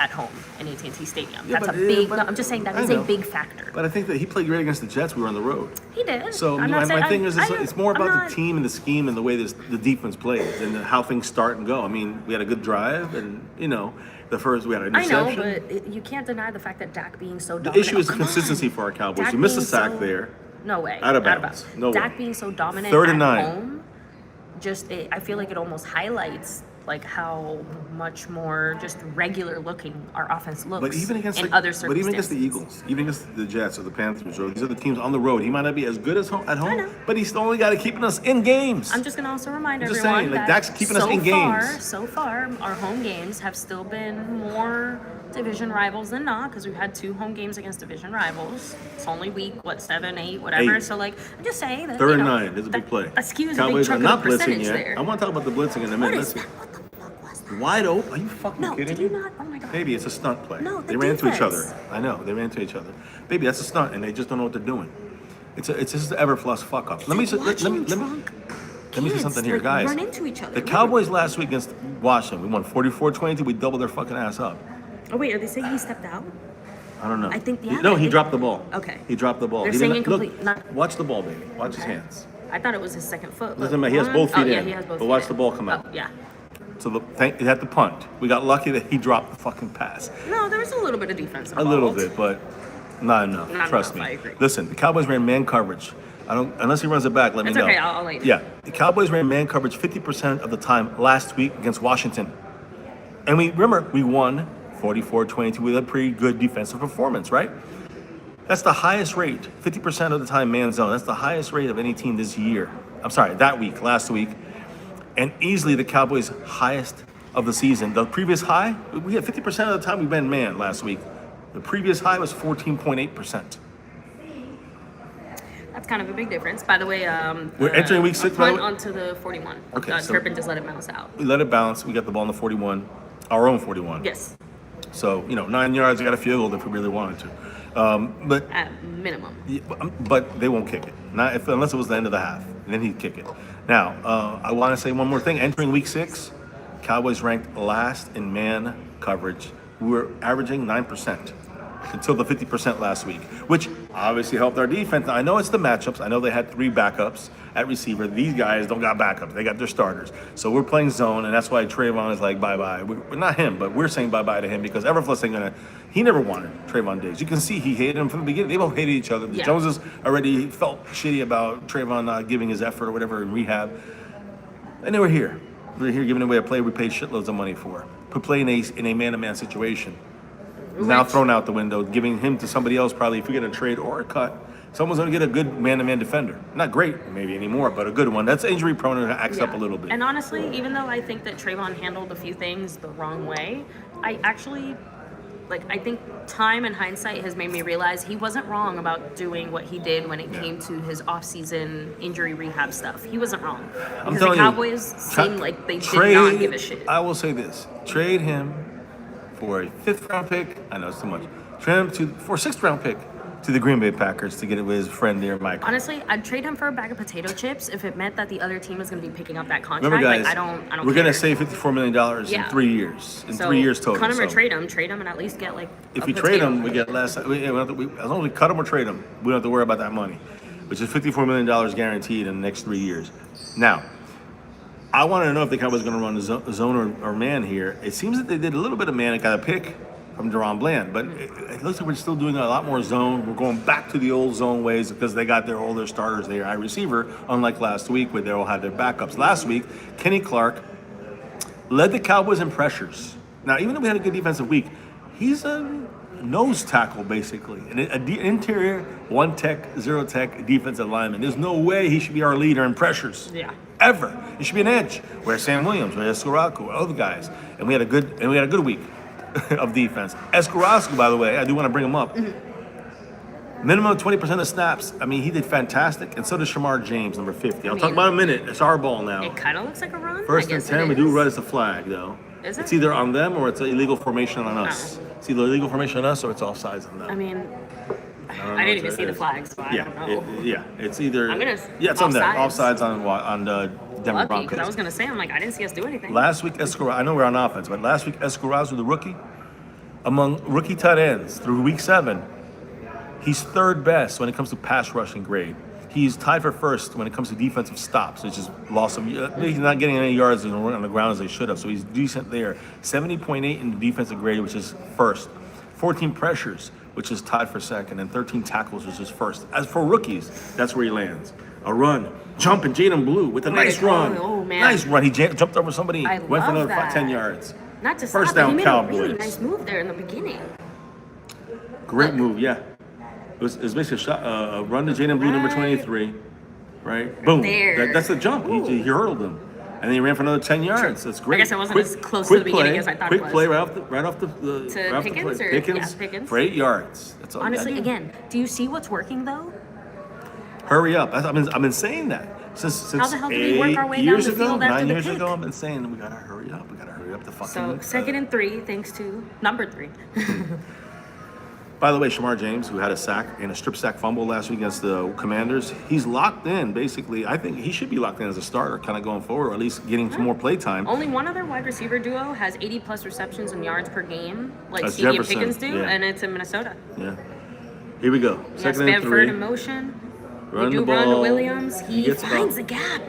at home in AT&T Stadium. Yeah, That's but- a big. but- No, I'm just saying that I is a know. big factor. I think that he played great against the Jets. We were on the road. He did. So I'm my not saying- thing is, I know. it's more I'm about not- the team and the scheme and the way the defense plays and how things start and go. I mean, we had a good drive, and we had an I know, interception. but you can't deny the fact that Dak being so The dominant. issue is Oh, come on. consistency for our Cowboys. Dak You missed a being sack so- there. No way. Out of bounds. No way. Dak being so dominant 3rd at and 9. home, I feel like it almost highlights like how much more just regular looking our offense looks. But even against in other but even against the circumstances. Eagles, even against the Jets or the Panthers, or these are the teams on the road. He might not be as good as at home, know. but he's only got to keeping us in games. I'm just gonna also remind I'm just everyone saying, like, that Dak's keeping us in games. So far, our home games have still been more division rivals than not, because we've had 2 home games against division rivals. It's only week 7, 8, whatever. 8. So like, I'm just saying that. 3rd you and know, 9 is a big play. That skews a big Cowboys are chunk not of the blitzing percentage yet. there. I want to talk about the blitzing in a What minute. is Let's that? What the fuck was that? Wide open? Are you fucking No, kidding did me? you not? Oh my god. Baby, it's a stunt play. No, the they ran into each other. defense. I know they ran into each other. Baby, that's a stunt, and they just don't know what they're doing. It's just the Everfluss fuck up. Let me Watch him let me. drunk. let me say something here, guys. Run into each other. The Cowboys last week against Washington, we won 44-22. We doubled their fucking ass up. Oh wait, are they saying he stepped out? I don't know. I think he dropped the ball. Okay. He dropped the ball. They're saying incomplete. Watch the ball, baby. Watch his hands. I thought it was his second foot. Doesn't matter. He has both feet in. Yeah, he has both. But watch the ball come out. Oh, yeah. So he had the punt. We got lucky that he dropped the fucking pass. No, there was a little bit of defense involved. A little bit, but not enough. Trust me. I agree. Listen, the Cowboys ran man coverage. Unless he runs it back, let me know. It's okay. I'll let you know. Yeah, the Cowboys ran man coverage 50% of the time last week against Washington, and we won 44-22 with a pretty good defensive performance, right? That's the highest rate, 50% of the time man zone. That's the highest rate of any team this year. I'm sorry, last week. And easily the Cowboys' highest of the season. The previous high, we had 50% of the time we ran man last week. The previous high was 14.8%. That's kind of a big difference. By the way, we're entering week 6. Punt onto the 41. Okay, so Turpin just let it bounce out. We let it bounce. We got the ball on the 41, our own 41. Yes. So, 9 yards, we got a field goal if we really wanted to. But at minimum. Yeah, but they won't kick it. Not unless it was the end of the half. And then he'd kick it. Now, I want to say one more thing. Entering week 6, Cowboys ranked last in man coverage. We were averaging 9% until the 50% last week, which obviously helped our defense. Now, I know it's the matchups. I know they had 3 backups at receiver. These guys don't got backups. They got their starters. So we're playing zone, and that's why Trayvon is like, bye-bye. We're not him, but we're saying bye-bye to him because Everfluss ain't going to – he never wanted Trayvon Diggs. You can see he hated him from the beginning. They both hated each other. The Yeah. Joneses already felt shitty about Trayvon not giving his effort or whatever in rehab. And they were here. We were here giving away a play we paid shitloads of money for. Put play in a man-to-man situation. Now thrown out the window, giving him to somebody else probably if we get a trade or a cut. Someone's going to get a good man-to-man defender. Not great, maybe anymore, but a good one. That's injury prone and acts up a little bit. And honestly, even though I think that Trayvon handled a few things the wrong way, I actually, I think time and hindsight has made me realize he wasn't wrong about doing what he did when it came to his off-season injury rehab stuff. He wasn't wrong. Because the Cowboys seemed like they did not give a shit. I will say this. Trade him for a 5th-round pick. I know it's too much. Trade him for a 6th-round pick to the Green Bay Packers to get it with his friend near Mike. Honestly, I'd trade him for a bag of potato chips if it meant that the other team was going to be picking up that contract. Remember, guys, I don't we're care. going to save $54 million in 3 years. In 3 years total. Cut him or trade him, and at least get If we trade him, we get less. As long as we cut him or trade him, we don't have to worry about that money, which is $54 million guaranteed in the next 3 years. Now, I want to know if the Cowboys going to run the zone or man here. It seems that they did a little bit of man and got a pick from Deron Bland, but it looks like we're still doing a lot more zone. We're going back to the old zone ways because they got their older starters there at receiver, unlike last week where they all had their backups. Last week, Kenny Clark led the Cowboys in pressures. Now, even though we had a good defensive week, he's a nose tackle, basically. An interior, 1-tech, 0-tech defensive lineman. There's no way he should be our leader in pressures. Yeah. Ever. He should be an edge. Where's Sam Williams? Where's Escaraco? Other guys. And we had a good week of defense. Escaraco, by the way, I do want to bring him up. Minimum 20% of snaps. I mean, he did fantastic, and so did Shamar James, number 50. I'll talk about it in a minute. It's our ball now. It kind of looks like a run. First and 10, we do run as a flag, though. Is it? It's either on them or it's an illegal formation on us. No. It's either illegal formation on us or it's offsides on them. I mean, I didn't even see the flags, so I don't know. It's either. It's on them. Offsides on the Denver Broncos. Because I was gonna say, I didn't see us do anything. Last week, Escarazo. I know we're on offense, but last week Escarazo, the rookie, among rookie tight ends through week 7, he's 3rd best when it comes to pass rushing grade. He's tied for 1st when it comes to defensive stops, which is loss of. He's not getting any yards on the ground as they should have, so he's decent there. 70.8 in the defensive grade, which is 1st. 14 pressures, which is tied for 2nd, and 13 tackles, which is 1st. As for rookies, that's where he lands. A run, jumping, Jaden Blue with a nice run. Oh, man. Nice run. He jumped over somebody, went for another 10 yards. Not just first that, down, he made Cowboys. a really nice move there in the beginning. Great move, yeah. It was basically a shot, a run to Jaden Blue, number 23, right? Boom. That's a jump. He hurled him. And then he ran for another 10 yards. That's great. I guess I wasn't as close to the beginning as I thought it was. Quick play right off the Pickens? Pickens for 8 yards. That's all. Honestly, again, do you see what's working though? Hurry up. I've been saying that since How the hell did we work our way down the field after 9 the years pick? ago. I've been saying we gotta hurry up. We gotta hurry up the fucking. So 2nd and 3, thanks to number 3. By the way, Shamar James, who had a sack and a strip sack fumble last week against the Commanders, he's locked in, basically. I think he should be locked in as a starter kind of going forward, or at least getting some more play time. Only one other wide receiver duo has 80-plus receptions and yards per game, like That's CD and Jefferson, Pickens do, yeah. and it's in Minnesota. Yeah. Here we go. Yes, Second and 3. Stanford in motion. Run They do the ball. run to Williams. He gets finds about- the gap.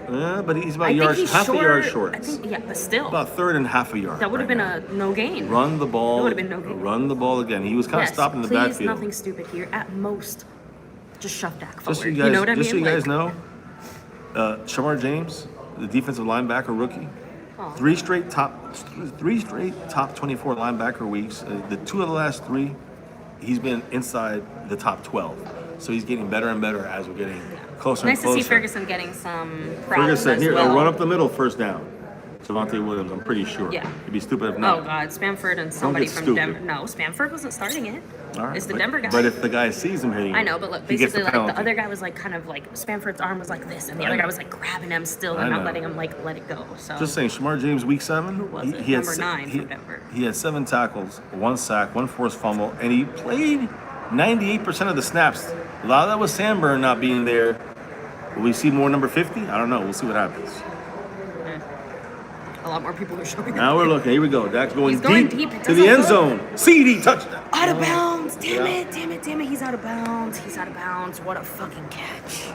Yeah, but he's about I think yards, he's half short. a yard short. I think, yeah, but still. About third and half a yard. That would have right been now. a no gain. Run the ball. That would have been no gain. Run the ball again. He was kind of stopping the please, backfield. nothing stupid here. At most, just shove Dak forward. Just so you guys, know what I just mean? so you guys know, Shamar James, the defensive linebacker rookie, Oh. three straight top 24 linebacker weeks. The 2 of the last 3, he's been inside the top 12. So he's getting better and better as we're getting closer Nice and closer. to see Ferguson getting some problems Ferguson as here, well. a run up the middle, first down. Javonte Williams, I'm pretty sure. Yeah. It'd be stupid if not. Oh God, Spamford and somebody get from stupid. Denver. No, Spamford wasn't starting it. All right, It's the but- Denver guy. But if the guy sees him hitting, I know, but look, he gets basically, like penalty. the other guy was like kind of like Spamford's arm was like this, and the I other know. guy was like grabbing him still I and not know. letting him like let it go. So Just saying, Shamar James, week 7. Who was it? Number 9 from Denver. He had 7 tackles, 1 sack, 1 forced fumble, and he played 98% of the snaps. A lot of that was Sandberg not being there. Will we see more number 50? I don't know. We'll see what happens. A lot more people are showing up. Now we're looking. Here we go. Dak's going, He's going deep, deep. It to the doesn't end zone. CD touchdown. Out of bounds! Damn Yeah. it! Damn it! Damn it! He's out of bounds. He's out of bounds. What a fucking catch!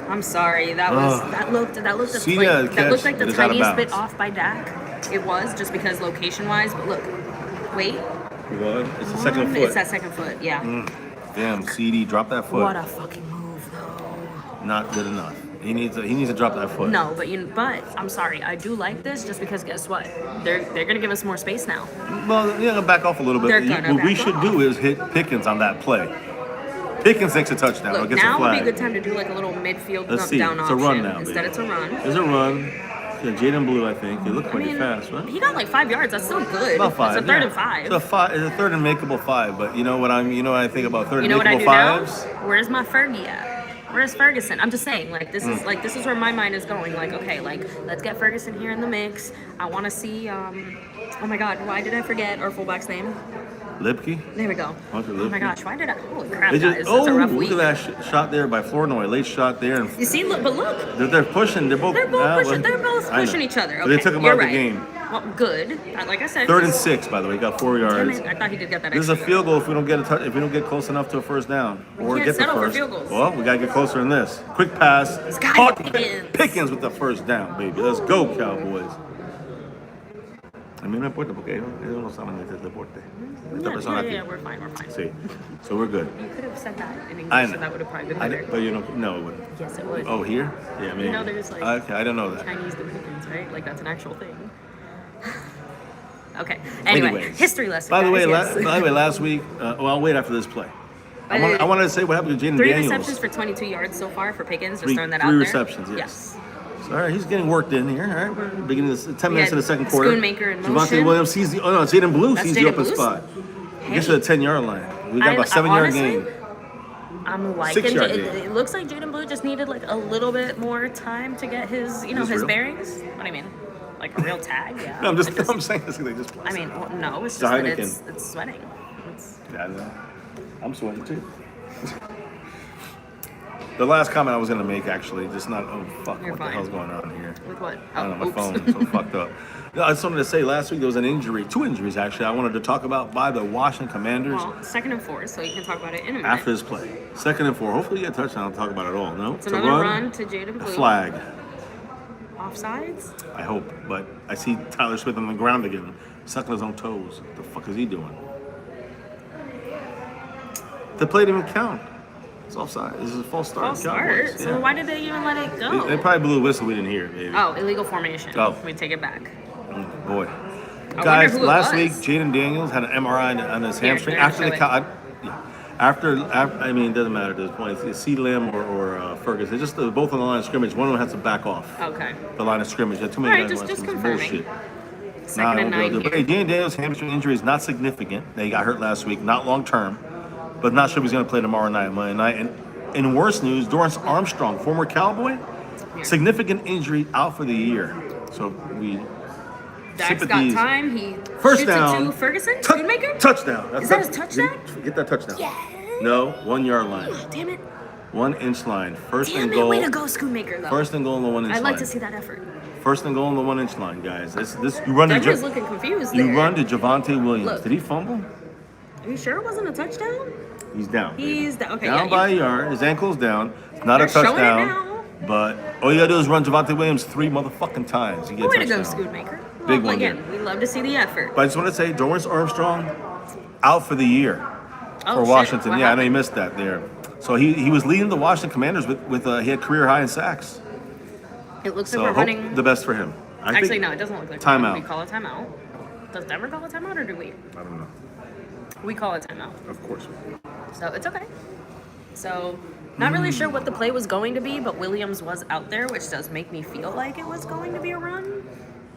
I'm sorry. That was that looked See like, that that looked catch, like the but it's out of tiniest bit bounds. off by Dak. It was just because location wise. But look, wait. What? It's the second foot. It's that second foot. Yeah. Damn, CD, drop that foot. What a fucking move, though. Not good enough. He needs to drop that foot. No, but I'm sorry. I do like this just because guess what? They're gonna give us more space now. Well, yeah, back off a little bit. They're gonna What we back should off. do is hit Pickens on that play. Pickens takes a touchdown. Or Look, gets a now would be a flag. good time to do like a little midfield Let's dump see. down It's a option. run now, Instead, baby. it's a run. There's a run. Yeah, Jaden Blue, I think. He looked I pretty mean, fast, right? he got like 5 yards. That's still good. About 5. It's a third yeah. and 5. It's a third and makeable 5. But you know what I think about third You know and what I makeable do fives? now? Where's my Fergie at? Where's Ferguson? I'm just saying, like this is where my mind is going. Like, okay, like let's get Ferguson here in the mix. I want to see. Oh my God, why did I forget our fullback's name? Lipke. There we go. Hunter Oh my Lipke. gosh, why did I? Holy crap, They guys! just, That's a rough look week. at that shot there by Flournoy. Late shot there, and You see, look, but look, they're pushing. They're both pushing. They're both I know. pushing each other. But Okay, they took him you're out of right. the game. Well, good. Like I said, 3rd and 6, by the way. Got 4 Damn yards. it, I thought he did get that. This is a extra. field goal if we don't get if we don't get close enough to a first down or can't get the settle for first. field goals. Well, we gotta get closer than this. Quick pass. got Caught it, Pickens. Pickens with the first down, baby. Let's go, Cowboys. A mí no importa porque ellos no saben de deporte. Esta persona aquí. Yeah, we're fine. Sí. So we're good. You could have said that in English, I and know. that would have probably been I better. did, but you know, no, it wouldn't. Yes, it would. Oh, here? Yeah, maybe. You know, there's like Okay, I didn't know that. Chinese Dominicans, right? Like that's an actual thing. Okay. Anyway, Anyways. history lesson. By the way, guys, yes. last week, well, I'll wait after this play. I wanted to say what happened to Jaden 3 Daniels. receptions for 22 yards so far for Pickens. Just Three- throwing that three out there. receptions, yes. So, all right, he's getting worked in here. All right, we're beginning this 10 minutes had of the second quarter. Schoonmaker in Javonte motion. Williams sees the Jaden Blue That's sees the Jaden open Blue's? spot. Hey. Gets to the 10-yard line. We got about a 7-yard honestly, gain. I'm liking 6-yard it. gain. It looks like Jaden Blue just needed like a little bit more time to get his, Is this his real? bearings. What do you mean? Like a real tag? Yeah. No, Like I'm saying this because they just. I mean, well, no, it's It's just a that Heineken. it's sweating. It's, Yeah, I know. I'm sweating too. The last comment I was gonna make, actually, just not. Oh fuck! You're What the fine. hell's going on here? with what? I don't know. My oops. phone's so fucked up. No, I just wanted to say last week there was an injury, 2 injuries actually. I wanted to talk about by the Washington Commanders Well, 2nd and 4, so you can talk about it in a minute. after this play. 2nd and 4. Hopefully you get a touchdown. I'll talk about it all. No, It's another run to Jaden a Blue. flag. Offsides? I hope, but I see Tyler Smith on the ground again, sucking his own toes. What the fuck is he doing? The play didn't even count. It's offside. This is a false start. False start. Cowboys. So Yeah. why did they even let it go? They probably blew a whistle we didn't hear, maybe. Oh, illegal formation. Oh. We take it back. Boy. I Guys, wonder who it last was. week, Jaden Daniels had an MRI on his Here, hamstring. they're After the gonna after, I mean, it doesn't matter at this point. It's C. Lamb or Ferguson. It's just both on the line of scrimmage. One of them has to back off Okay. the line of scrimmage. There are too All many right, guys on the just line of scrimmage. confirming. Bullshit. 2nd and 9 But here. hey, Jaden Daniels' hamstring injury is not significant. They got hurt last week, not long term, but not sure if he's going to play tomorrow night, Monday night. And in worse news, Dorrance Armstrong, former Cowboy, Here. significant injury out for the year. So we Dak's got time. He First shoots down. it to Ferguson. Schoonmaker? Touchdown. Is that his touchdown? Get that touchdown. Yeah. No, 1 yard line. Oh, damn it. 1 inch line. First Damn and it. goal. Way to go, Schoonmaker, though. First and goal on the 1 inch line. I'd like to see that effort. First and goal on the 1 inch line, guys. This you run to Denver's looking confused You there. run to Javonte Williams. Look. Did he fumble? Are you sure it wasn't a touchdown? He's down. He's down. Okay, down yeah, by a yard. His ankle's down. It's not They're a showing it touchdown. now. But all you gotta do is run Javonte Williams 3 motherfucking times. You get a Way to go, touchdown. Schoonmaker. Big Well, one again, there. we love to see the effort. But I just want to say, Dorrance Armstrong out for the year Oh, for shit. Washington. What Yeah, I know you happened? missed that there. So he was leading the Washington Commanders with he had career high in sacks. It looks So like we're hope running. the best for him. I Actually, think, no, it doesn't look like Timeout. we call a timeout. Does Denver call a timeout or do we? I don't know. We call a timeout. Of course. So it's okay. So, not really sure what the play was going to be, but Williams was out there, which does make me feel like it was going to be a run.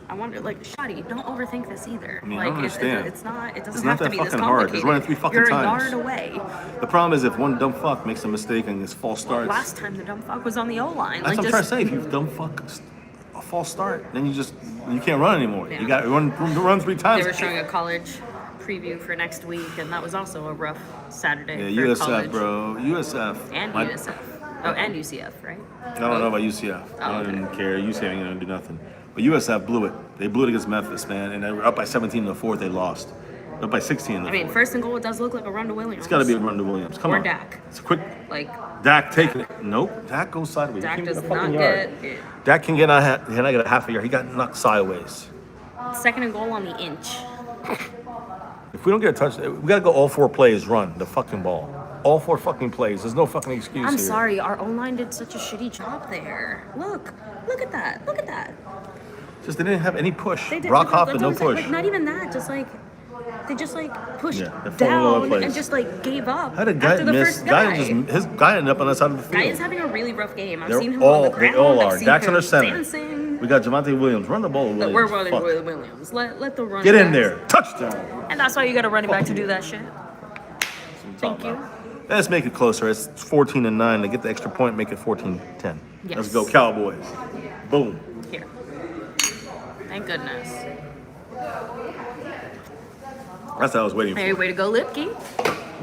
I wonder, like, Shotty, don't overthink this either. I mean, I like, don't understand. it's not. It doesn't It's have not to that be this fucking hard. complicated. Just run it 3 fucking You're times. a yard away. The problem is if one dumb fuck makes a mistake and gets false starts. Last time the dumb fuck was on the O line. That's Like, what I'm trying to say. If you dumb fuck a false start, then you can't run anymore. Yeah. You got to run 3 times. They were showing a college preview for next week, and that was also a rough Saturday Yeah, for USF, college. bro. USF. And USF. Oh, and UCF, right? I don't know about UCF. I don't okay. even care. UCF ain't gonna do nothing. But USF blew it. They blew it against Memphis, man, and they were up by 17 in the fourth. They lost. Up by 16 in the I mean, fourth. first and goal, it does look like a run to Williams. It's got to be a run to Williams. Come Or on. Dak. It's a quick. Like, Dak taking it. Nope. Dak goes sideways. Dak He can't does get a fucking not yard. get it. Dak can get a half a yard. He got knocked sideways. Second and goal on the inch. If we don't get a touchdown, we got to go all 4 plays, run the fucking ball. All 4 fucking plays. There's no fucking excuse I'm here. sorry, our O-line did such a shitty job there. Look at that. Look at that. Just they didn't have any push. They did. Rock that's Hoffman, what no I'm saying. push. Like, not even that. Just like they just like pushed Yeah, they're falling all over the down place. and just like gave up How did guy after the miss? first guy. His guy ended up on the side of the field. Guy is having a really rough game. I've They're seen him all, on the ground. They all I've are. seen Dak's him under center. dancing. We got Javonte Williams. Run the ball, Williams. We're running Fuck. with Williams. Let the run. Get in guys. there. Touchdown. And that's why you got a running back to do that shit. Thank you. Let's make it closer. It's 14-9. To get the extra point, make it 14-10. Yes. Let's go, Cowboys. Boom. Here. Thank goodness. That's what I was waiting for. Hey, way to go, Lipke.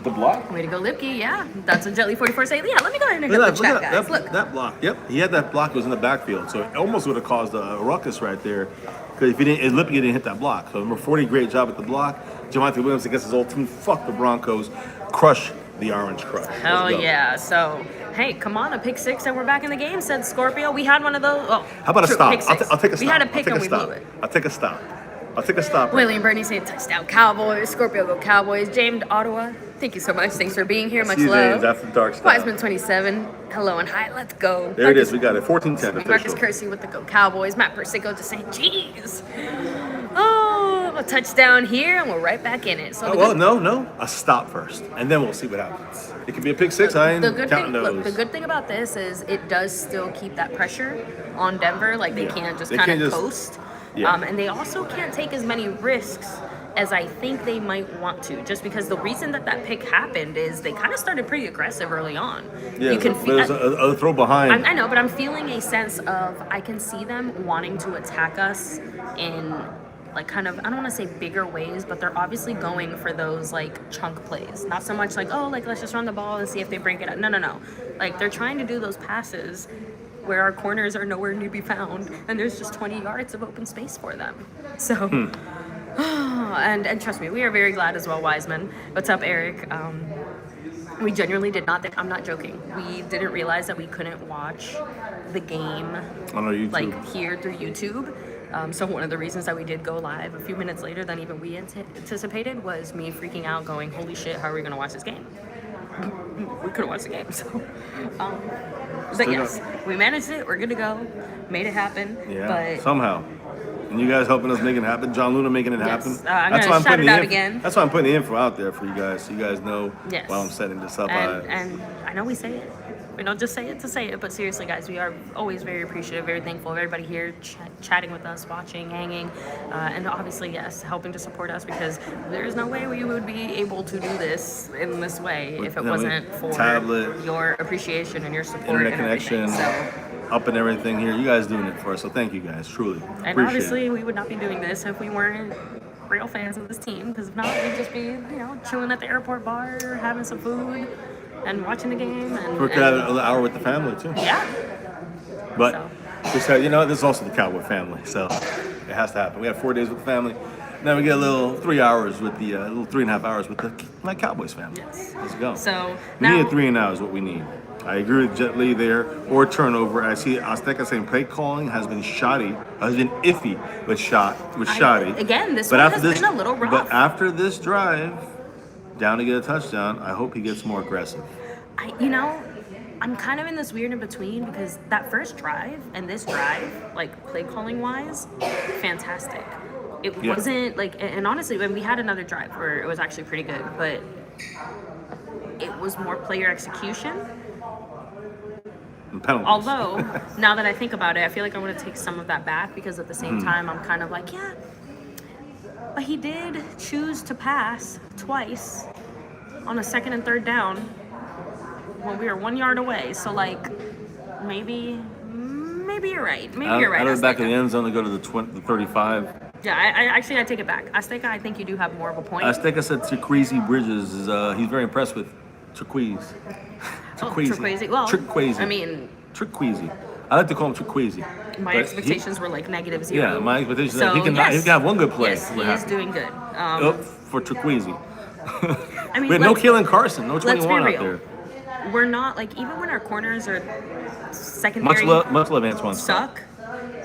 The block. Way to go, Lipke. Yeah, that's what Jelly 44 say. Yeah, let me go ahead and hit Look the at chat, that, guys. that, Look. that block. Yep, he had that block. It was in the backfield, so it almost would have caused a ruckus right there. Because if he didn't, if Lipke didn't hit that block. So number 40, great job at the block. Javonte Williams against his old team. Fuck the Broncos. Crush the Orange Crush. Let's Hell go. yeah. So, hey, come on, a pick 6 and we're back in the game, said Scorpio. We had one of those. Oh, How about a true, stop? pick six. I'll take a stop. We had a pick I'll and take we a stop. blew it. I'll take a stop. I'll take a stop. William Bernie saying touchdown Cowboys. Scorpio go Cowboys. James Ottawa. Thank you so much. Thanks for being here. Much See you, love. James, after the dark stuff. Wiseman 27. Hello and hi. Let's go. There it is. We got it. 14-10 Marcus official. Kersey with the Go Cowboys. Matt Persico just saying, jeez. Oh, a touchdown here, and we're right back in it. So Oh, well, no. A stop first, and then we'll see what happens. It could be a pick 6. I ain't the good counting thing, those. look, the good thing about this is it does still keep that pressure on Denver. Like they Yeah. can't just They kind can't of just- coast. Yeah. And they also can't take as many risks as I think they might want to. Just because the reason that pick happened is they kind of started pretty aggressive early on. Yeah, you can there's a throw behind. I know, but I'm feeling a sense of I can see them wanting to attack us in like kind of I don't want to say bigger ways, but they're obviously going for those like chunk plays. Not so much like like let's just run the ball and see if they break it up. No. Like they're trying to do those passes where our corners are nowhere to be found and there's just 20 yards of open space for them. So and trust me, we are very glad as well, Wiseman. What's up, Eric? We genuinely did not think, I'm not joking, we didn't realize that we couldn't watch the game On our YouTube. like here through YouTube. So one of the reasons that we did go live a few minutes later than even we anticipated was me freaking out going, holy shit, how are we gonna watch this game? We couldn't watch the game, so. But yes, we managed it, we're good to go, made it happen. Yeah, but somehow. And you guys helping us make it happen. John Luna making it happen. I'm gonna shout putting it the out info- again. That's why I'm putting the info out there for you guys, so you guys know Yes. while I'm setting this up. And I know we say it. We don't just say it to say it, but seriously, guys, we are always very appreciative, very thankful of everybody here chatting with us, watching, hanging, and obviously, yes, helping to support us because there's no way we would be able to do this in this way if it wasn't for tablet, your appreciation and your support internet and everything. connection. So, up and everything here. You guys doing it for us, so thank you guys, truly. And Appreciate obviously, it. we would not be doing this if we weren't real fans of this team. Because if not, we'd just be, you know, chilling at the airport bar, having some food, and watching the game. And We could have an hour with the family too. Yeah. But So. just you know, this is also the Cowboy family, so it has to happen. We have 4 days with the family. Now we get a little 3 hours with the little 3.5 hours with the My Cowboys family. Yes. Let's go. So we now, need a 3 and out is what we need. I agree with Jet Li there, or turnover. I see Azteca saying play calling has been shoddy, has been iffy, but shoddy. Again, this but one after has this, been a little rough. But after this drive, down to get a touchdown, I hope he gets more aggressive. you know, I'm kind of in this weird in between because that first drive and this drive, like play calling wise, fantastic. It wasn't like, and honestly, when we had another drive where it was actually pretty good, but it was more player execution. And penalties. Although, now that I think about it, I feel like I want to take some of that back because at the same time, I'm kind of like, yeah, but he did choose to pass twice on a 2nd and 3rd down when we were 1 yard away. So, like, maybe you're right. Maybe you're right. Out of the back of the end zone to go to the 35. Yeah, I take it back. Azteca, I think you do have more of a point. Azteca said Triquezy Bridges is he's very impressed with Triquezy. Triquezy. Well, Triquezy. I mean, Triquezy. I like to call him Triquezy. My expectations were like -0. Yeah, my expectations So, are he can have one good play. Yes, he is doing good. For Triquezy. I mean, we had no Kalen Carson, no 21 out there. We're not like, even when our corners are secondary Much love Antoine suck.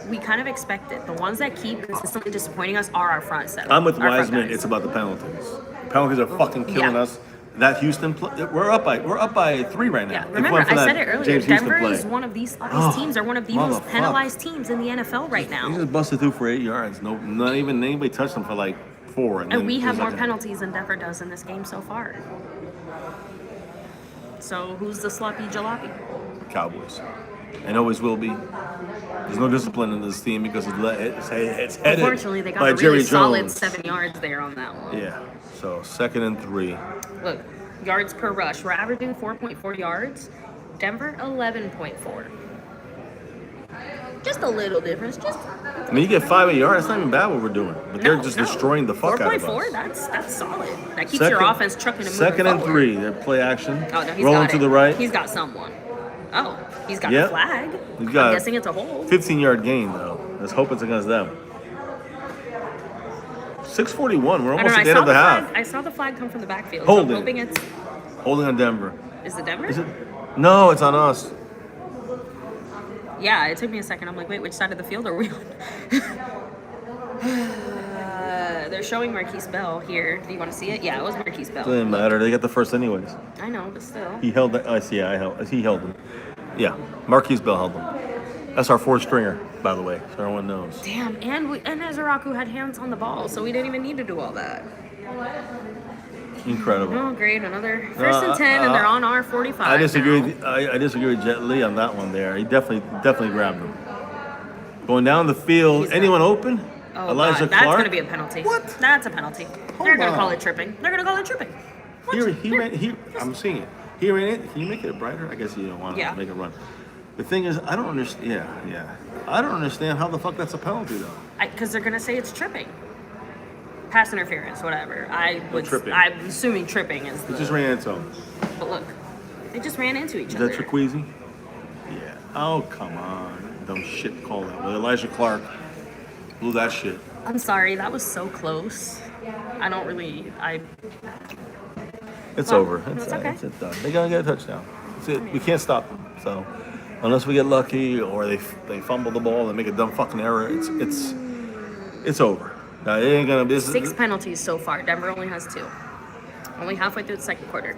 We kind of expect it. The ones that keep consistently disappointing us are our front seven. I'm with our front Wiseman. guys. It's about the penalties. Penalties are fucking killing us. That Houston play, we're up by 3 right now. Yeah, If remember it I wasn't for said that it earlier. James Houston Denver play. is one of these teams are one of the most motherfucker. penalized teams in the NFL right now. He just busted through for 8 yards. No, not even anybody touched him for like 4. And then we it have was more like penalties than Denver does in this game so far. So who's the sloppy jalopy? Cowboys, and always will be. There's no discipline in this team because it's headed Unfortunately, they got by a Jerry really solid Jones. 7 yards there on that one. Yeah. So 2nd and 3. Look, yards per rush. We're averaging 4.4 yards. Denver, 11.4. Just a little difference. I mean, you get 5 yards. That's not even bad what we're doing. But they're just destroying the fuck out of us. 4.4. That's solid. That keeps your offense trucking and moving 2nd and forward. 3. They're play action. Oh no, he's rolling got to it. the right. He's got someone. Oh, he's got Yep. a flag. He's got I'm guessing it's a hold. 15-yard gain though. Let's hope it's against them. 6:41. We're almost at the end of the half. I saw the flag come from the backfield. Holding. So I'm hoping it's. Holding on Denver. Is it Denver? Is it? No, it's on us. Yeah, it took me a second. I'm like, wait, which side of the field are we on? They're showing Marquise Bell here. Do you want to see it? Yeah, it was Marquise Bell. Doesn't matter. They got the first anyways. I know, but still. He held that. I see. He held him. Yeah, Marquise Bell held him. That's our 4th stringer, by the way, so everyone knows. Damn, and Ezeraku had hands on the ball, so we didn't even need to do all that. Incredible. Oh, great! Another 1st and 10, and they're on our 45. I disagree. now. I disagree with Jet Li on that one. There, he definitely grabbed him. Going down the field. Anyone open? Oh, Elijah God, that's Clark. going to be a penalty. What? That's a penalty. They're going to call it tripping. They're going to call it tripping. I'm seeing it. He ran it. Can you make it brighter? I guess you don't want to make it run. The thing is, I don't understand. Yeah. I don't understand how the fuck that's a penalty though. Because they're going to say it's tripping. Pass interference, whatever. Tripping. I'm assuming tripping is He the... just ran into him. But look, they just ran into each Is other. that Triquezy? Yeah. Oh, come on. Dumb shit call that. Well, Elijah Clark blew that shit. I'm sorry, that was so close. I don't really... It's Well, over. it's okay. It's done. They're going to get a touchdown. That's it. We can't stop them. So, unless we get lucky or they fumble the ball and make a dumb fucking error, it's over. Now, it ain't going to be... 6 penalties so far. Denver only has 2. Only halfway through the 2nd quarter.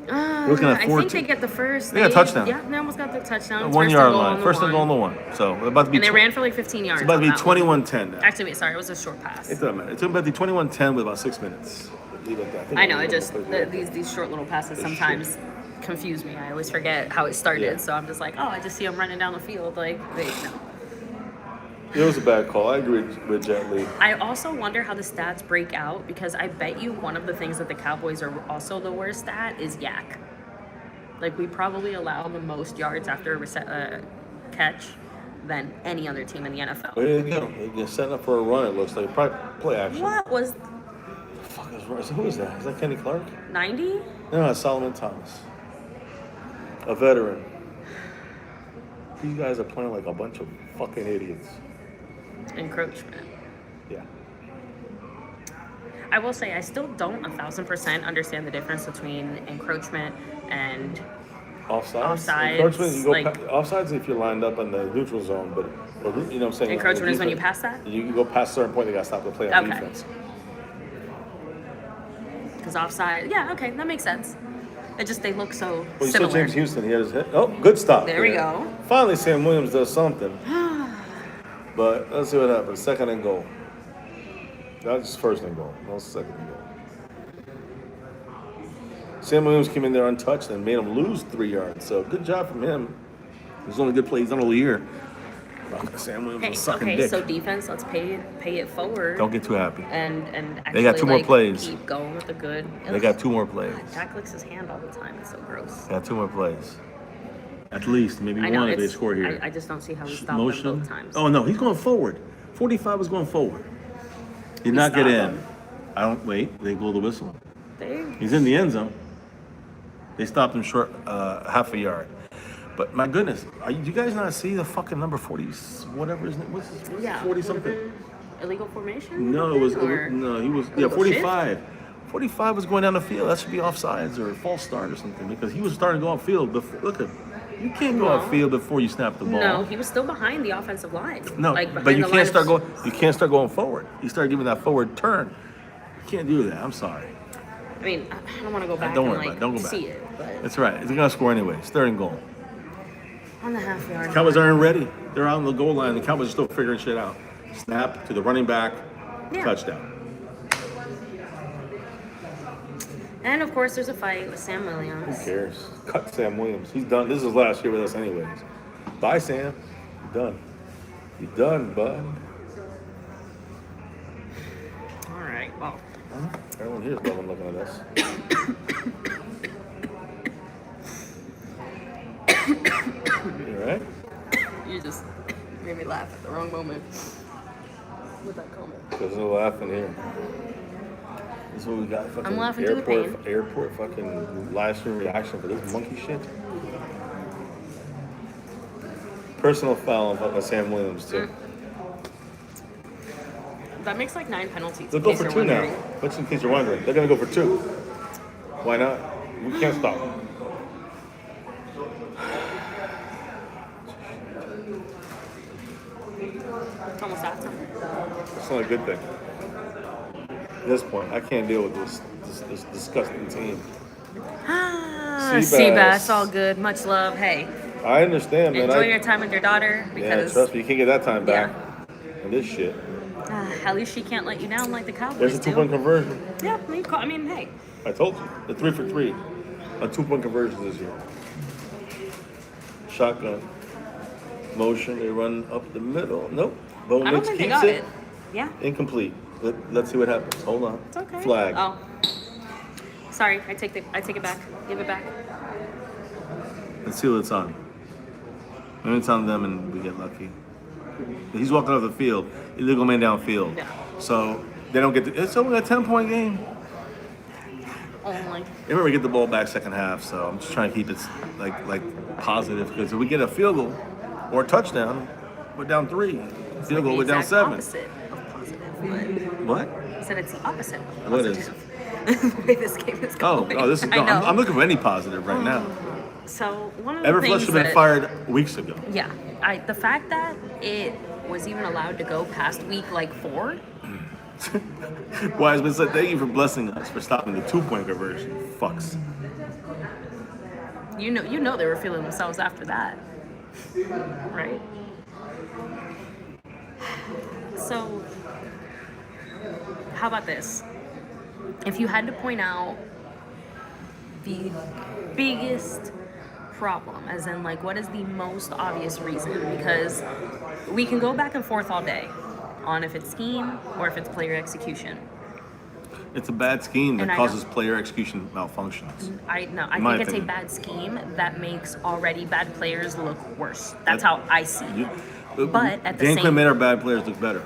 We're looking at I 14. think they get the first. They got a touchdown. Yeah, they almost got the touchdown. 1 yard line. First and goal on the 1. So, we're about to be... And they ran for like 15 yards. It's about to be on that one. 21-10 now. Actually, wait, sorry, it was a short pass. It doesn't matter. It's about to be 21-10 with about 6 minutes. Leave it at that. I know, it just, these short little passes sometimes confuse me. I always forget how it started, Yeah. so I'm just like, oh, I just see them running down the field. Like, wait, no. It was a bad call. I agree with Jet Li. I also wonder how the stats break out because I bet you one of the things that the Cowboys are also the worst at is yak. Like, we probably allow the most yards after a catch than any other team in the NFL. There you go. They're setting up for a run, it looks like. Probably play action. What was... The fuck is who is that? Is that Kenny Clark? 90? No, it's Solomon Thomas. A veteran. These guys are playing like a bunch of fucking idiots. Encroachment. Yeah. I will say, I still don't 1,000% understand the difference between encroachment and offsides. Encroachment, you go offsides if you're lined up in the neutral zone, but you know what I'm saying? Encroachment is when you pass that? You go past a certain point, they got to stop the play on defense. Because offside, yeah, okay, that makes sense. It just, they look so well, you similar. said James Houston, he had his hit. Oh, good stop. There we go. Finally, Sam Williams does something. But let's see what happens. Second and goal. That's first and goal. No second and goal. Sam Williams came in there untouched and made him lose 3 yards. So good job from him. He's only good play. He's done all year. Sam Williams is sucking dick. So defense, let's pay it forward. Don't get too happy. And actually, they got 2 more plays. Keep going with the good. They got 2 more plays. Jack licks his hand all the time. It's so gross. Got 2 more plays. At least, maybe one if they score here. I just don't see how we stop them both times. Oh no, he's going forward. 45 was going forward. Did not get in. I don't wait. They blow the whistle. He's in the end zone. They stopped him short, half a yard. But my goodness, you guys not see the fucking number 40, whatever his name was? 40 something. Illegal formation? No, he was 45. 45 was going down the field. That should be offsides or a false start or something because he was starting to go offfield before. Look at, you can't go offfield before you snap the ball. No, he was still behind the offensive line. No, but you can't start going. You can't start going forward. You start giving that forward turn. You can't do that. I'm sorry. I mean, I don't want to go back don't and worry about it. Don't go back. See it. But that's right. They're gonna score anyway. It's 3rd and goal. On the half yard. The Cowboys aren't ready. They're out on the goal line. The Cowboys are still figuring shit out. Snap to the running back. Yeah. Touchdown. And of course, there's a fight with Sam Williams. Who cares? Cut Sam Williams. He's done. This is his last year with us, anyways. Bye, Sam. You're done. You're done, bud. All right. Well. Everyone here's loving looking at us. You all right? You just made me laugh at the wrong moment with that comment. There's no laughing here. This is what we got. Fucking I'm laughing through the pain. Airport fucking live stream reaction for this monkey shit. Personal foul on fucking Sam Williams too. That makes like 9 penalties. They'll go for 2 now. Just in case you're wondering, they're gonna go for 2. Why not? We can't stop them. Almost after. It's not a good thing. At this point, I can't deal with this disgusting team. Seabass, all good. Much love. Hey. I understand, man. Enjoy your time with your daughter. Because, yeah, trust me, you can't get that time back. And this shit. At least she can't let you down like the Cowboys There's a 2-point conversion. Yeah, I mean, hey. I told you. The 3 for 3 on 2-point conversions this year. Shotgun. Motion, they run up the middle. Nope. Bo Nix keeps it. Yeah. Incomplete. Let's see what happens. Hold on. It's okay. Flag. Oh. Sorry, I take it back. Give it back. Let's see what it's on. Maybe it's on them and we get lucky. He's walking off the field. Illegal man downfield. Yeah. So they don't get it's only a 10-point game. Only. Remember, we get the ball back second half, so I'm just trying to keep it like positive because if we get a field goal or a touchdown, we're down 3. Field goal, we're down 7. Opposite of positive. What? I said it's the opposite of positive. What is? The way this game is going. Oh, this is. No, I'm looking for any positive right now. So one of the things Everflush should have been fired weeks ago. Yeah, the fact that it was even allowed to go past week 4. Wiseman said, "Thank you for blessing us for stopping the 2-point conversion." Fucks. You know they were feeling themselves after that, right? So, how about this? If you had to point out the biggest problem, as in what is the most obvious reason? Because we can go back and forth all day on if it's scheme or if it's player execution. It's a bad scheme that And I causes know. player execution malfunctions. I my think it's opinion. a bad scheme that makes already bad players look worse. That's how I see it. But at the Dan Quinn same made our bad players look better.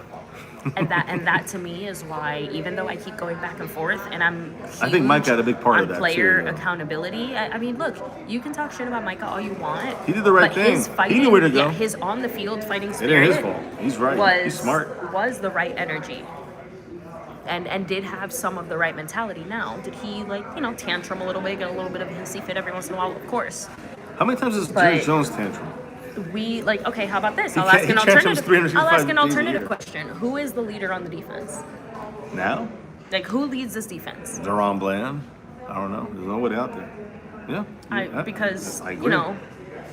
and that to me is why, even though I keep going back and forth, and I think Mike had a big part on of that player too. Yeah. accountability. I mean, look, you can talk shit about Micah all you want. He did the right but thing. His He fighting, knew where to go. Yeah, his on the field fighting It spirit. ain't his fault. He's right. He's smart. Was the right energy. And did have some of the right mentality. Now, did he tantrum a little bit, get a little bit of a hissy fit every once in a while? Of course. How many times has But- Jerry Jones tantrum? Okay, how about this? He I'll ask can't- an he tantrums alternative. 365 I'll ask an days a alternative year. question. Who is the leader on the defense? Now? Like, who leads this defense? Deron Bland? I don't know. There's nobody out there. Yeah. Because I agree.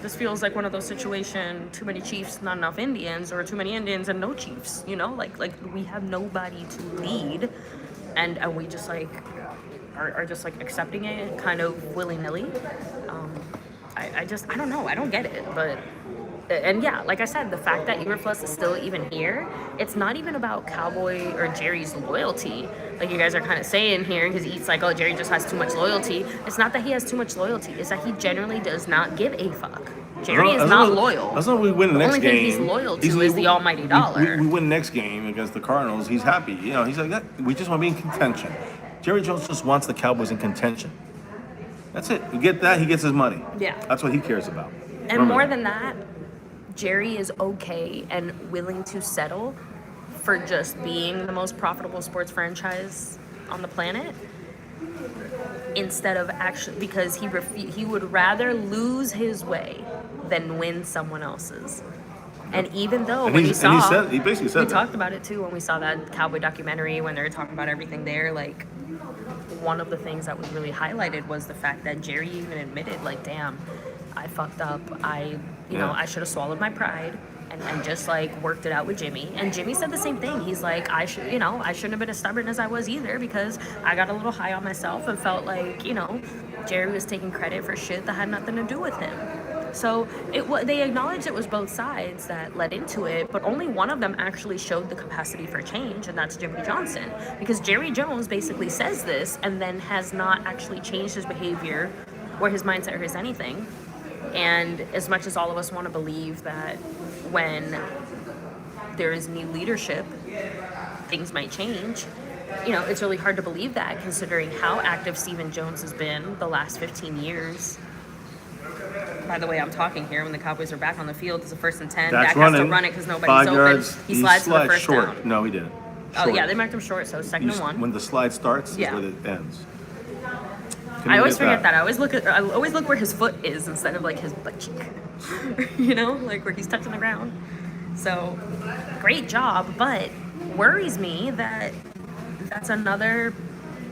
this feels like one of those situations: too many Chiefs, not enough Indians, or too many Indians and no Chiefs. Like we have nobody to lead, and we just are just accepting it kind of willy nilly. I don't know. I don't get it, but. And yeah, like I said, the fact that Eberflus is still even here, it's not even about Cowboy or Jerry's loyalty. Like you guys are kind of saying here, because he's like, oh, Jerry just has too much loyalty. It's not that he has too much loyalty. It's that he generally does not give a fuck. Jerry is not loyal. As long as we win the next only game. thing he's loyal to is the almighty dollar. We win next game against the Cardinals. He's happy. He's like, we just want to be in contention. Jerry Jones just wants the Cowboys in contention. That's it. You get that, he gets his money. Yeah. That's what he cares about. And Remember more that. than that, Jerry is okay and willing to settle for just being the most profitable sports franchise on the planet instead of actually, because he would rather lose his way than win someone else's. And even though And when he basically said we that. talked about it too when we saw that Cowboy documentary, when they were talking about everything there, like one of the things that was really highlighted was the fact that Jerry even admitted, like, damn, I fucked up. I should have swallowed my pride and just worked it out with Jimmy. And Jimmy said the same thing. He's like, I shouldn't have been as stubborn as I was either, because I got a little high on myself and felt like, Jerry was taking credit for shit that had nothing to do with him. So they acknowledged it was both sides that led into it, but only one of them actually showed the capacity for change, and that's Jimmy Johnson. Because Jerry Jones basically says this and then has not actually changed his behavior or his mindset or his anything. And as much as all of us want to believe that when there is new leadership, things might change, it's really hard to believe that, considering how active Stephen Jones has been the last 15 years. By the way, I'm talking here when the Cowboys are back on the field. It's a 1st and 10. Dak has to run it because nobody's 5 open. yards. He slides to the first short. down. No, he didn't. Oh, Short. yeah, they marked him short, so 2nd and 1. When the slide starts, Yeah. is where it ends. I always forget that. I always look where his foot is instead of his butt cheek. Where he's touching the ground. So, great job, but worries me that that's another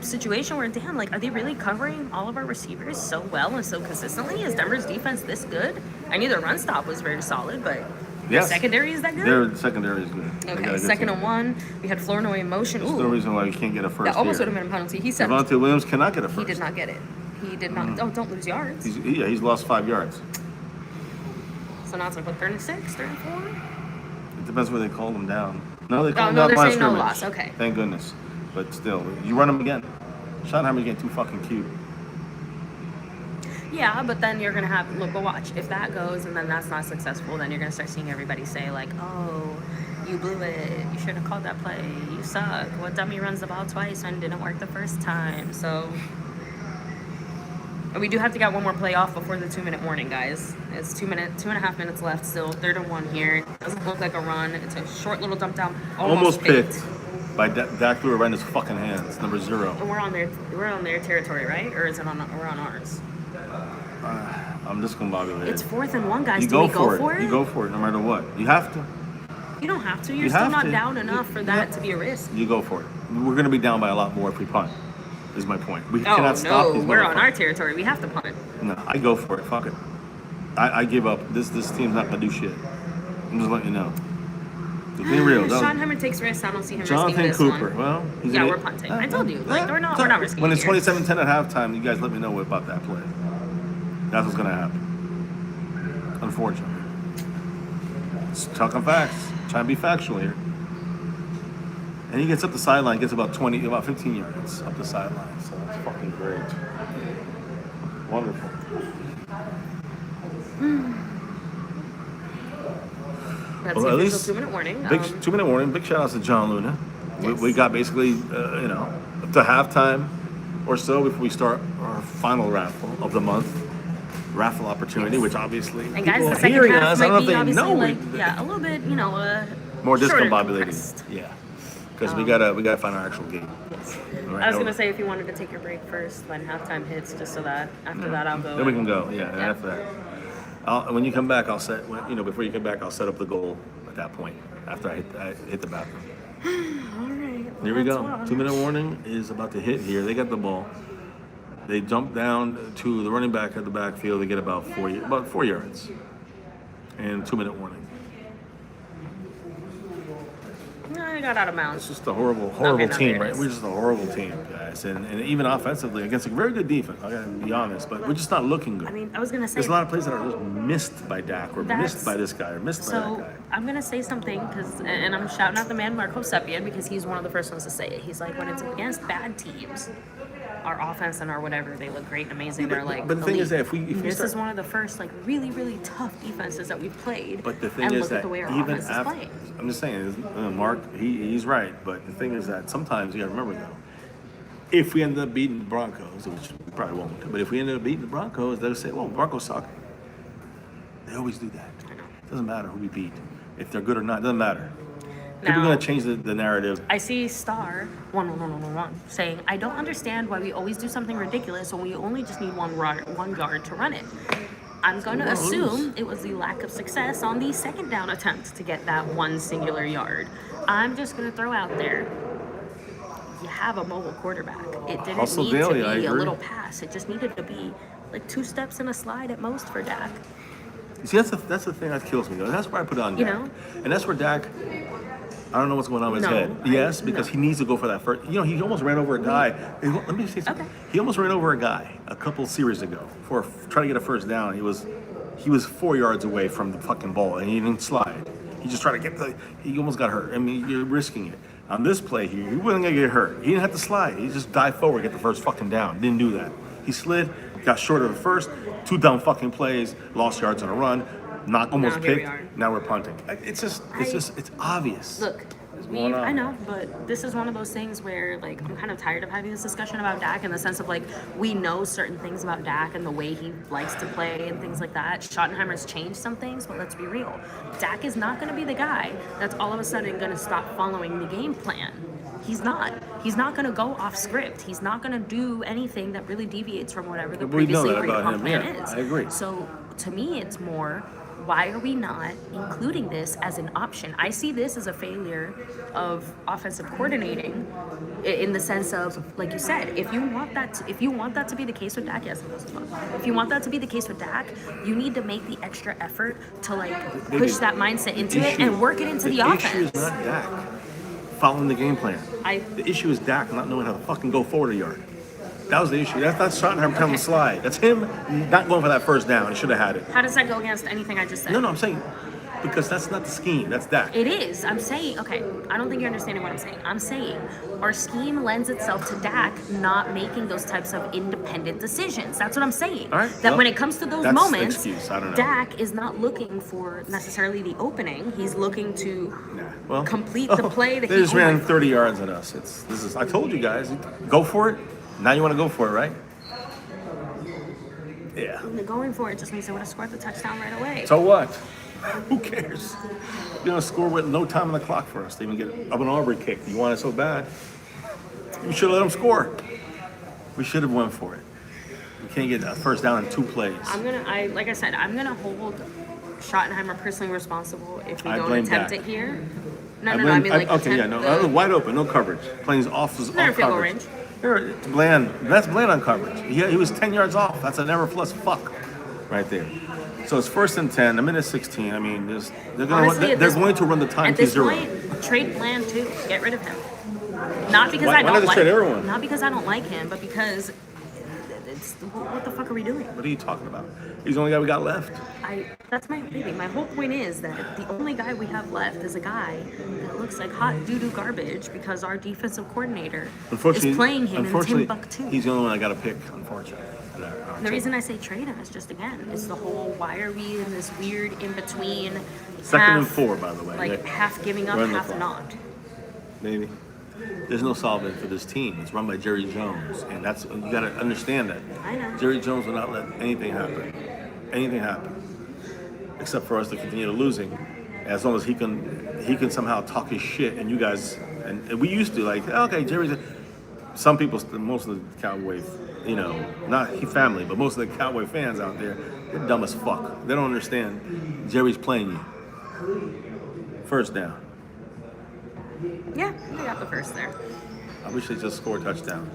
situation where, damn, are they really covering all of our receivers so well and so consistently? Is Denver's defense this good? I knew their run stop was very solid, but their secondary is that good? Their secondary is good. Okay, 2nd and 1. We had Flournoy in motion. There's no reason why we can't get a first That almost would here. have been a penalty. He said Devontae Williams cannot get a first. he did not get it. He did not. Oh, don't lose yards. He's lost 5 yards. So now it's 3rd and 6, 3rd and 4? It depends where they call them down. No, they call them no, down they're by saying no scrimmage. loss, okay. Thank goodness. But still, you run them again. Schottenheimer's getting too fucking cute. Yeah, but then you're going to have, but watch, if that goes and then that's not successful, then you're going to start seeing everybody say, oh, you blew it. You should have called that play. You suck. What dummy runs the ball twice and didn't work the first time? So, we do have to get one more play off before the 2-minute warning, guys. It's 2.5 minutes left still. 3rd and 1 here. Doesn't look like a run. It's a short little dump down. Almost picked. By Dak threw it right in his fucking hands. Number 0. And we're on their territory, right? Or is it we're on ours? I'm just combobulated. It's 4th and 1, guys. You Do we go go for it? You go for it no matter what. You have to. You don't have to. You're You still have not to. down enough for that to be a risk. You go for it. We're going to be down by a lot more if we punt, is my point. We cannot stop these we're on motherfuckers. our territory. We have to punt. No, I go for it. Fuck it. I give up. This team's not going to do shit. I'm just letting you know. Be real. Schottenheimer takes risks. I don't see him Jonathan risking this Cooper. one. Well, We're punting. I told you. We're not risking When it it's here. 27-10 at halftime, you guys let me know about that play. That's what's going to happen. Unfortunately. It's talking facts. Trying to be factual here. And he gets up the sideline, gets about 15 yards up the sideline. So it's fucking great. Wonderful. That's the official 2-minute warning. Big 2-minute warning. Big shout out to John Luna. Yes. We got basically, up to halftime or so before we start our final raffle of the month. Raffle opportunity, which obviously and guys, the second half might be obviously a little bit, more discombobulated. Yeah, because we gotta find our actual game. Yes. Right, I was gonna say if you wanted to take your break first when halftime hits, just so that after that I'll go. Then we can go. Yeah. After that. When you come back, I'll set. Before you come back, I'll set up the goal at that point. After I hit the bathroom. All right. Well, here we go. 2-minute warning is about to hit here. They got the ball. They jump down to the running back at the backfield. They get about 4 yards. And 2-minute warning. I got out of bounds. It's just a horrible team, right? We're just a horrible team, guys. And even offensively, against a very good defense, I gotta be honest, but we're just not looking good. I mean, I was gonna say there's a lot of plays that are just missed by Dak, or missed by this guy, or missed by that guy. I'm gonna say something and I'm shouting out the man Marco Seppian because he's one of the first ones to say it. He's like, when it's against bad teams, our offense and our whatever, they look great and amazing. They're like, but the thing is that if we this is one of the first like really, really tough defenses that we've played. But the thing is that the way our even offense after, is playing. I'm just saying, Mark, he's right. But the thing is that sometimes you got to remember though, if we end up beating the Broncos, which we probably won't, but if we end up beating the Broncos, they'll say, well, Broncos suck. They always do that. It doesn't matter who we beat. If they're good or not, it doesn't matter. People are going to change the narrative. I see Star 1 saying, I don't understand why we always do something ridiculous when we only just need one guard to run it. I'm going to assume it was the lack of success on the second down attempt to get that one singular yard. I'm just going to throw out there, you have a mobile quarterback. It didn't need to be a little pass. It just needed to be like 2 steps and a slide at most for Dak. See, that's the thing that kills me, though. That's why I put it on Dak. And that's where Dak... I don't know what's going on with his head. Yes, because he needs to go for that first. He almost ran over a guy. Let me say something. Okay. He almost ran over a guy a couple series ago for trying to get a first down. He was 4 yards away from the fucking ball, and he didn't slide. He just tried to get he almost got hurt. I mean, you're risking it. On this play here, he wasn't going to get hurt. He didn't have to slide. He just dived forward, get the first fucking down. Didn't do that. He slid, got short of the first, 2 dumb fucking plays, lost yards on a run. Almost picked. Now we're punting. It's obvious. Look, I know, but this is one of those things where like I'm kind of tired of having this discussion about Dak in the sense of like we know certain things about Dak and the way he likes to play and things like that. Schottenheimer's changed some things, but let's be real. Dak is not going to be the guy that's all of a sudden going to stop following the game plan. He's not. He's not going to go off script. He's not going to do anything that really deviates from whatever the previously agreed upon plan is. I agree. So to me, it's more, why are we not including this as an option? I see this as a failure of offensive coordinating in the sense of, like you said, if you want that to be the case with Dak, if you want that to be the case with Dak, you need to make the extra effort to like push that mindset into it and work it into the offense. The issue is not Dak following the game plan. The issue is Dak not knowing how to fucking go forward a yard. That was the issue. That's Schottenheimer telling him to slide. That's him not going for that first down. He should have had it. How does that go against anything I just said? No, I'm saying because that's not the scheme. That's Dak. It is. I'm saying, okay, I don't think you're understanding what I'm saying. I'm saying our scheme lends itself to Dak not making those types of independent decisions. That's what I'm saying. All right. That when it comes to those moments, I don't know. Dak is not looking for necessarily the opening. He's looking to complete the play that they just ran 30 yards at us. I told you guys, go for it. Now you want to go for it, right? Yeah. Going for it just means they would have scored the touchdown right away. So what? Who cares? You're going to score with no time on the clock for us to even get up an Aubrey kick. You want it so bad. You should have let them score. We should have went for it. We can't get a first down in 2 plays. Like I said, I'm gonna hold Schottenheimer personally responsible if we don't attempt it here. No, I mean like wide open, no coverage. Playing off field goal range. It's Bland. That's Bland on coverage. He was 10 yards off. That's a never plus fuck right there. So it's 1st and 10, a minute 16. I mean, they're going to run the time to 0. At this point, trade Bland too. Get rid of him. Not because I don't like him, but because what the fuck are we doing? What are you talking about? He's the only guy we got left. That's my thing. My whole point is that the only guy we have left is a guy that looks like hot doo-doo garbage because our defensive coordinator is playing him in Timbuktu. He's the only one I got to pick, unfortunately. The reason I say trade him is just, again, it's the whole, why are we in this weird in-between, second and 4, by the way. Like, half giving up, half not. Maybe. There's no solvent for this team. It's run by Jerry Jones, and that's, you got to understand that. I know. Jerry Jones will not let anything happen. Anything happen. Except for us to continue losing. As long as he can somehow talk his shit, and you guys, and we used to, like, okay, Jerry's, some people, most of the Cowboys, you know, not family, but most of the Cowboy fans out there, they're dumb as fuck. They don't understand Jerry's playing you. First down. Yeah, we got the first there. I wish they just scored a touchdown.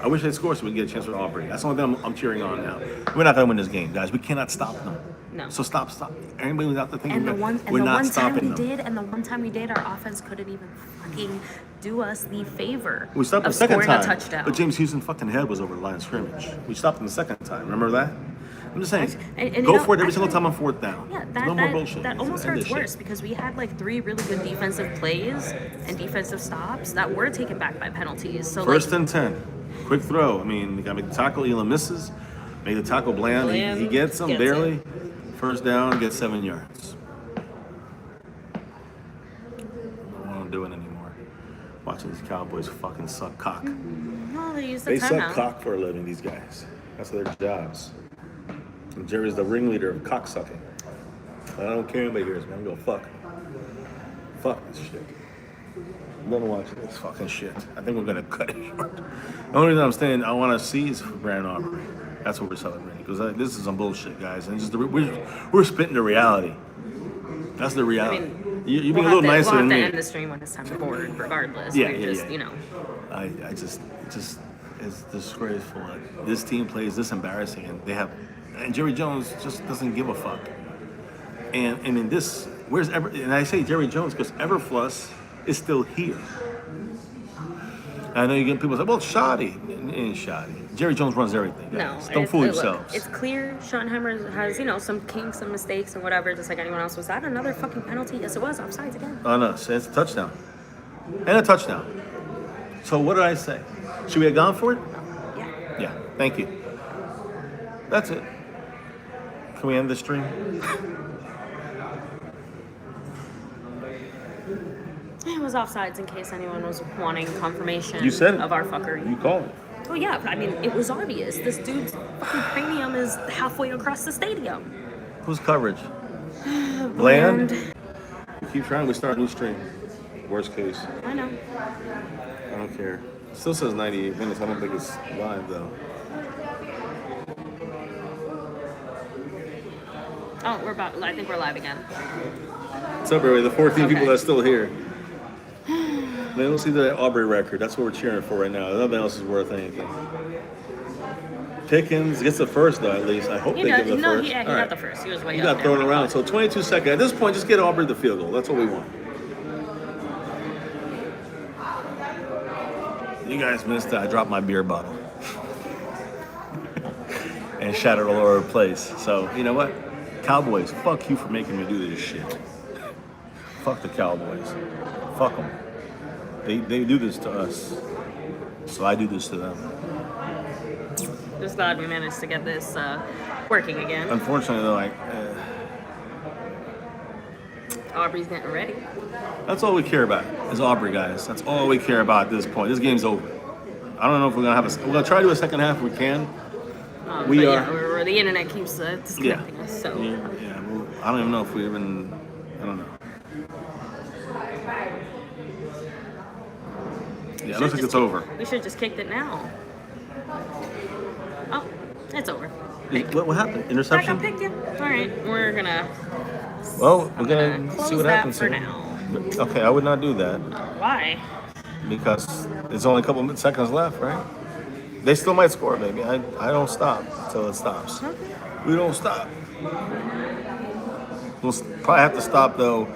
I wish they'd score so we can get a chance with Aubrey. That's the only thing I'm cheering on now. We're not going to win this game, guys. We cannot stop them. No. So stop. Anybody who's out there thinking we're not stopping them. And the one time we did, our offense couldn't even fucking do us the favor we stopped of the second scoring time, a touchdown. But James Houston's fucking head was over the line of scrimmage. We stopped him the second time. Remember that? I'm just saying, and go for it every single time on fourth down. Yeah, no more bullshit. That almost hurts worse because we had like 3 really good defensive plays and defensive stops that were taken back by penalties. So first and 10, quick throw. I mean, you got to make the tackle. Elam misses. Make the tackle Bland. He gets him barely. First down, gets 7 yards. I don't want to do it anymore. Watching these Cowboys fucking suck cock. No, they use the They timeout. suck cock for a living, these guys. That's their jobs. And Jerry's the ringleader of cock sucking. I don't care anybody hears me. I'm gonna go fuck this shit. I'm gonna watch this fucking shit. I think we're gonna cut it short. The only reason I'm saying I want to see is Brandon Aubrey. That's what we're celebrating because this is some bullshit, guys. And just we're spitting the reality. That's the reality. I mean, you're being a little nicer than me. We'll have to end the stream when it's time to board, regardless. Yeah. You know. I just it's disgraceful. This team plays this embarrassing, and Jerry Jones just doesn't give a fuck. And in this, and I say Jerry Jones because Everfluss is still here. I know you get people say, well, it's shoddy. It ain't shoddy. Jerry Jones runs everything, guys. No, don't fool look, yourselves. It's clear Schottenheimer has, some kinks and mistakes and whatever, just like anyone else. Was that another fucking penalty? Yes, it was. Offsides again. Oh, no. It's a touchdown. And a touchdown. So what did I say? Should we have gone for it? Yeah. Yeah. Thank you. That's it. Can we end the stream? It was offsides in case anyone was wanting confirmation You said it. of our fuckery. You called it. Oh yeah, I mean, it was obvious. This dude's fucking cranium is halfway across the stadium. Whose coverage? Bland? We keep trying. We start a new stream. Worst case. I know. I don't care. It still says 98 minutes. I don't think it's live, though. Oh, I think we're live again. What's up, everybody? The 14 people that's still here. They don't see the Aubrey record. That's what we're cheering for right now. Nothing else is worth anything. Pickens gets the first, though, at least. I hope they give the first. Yeah, he got the first. He was way He up got there. thrown around. So 22 seconds. At this point, just get Aubrey the field goal. That's what we want. You guys missed that. I dropped my beer bottle. And shattered all over the place. So, you know what? Cowboys, fuck you for making me do this shit. Fuck the Cowboys. Fuck them. They do this to us. So I do this to them. Just glad we managed to get this working again. Unfortunately, though, Aubrey's getting ready. that's all we care about is Aubrey, guys. That's all we care about at this point. This game's over. I don't know if we're gonna we're gonna try to do a second half if we can. We are. Yeah, the internet keeps disconnecting us. So. Yeah. Well, I don't even know if we even. I don't know. Yeah, it looks like it's over. We should have just kicked it now. Oh, it's over. What happened? Interception? Back up, pick you. All right, we're gonna. Well, we're gonna see what happens for here. now. Okay, I would not do that Why? because there's only a couple seconds left, right? They still might score, baby. I don't stop until it stops. Okay. We don't stop. We'll probably have to stop though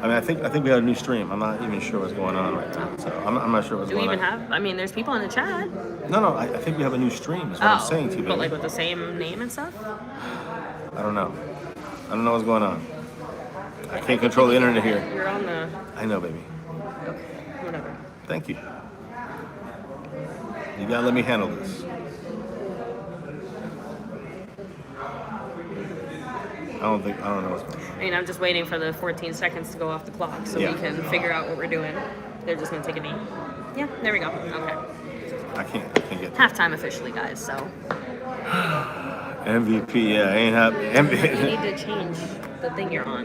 I mean, I think we have a new stream. I'm not even sure what's going on right now, so I'm not sure what's Do we going even on. have? I mean, there's people in the chat. No, I think we have a new stream. Is what I'm saying to you, baby. But like with the same name and stuff. I don't know. I don't know what's going on. I can't control the internet here. You're on the. I know, baby. Okay, whatever. Thank you. You gotta let me handle this. I don't know what's going on. I mean, I'm just waiting for the 14 seconds to go off the clock so Yeah. we can figure out what we're doing. They're just gonna take a knee. Yeah, there we go. Okay. I can't get Halftime officially, guys. So MVP. Yeah, ain't happening. you need to change the thing you're on.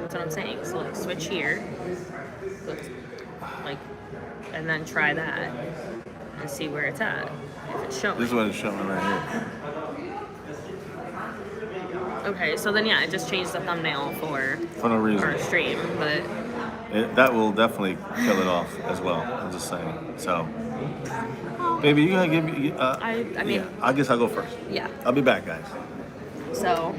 That's what I'm saying. So like switch here, like, and then try that and see where it's at. If it's showing. This is what it's showing right here. Okay, so then yeah, I just changed the thumbnail for no reason. our stream, but That will definitely kill it off as well. I'm just saying. So, baby, you gonna give me? I mean, yeah, I guess I'll go first. yeah. I'll be back, guys. So,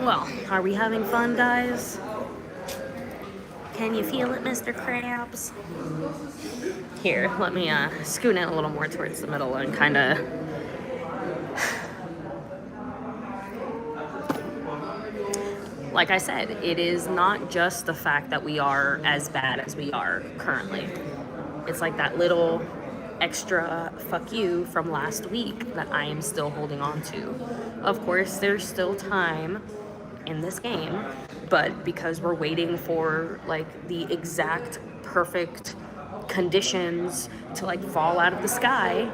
well, are we having fun, guys? Can you feel it, Mr. Krabs? Here, let me scoot in a little more towards the middle and kind of. Like I said, it is not just the fact that we are as bad as we are currently. It's like that little extra fuck you from last week that I am still holding on to. Of course, there's still time in this game, but because we're waiting for like the exact perfect conditions to like fall out of the sky,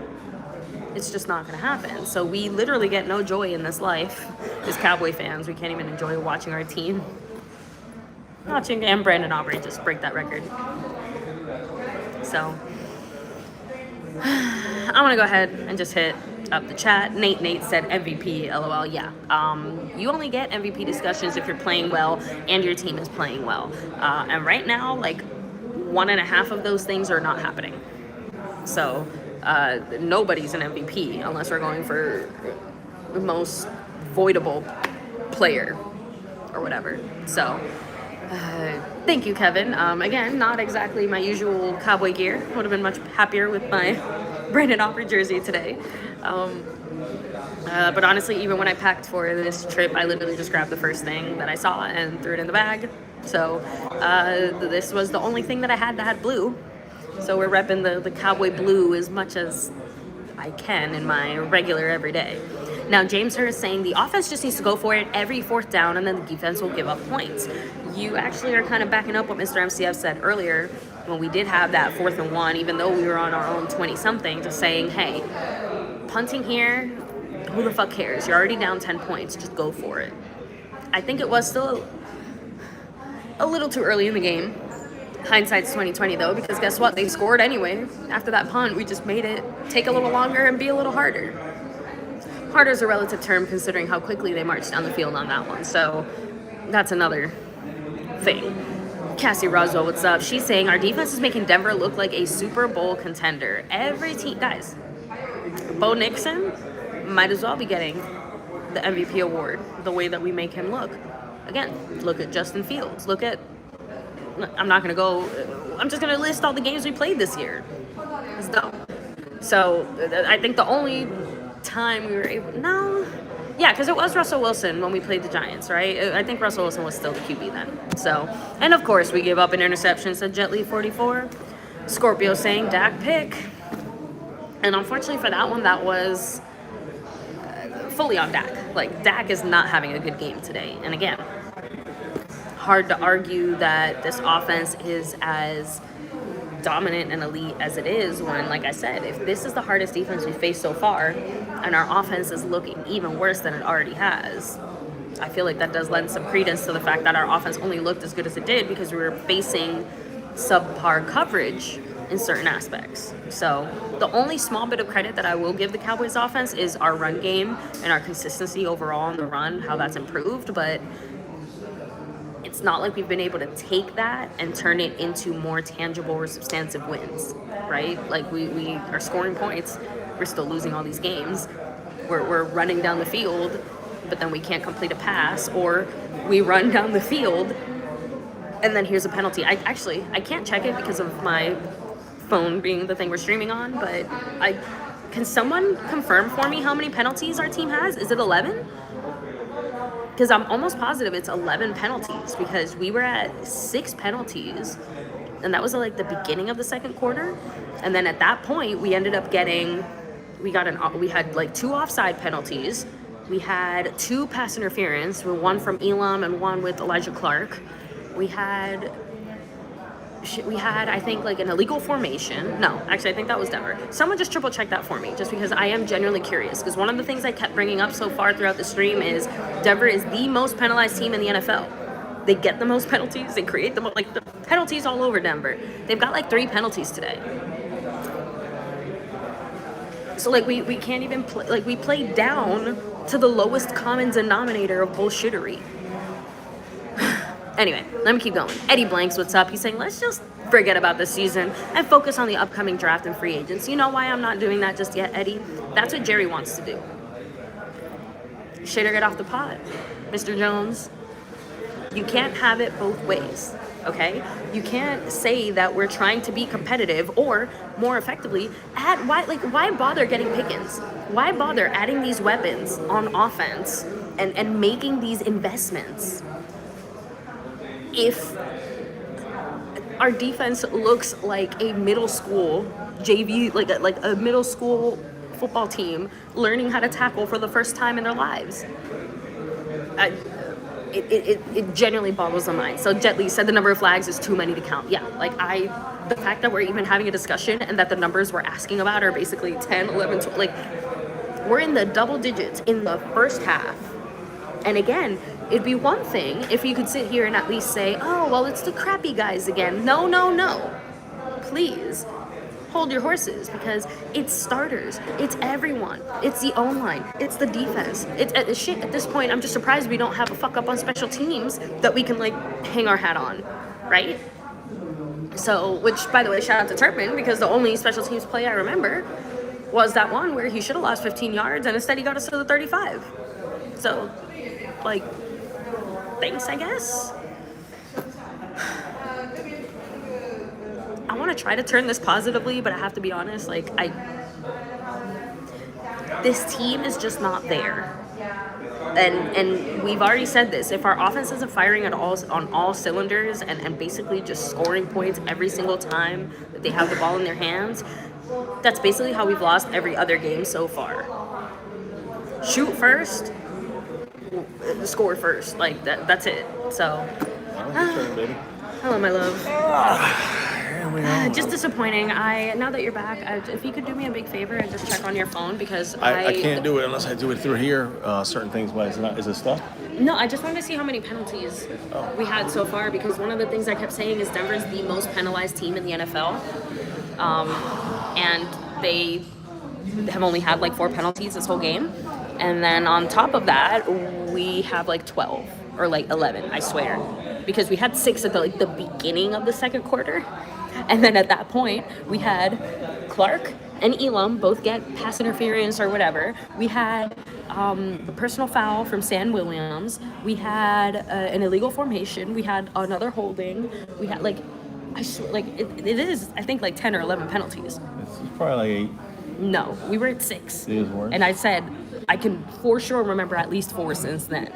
it's just not gonna happen. So we literally get no joy in this life as Cowboy fans. We can't even enjoy watching our team. Watching and Brandon Aubrey just break that record. So I want to go ahead and just hit up the chat. Nate said MVP, LOL. Yeah. You only get MVP discussions if you're playing well and your team is playing well. And right now, like 1.5 of those things are not happening. So nobody's an MVP unless we're going for the most voidable player or whatever. So thank you, Kevin. Again, not exactly my usual cowboy gear. Would have been much happier with my Brandon Aubrey jersey today. But honestly, even when I packed for this trip, I literally just grabbed the first thing that I saw and threw it in the bag. So this was the only thing that I had that had blue. So we're repping the cowboy blue as much as I can in my regular everyday. Now, James is saying the offense just needs to go for it every 4th down and then the defense will give up points. You actually are kind of backing up what Mr. MCF said earlier when we did have that 4th and 1, even though we were on our own 20-something, just saying, hey, punting here, who the fuck cares? You're already down 10 points. Just go for it. I think it was still a little too early in the game. Hindsight's 20/20 though, because guess what? They scored anyway. After that punt, we just made it take a little longer and be a little harder. Harder is a relative term considering how quickly they marched down the field on that one. So that's another thing. Cassie Roswell, what's up? She's saying our defense is making Denver look like a Super Bowl contender. Every team, guys, Bo Nixon might as well be getting the MVP award the way that we make him look. Again, look at Justin Fields. Look at, I'm not going to go, I'm just going to list all the games we played this year. It's dumb. So I think the only time we were able, yeah, because it was Russell Wilson when we played the Giants, right? I think Russell Wilson was still the QB then. So, and of course we gave up an interception, said Jetly 44. Scorpio saying Dak pick. And unfortunately for that one, that was fully on Dak. Like, Dak is not having a good game today. And again, hard to argue that this offense is as dominant and elite as it is when, like I said, if this is the hardest defense we've faced so far and our offense is looking even worse than it already has, I feel like that does lend some credence to the fact that our offense only looked as good as it did because we were facing subpar coverage in certain aspects. So the only small bit of credit that I will give the Cowboys offense is our run game and our consistency overall on the run, how that's improved, but it's not like we've been able to take that and turn it into more tangible or substantive wins, right? Like we are scoring points, we're still losing all these games. We're running down the field but then we can't complete a pass, or we run down the field and then here's a penalty. I can't check it because of my phone being the thing we're streaming on, but can someone confirm for me how many penalties our team has? Is it 11? Because I'm almost positive it's 11 penalties, because we were at 6 penalties, and that was like the beginning of the second quarter. And then at that point, we ended up getting, we had like 2 offside penalties. We had 2 pass interference, one from Elam and one with Elijah Clark. We had, I think, like an illegal formation. No, actually, I think that was Denver. Someone just triple check that for me, just because I am genuinely curious. Because one of the things I kept bringing up so far throughout the stream is Denver is the most penalized team in the NFL. They get the most penalties. They create the most, like, the penalties all over Denver. They've got like 3 penalties today. So like we can't even play, like we played down to the lowest common denominator of bullshittery. Anyway, let me keep going. Eddie Blanks, what's up? He's saying, let's just forget about this season and focus on the upcoming draft and free agents. You know why I'm not doing that just yet, Eddie? That's what Jerry wants to do. Shit or get off the pot, Mr. Jones. You can't have it both ways, okay? You can't say that we're trying to be competitive, or more effectively, why bother getting Pickens? Why bother adding these weapons on offense and making these investments if our defense looks like a middle school JV, like a middle school football team learning how to tackle for the first time in their lives? It genuinely boggles the mind. So Jet Li said the number of flags is too many to count. Yeah, like the fact that we're even having a discussion and that the numbers we're asking about are basically 10, 11, 12, like we're in the double digits in the first half. And again, it'd be one thing if you could sit here and at least say, oh, well, it's the crappy guys again. No. Please hold your horses, because it's starters. It's everyone. It's the O-line. It's the defense. It's shit. At this point, I'm just surprised we don't have a fuck up on special teams that we can like hang our hat on, right? So, which, by the way, shout out to Turpin, because the only special teams play I remember was that one where he should have lost 15 yards and instead he got us to the 35. So, like, thanks, I guess. I want to try to turn this positively, but I have to be honest, like, this team is just not there. And we've already said this, if our offense isn't firing at all on all cylinders and basically just scoring points every single time that they have the ball in their hands, that's basically how we've lost every other game so far. Shoot first, score first, like that's it. So hello, my love. Just disappointing. Now that you're back, if you could do me a big favor and just check on your phone, because I can't do it unless I do it through here. Certain things, but is it stuck? No, I just wanted to see how many penalties we had so far, because one of the things I kept saying is Denver's the most penalized team in the NFL, and they have only had like 4 penalties this whole game, and then on top of that, we have like 12 or like 11, I swear, because we had 6 at the beginning of the second quarter. And then at that point, we had Clark and Elam both get pass interference or whatever. We had a personal foul from Sam Williams. We had an illegal formation. We had another holding. We had it is, I think, like 10 or 11 penalties. It's probably like 8. No, we were at 6. It was worse. And I said I can for sure remember at least 4 since then.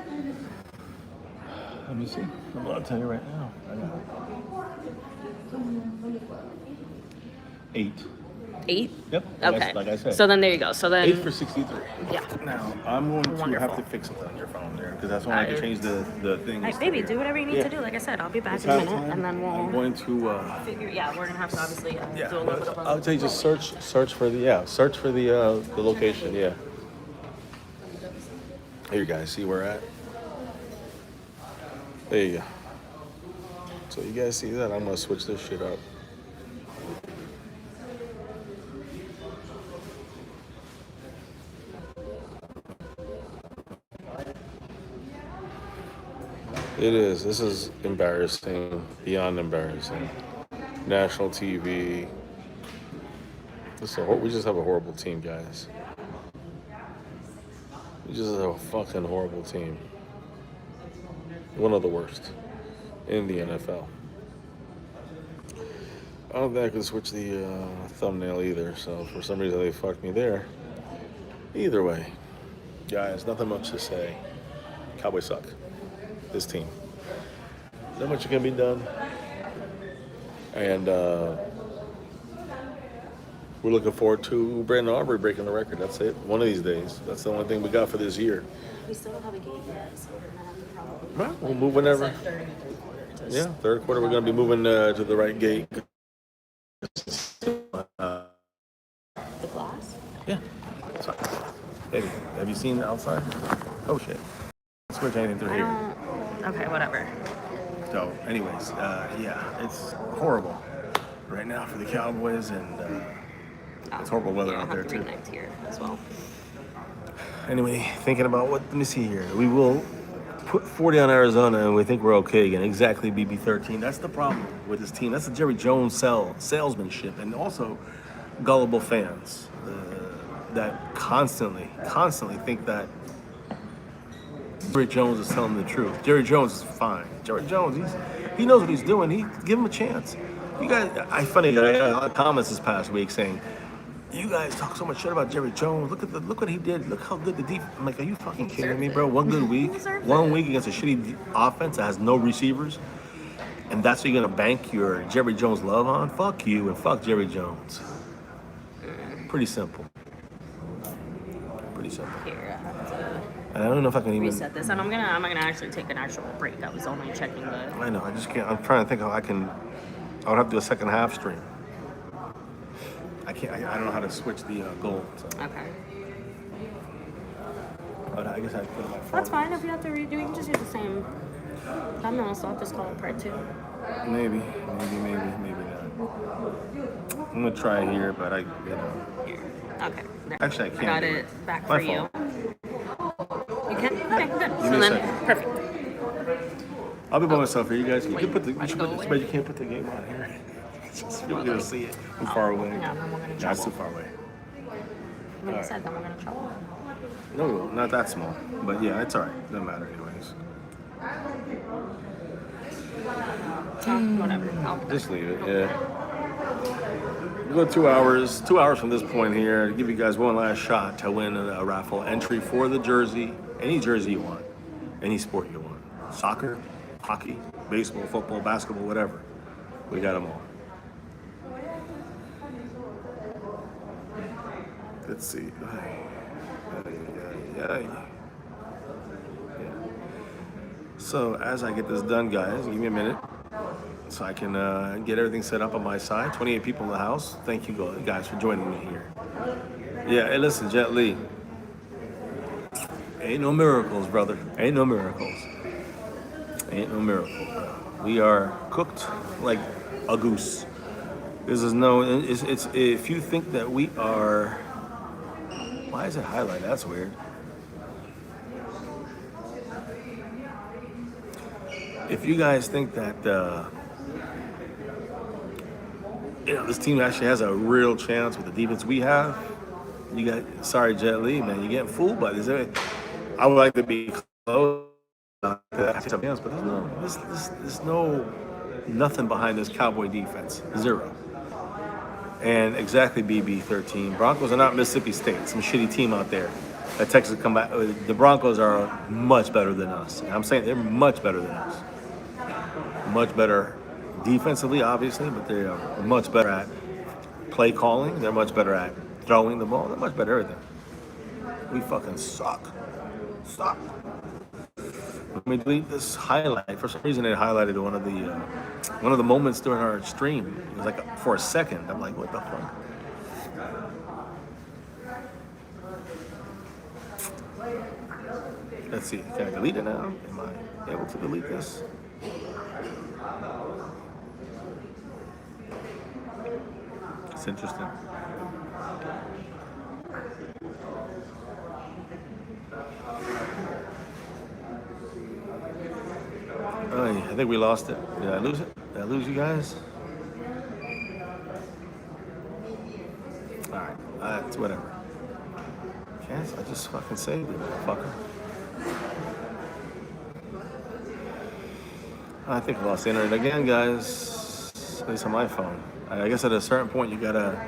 Let me see. I'll tell you right now. I got 8. 8? Yep. Okay. Like I said. So then there you go. So then 8 for 63. Yeah. Now I'm going to Wonderful. have to fix something on your phone there, because that's when I can change the thing. Hey, baby, do whatever you need to do. Like I said, I'll be back in a minute, and then we'll I'm going to figure. Yeah, we're gonna have to obviously do a little bit of. I'll tell you, just search for the location. Yeah. Here you guys see where we're at. There you go. So you guys see that? I'm gonna switch this shit up. It is. This is embarrassing, beyond embarrassing. National TV. We just have a horrible team, guys. We He's just a fucking horrible team. One of the worst in the NFL. I don't think I could switch the thumbnail either, so for some reason they fucked me there. Either way, guys, nothing much to say. Cowboys suck. This team. Not much can be done. And we're looking forward to Brandon Aubrey breaking the record. That's it. One of these days. That's the only thing we got for this year. We still don't have a game yet, so we're gonna have to probably. Right, we'll move whenever. Third and third quarter. Yeah, third quarter we're gonna be moving to the right gate. The glass. Yeah. Baby, have you seen the outside? Oh shit. Switch anything through here. Okay, whatever. So, anyways, yeah, it's horrible right now for the Cowboys, and it's horrible weather out there too. Nights here as well. Anyway, thinking about what, let me see here. We will put 40 on Arizona, and we think we're okay again. Exactly, BB13. That's the problem with this team. That's the Jerry Jones salesmanship, and also gullible fans that constantly think that Jerry Jones is telling the truth. Jerry Jones is fine. Jerry Jones, he knows what he's doing. Give him a chance. You guys, I got a lot of comments this past week saying, you guys talk so much shit about Jerry Jones. Look what he did. Look how good the defense. I'm like, are you fucking kidding me, bro? One good week, 1 week against a shitty offense that has no receivers, and that's what you're gonna bank your Jerry Jones love on? Fuck you and fuck Jerry Jones. Pretty simple. Pretty simple. Here, I have to And I don't know if I can even reset this, and I'm gonna actually take an actual break. I was only checking the. I know. I just can't. I'm trying to think how I can. I would have to do a second half stream. I can't. I don't know how to switch the goal. So. Okay. But I guess I put it on my phone. That's fine. If you have to redo, you can just use the same thumbnail, so I'll just call it part 2. Maybe not. I'm gonna try here, but Here. Okay. There. Actually, I can't. I got do it back My for you. fault. You can? Okay, good. Give So me a then, second. perfect. I'll be by myself here. You guys, you Wait, can put the. like You, go should put, away? you can't put the game on here. You're gonna see it from far away. Yeah, then we're gonna That's trouble. too far away. Like I said, then we're gonna trouble. No, we won't. Not that small. But yeah, it's alright. Doesn't matter anyways. Whatever. I'll Just leave it, yeah. We'll go 2 hours. 2 hours from this point here to give you guys one last shot to win a raffle entry for the jersey. Any jersey you want. Any sport you want. Soccer, hockey, baseball, football, basketball, whatever. We got them all. Let's see. Yeah. So as I get this done, guys, give me a minute so I can get everything set up on my side. 28 people in the house. Thank you guys for joining me here. Yeah, hey, listen, Jet Li. Ain't no miracles, brother. Ain't no miracles. Ain't no miracle. We are cooked like a goose. This is it's if you think that we are, why is it highlighted? That's weird. If you guys think that this team actually has a real chance with the defense we have, you got sorry Jet Li, man, you're getting fooled by this. I would like to be close to that chance, but there's nothing behind this Cowboy defense. Zero. And exactly BB13. Broncos are not Mississippi State, some shitty team out there that Texas come back. The Broncos are much better than us. And I'm saying they're much better than us. Much better defensively, obviously, but they are much better at play calling. They're much better at throwing the ball. They're much better at everything. We fucking suck. Suck. Let me delete this highlight. For some reason, it highlighted one of the moments during our stream. It was like for a second. I'm like, what the fuck? Let's see. Can I delete it now? Am I able to delete this? It's interesting. Oh, I think we lost it. Did I lose it? Did I lose you guys? All right, it's whatever. Yes, I just fucking saved it, motherfucker. I think I lost the internet again, guys. At least on my phone. I guess at a certain point you gotta.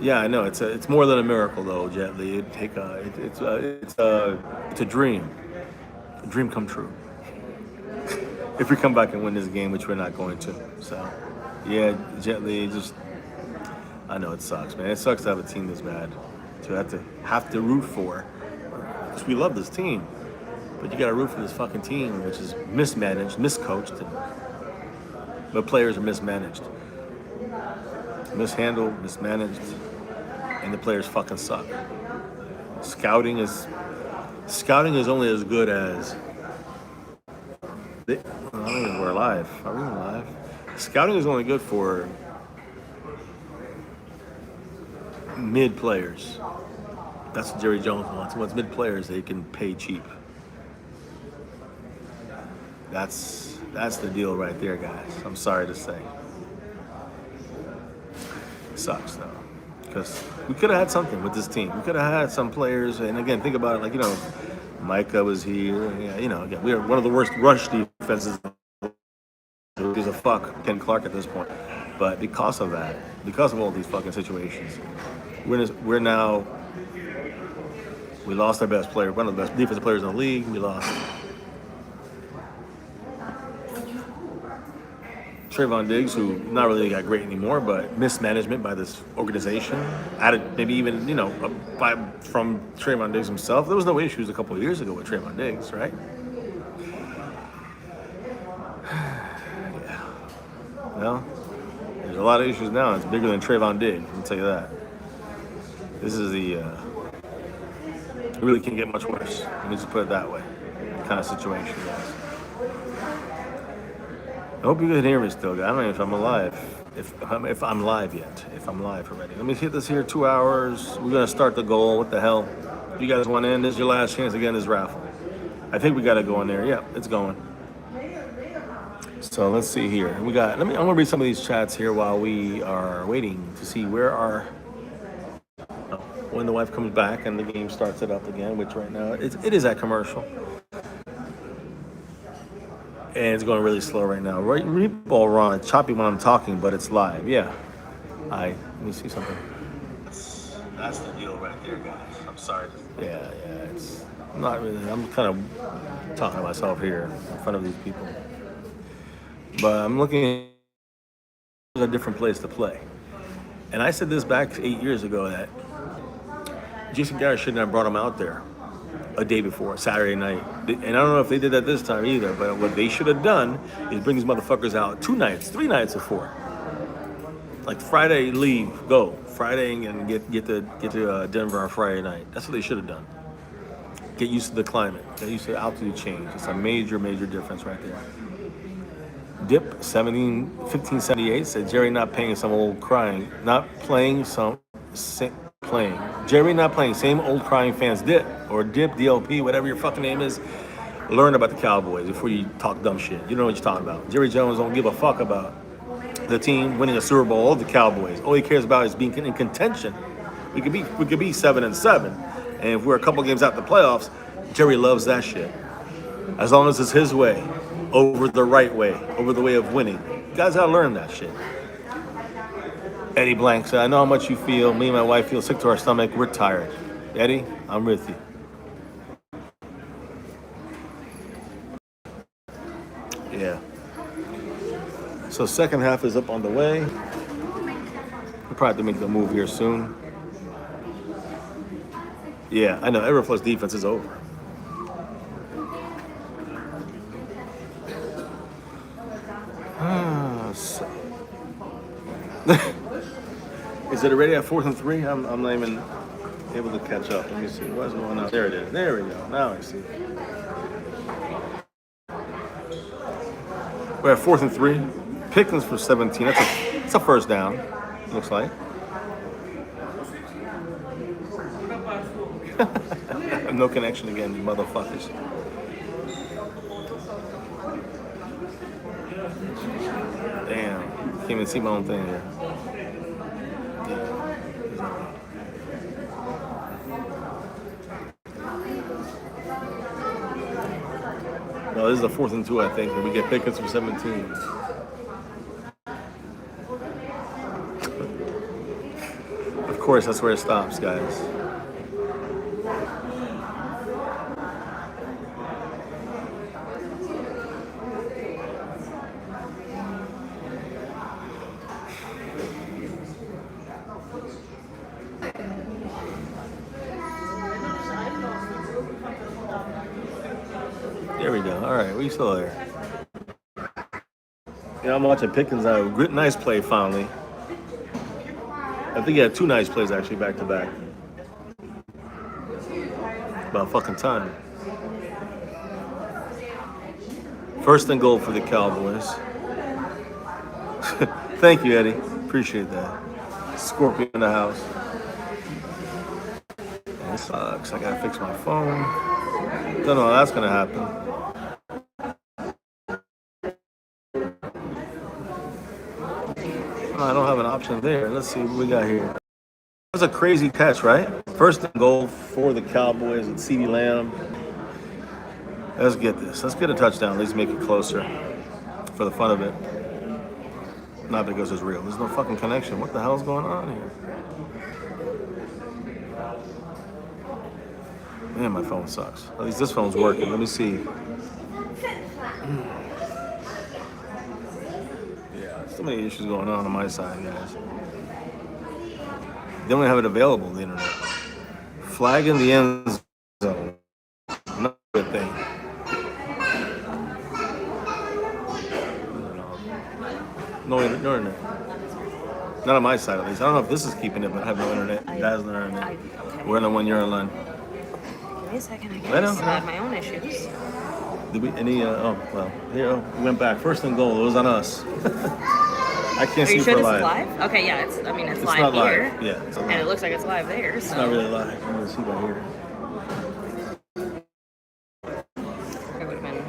Yeah, I know it's more than a miracle though, Jet Li. It's a dream come true. If we come back and win this game, which we're not going to. So, yeah, Jet Li, I know it sucks, man. It sucks to have a team this bad to have to root for, because we love this team, but you got to root for this fucking team, which is mismanaged, miscoached, but players are mismanaged, mishandled, mismanaged, and the players fucking suck. Scouting is only as good as. I don't think we're live. Are we live? Scouting is only good for mid players. That's what Jerry Jones wants. He wants mid players they can pay cheap. That's the deal right there, guys. I'm sorry to say. It sucks though, because we could have had something with this team. We could have had some players, and again, think about it. Like, Micah was here. Yeah, again, we are one of the worst rush defenses. Who's a fuck Ken Clark at this point, but because of that, because of all these fucking situations, we lost our best player, one of the best defensive players in the league. We lost Trayvon Diggs, who not really got great anymore, but mismanagement by this organization. Added maybe even from Trayvon Diggs himself. There was no issues a couple of years ago with Trayvon Diggs, right? Well, there's a lot of issues now. It's bigger than Trayvon Diggs, I'll tell you that. This is it really can't get much worse. Let me just put it that way. Kind of situation, guys. I hope you can hear me still, guys. I don't know if I'm alive. If I'm live yet. If I'm live already. Let me hit this here 2 hours. We're going to start the goal. What the hell? You guys want in? This is your last chance again, this raffle. I think we got to go in there. Yep, it's going. So let's see here. I'm gonna read some of these chats here while we are waiting to see when the wife comes back and the game starts it up again, which right now it is at commercial. And it's going really slow right now. Readball Ron, choppy when I'm talking, but it's live. Yeah. Let me see something. That's the deal right there, guys. I'm sorry. Yeah, it's not really. I'm kind of talking to myself here in front of these people. But I'm looking at a different place to play. And I said this back 8 years ago that Jason Garrett shouldn't have brought him out there a day before, Saturday night. And I don't know if they did that this time either, but what they should have done is bring these motherfuckers out 2 nights, 3 nights before. Like Friday, leave, go. Friday and get to Denver on Friday night. That's what they should have done. Get used to the climate. Get used to the altitude change. It's a major, major difference right there. Dip 1578 said Jerry not playing some old crying, Jerry not playing same old crying fans Dip or Dip DLP, whatever your fucking name is. Learn about the Cowboys before you talk dumb shit. You know what you're talking about. Jerry Jones don't give a fuck about the team winning a Super Bowl or the Cowboys. All he cares about is being in contention. We could be 7-7, and if we're a couple games out the playoffs, Jerry loves that shit. As long as it's his way. Over the right way, over the way of winning. You guys gotta learn that shit. Eddie Blank said, I know how much you feel. Me and my wife feel sick to our stomach. We're tired. Eddie, I'm with you. Yeah. So second half is up on the way. We'll probably have to make the move here soon. Yeah, I know. Everflow's defense is over. Is it already at 4th and 3? I'm not even able to catch up. Let me see. What's going on? There it is. There we go. Now I see. We're at 4th and 3. Pickens for 17. That's a first down. Looks like. No connection again, you motherfuckers. Damn. Can't even see my own thing here. Oh, this is the 4th and 2, I think, and we get Pickens from 17. Of course, that's where it stops, guys. There we go. All right, we still there. Yeah, I'm watching Pickens. Good, nice play finally. I think he had 2 nice plays actually back to back. About fucking time. 1st and goal for the Cowboys. Thank you, Eddie. Appreciate that. Scorpion in the house. Man, this sucks. I gotta fix my phone. Don't know how that's gonna happen. I don't have an option there. Let's see what we got here. That was a crazy catch, right? 1st and goal for the Cowboys and CeeDee Lamb. Let's get this. Let's get a touchdown. At least make it closer for the fun of it. Not because it's real. There's no fucking connection. What the hell's going on here? Man, my phone sucks. At least this phone's working. Let me see. So many issues going on my side, guys. They don't have it available, the internet. Flag in the end zone. Not a good thing. No internet. Not on my side, at least. I don't know if this is keeping it, but I have no internet. Guys, no internet. We're in the 1 year online. Give me a second, I guess. I have my own issues. Did we, here, we went back. 1st and goal, it was on us. I can't see Are you for sure this live. is live? Okay, yeah, it's live not here. Live. Yeah, it's and it looks like it's live there. It's not really live. I'm gonna see right here. It would have been,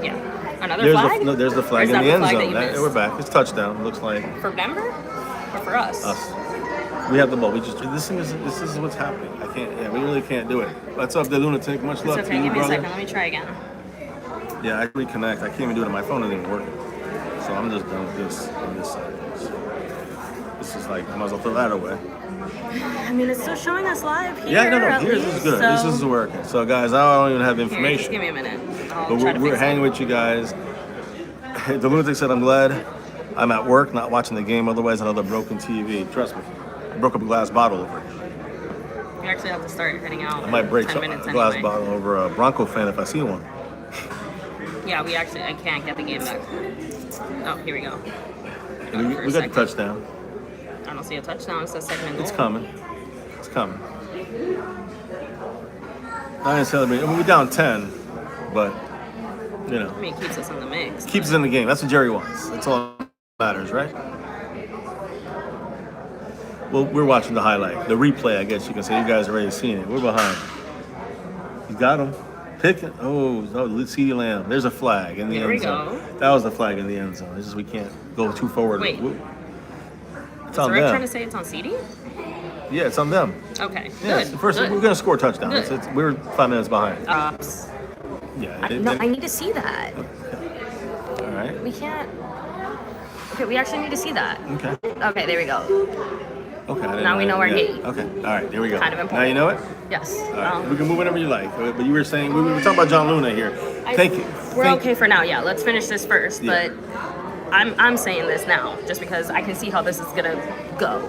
yeah. Another flag? There's the flag in the end zone. We're back. It's touchdown. Looks like. For Denver? Or for us? Us. We have the ball. This is what's happening. I can't. Yeah, we really can't do it. What's up, the lunatic? Much love It's to okay. you, Give me brother. a second. Let me try again. Yeah, I can reconnect. I can't even do it on my phone. It isn't working. So I'm just done with this on this side. This is like, I might as well throw that away. I mean, it's still showing us live here. Yeah, no, here's is good. So This is working. So, guys, I don't even have here, just information. give me a minute. But we're hanging with you guys. The lunatic said, I'm glad I'm at work, not watching the game. Otherwise, another broken TV. Trust me. I broke up a glass bottle over here. We actually have to start heading out. I might break 10 a minutes glass anyway. bottle over a Bronco fan if I see one. Yeah, I can't get the game back. Oh, here we go. We got the touchdown. I don't see a touchdown. It says 2nd and goal. It's coming. It's coming. I ain't celebrating. I mean, we're down 10, but, you know. I mean, it keeps us in the mix. Keeps us in the game. That's what Jerry wants. That's all that matters, right? Well, we're watching the highlight. The replay, I guess you can say. You guys already seen it. We're behind. He's got him. Pick it. Oh, CeeDee Lamb. There's a flag in the end zone. There we go. That was the flag in the end zone. It's just we can't go too forward. Wait. It's So on we're them. trying to say it's on CD? Yeah, it's on them. Okay, Yeah, good. first good. we're gonna score a touchdown. Good. We're 5 minutes behind. Yeah. I need to see that. All right. We can't. Okay, we actually need to see that. Okay. Okay, there we go. Okay. I didn't Now we know our that. gate. Okay. All right. There we go. Kind of important. Now you know it. Yes. All right. We can move whenever you like. But you were saying we were talking about John Luna here. Thank you. We're okay for now. Yeah, let's finish this first. Yeah. But I'm saying this now just because I can see how this is gonna go.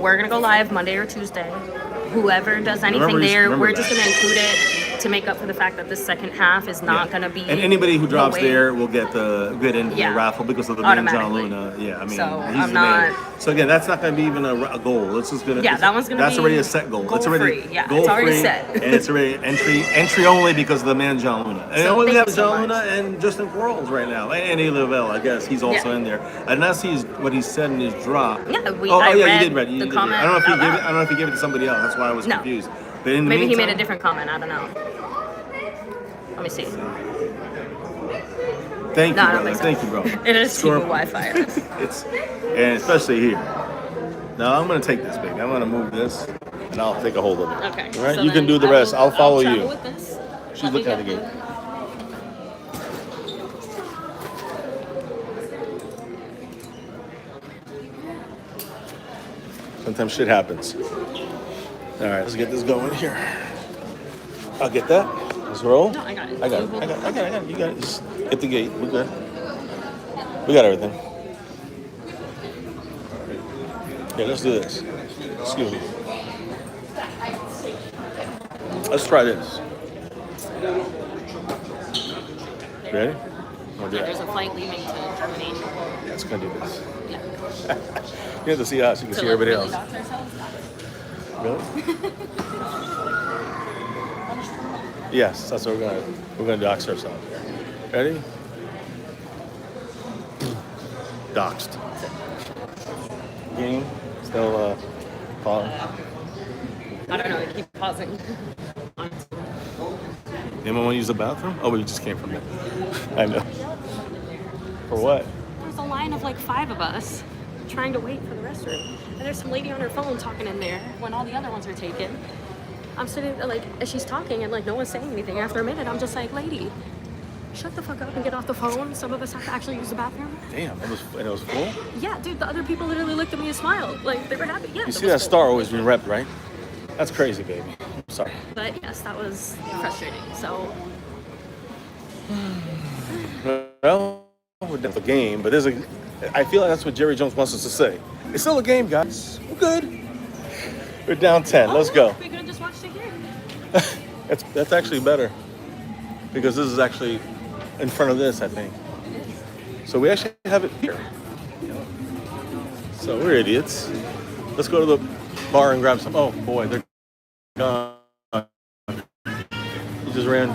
We're gonna go live Monday or Tuesday. Whoever does anything Remember we're just that. gonna include it to make up for the fact that the second half is not gonna be. And anybody who drops the way- there will get the good end of the Yeah. raffle because of the man John Automatically. Luna. Yeah, I mean, So, he's I'm the man. not- So again, that's not going to be even a goal. It's just gonna. Yeah, that one's gonna That's be already a set goal. It's already goal-free. Yeah, goal it's already free, set. and it's already entry only because of the man John Luna. And So we thank have you so John much. Luna and Justin Quarles right now, and A. Lavelle. I guess he's also Yeah. in there. And that's what he said in his drop. Yeah, I read you did read. the You did comment read. I don't know if he out gave it. loud. I don't know if he gave it to somebody else. That's why I was No. confused. But in the Maybe he made a meantime- different comment. I don't know. Let me see. Thank you, No, I don't brother. think so. Thank you, bro. It is Score- T-Mobile Wi-Fi. It's and especially here. Now I'm gonna take this, baby. I'm gonna move this, and I'll take a hold of it. Okay. All right. so you can then do the I rest. will- I'll follow travel you. with this. She's Let me looking at the get gate. sometimes shit happens. All right, let's get this going here. I'll get that. Let's roll. No, I got it. I got it. You got it. Just hit the gate. We're good. We got everything. Yeah, let's do this. Excuse me. Let's try this. Ready? There's a flight leaving to Germany. Yeah, it's gonna do this. Yeah. You have to see us. You can see everybody else. Really? Yes, that's what we're gonna dox ourselves. Ready? Doxed. Game still pausing. I don't know. I keep pausing. Anyone want to use the bathroom? Oh, we just came from it. I know. For what? There's a line of like 5 of us trying to wait for the restroom. And there's some lady on her phone talking in there when all the other ones are taken. I'm sitting like, as she's talking and like no one's saying anything. After a minute, I'm just like, lady, shut the fuck up and get off the phone. Some of us have to actually use the bathroom. Damn, it was full? Yeah, dude, the other people literally looked at me and smiled. Like, they were happy. Yeah. You see that star always being repped, right? That's crazy, baby. I'm sorry. But yes, that was frustrating. So. Well, we're done with the game, but I feel like that's what Jerry Jones wants us to say. It's still a game, guys. We're good. We're down 10. Let's go. We could have just watched it here. That's actually better because this is actually in front of this, I think. So we actually have it here. So we're idiots. Let's go to the bar and grab some. Oh boy, they're gone. You just ran.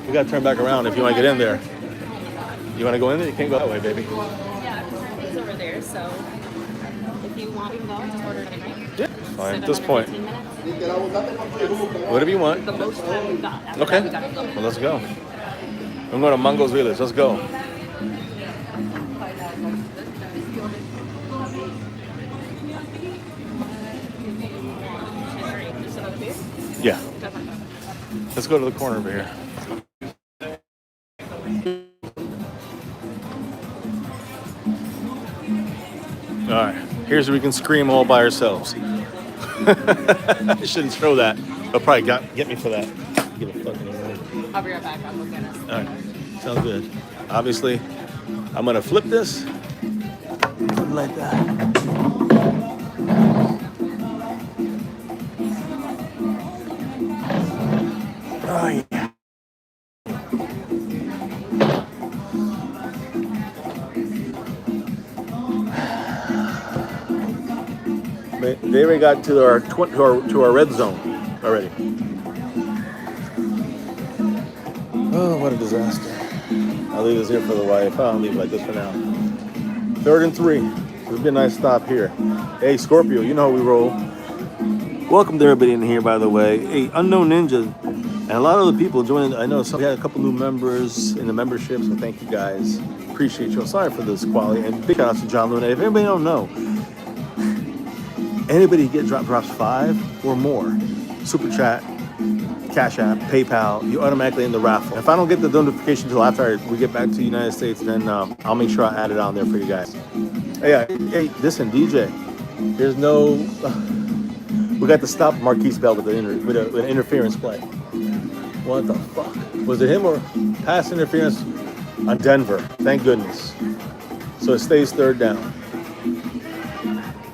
We got to turn back around if you want to get in there. You want to go in there? You can't go that way, baby. Yeah, it's over there. So if you want, we can go. Just order it, right? Yeah, fine. At this point, whatever you want. The most time we got. After Okay. that, we gotta go. Well, let's go. I'm going to Mungo's Village. Let's go. Yeah. Let's go to the corner over here. All right. Here's where we can scream all by ourselves. I shouldn't show that. They'll probably get me for that. Give a fucking I'll be right back. I'll look at us. all right. Sounds good. Obviously, I'm gonna flip this. Something like that. Oh yeah. They already got to our red zone already. Oh, what a disaster. I'll leave this here for the wife. I'll leave it like this for now. 3rd and 3. This would be a nice stop here. Hey, Scorpio, you know how we roll. Welcome to everybody in here, by the way. Hey, Unknown Ninja, and a lot of the people joined. I know we had a couple new members in the membership, so thank you guys. Appreciate you. I'm sorry for this quality. And big shout out to John Luna. If anybody don't know, anybody drops 5 or more, Super Chat, Cash App, PayPal, you automatically in the raffle. If I don't get the notification until after we get back to the United States, then I'll make sure I add it on there for you guys. Hey, listen, DJ, there's no... we got to stop Marquise Bell with an interference play. What the fuck? Was it him or pass interference on Denver? Thank goodness. So it stays 3rd down.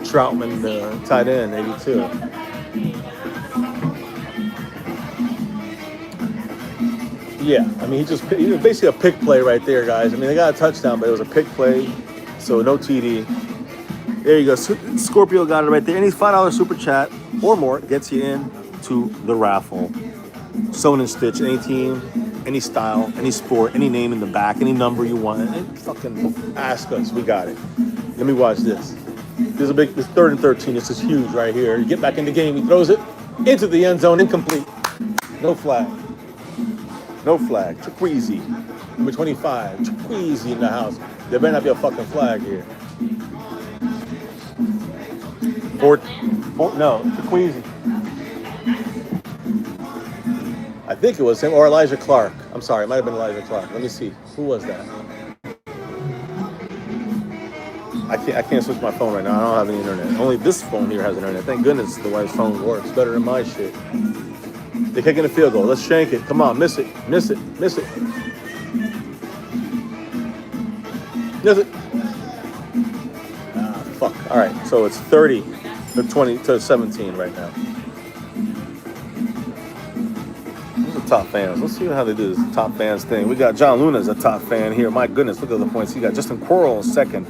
Troutman, tight end, 82. Yeah, I mean, he was basically a pick play right there, guys. I mean, they got a touchdown, but it was a pick play, so no TD. There you go. Scorpio got it right there. Any $5 super chat or more gets you in to the raffle. Sewn and stitch, any team, any style, any sport, any name in the back, any number you want. Fucking ask us. We got it. Let me watch this. This 3rd and 13. This is huge right here. You get back in the game. He throws it into the end zone, incomplete. No flag. No flag. Chiqueezy. Number 25. Chiqueezy in the house. There better not be a fucking flag here. No, Chiqueezy. I think it was him or Elijah Clark. I'm sorry, it might have been Elijah Clark. Let me see. Who was that? I can't switch my phone right now. I don't have any internet. Only this phone here has internet. Thank goodness the wife's phone works better than my shit. They're kicking a field goal. Let's shank it. Come on, miss it, miss it, miss it. Miss it. Ah, fuck. All right, so it's 30 to 20 to 17 right now. Those are top fans. Let's see how they do this top fans thing. We got John Luna as a top fan here. My goodness, look at the points. He got Justin Quarrel in second.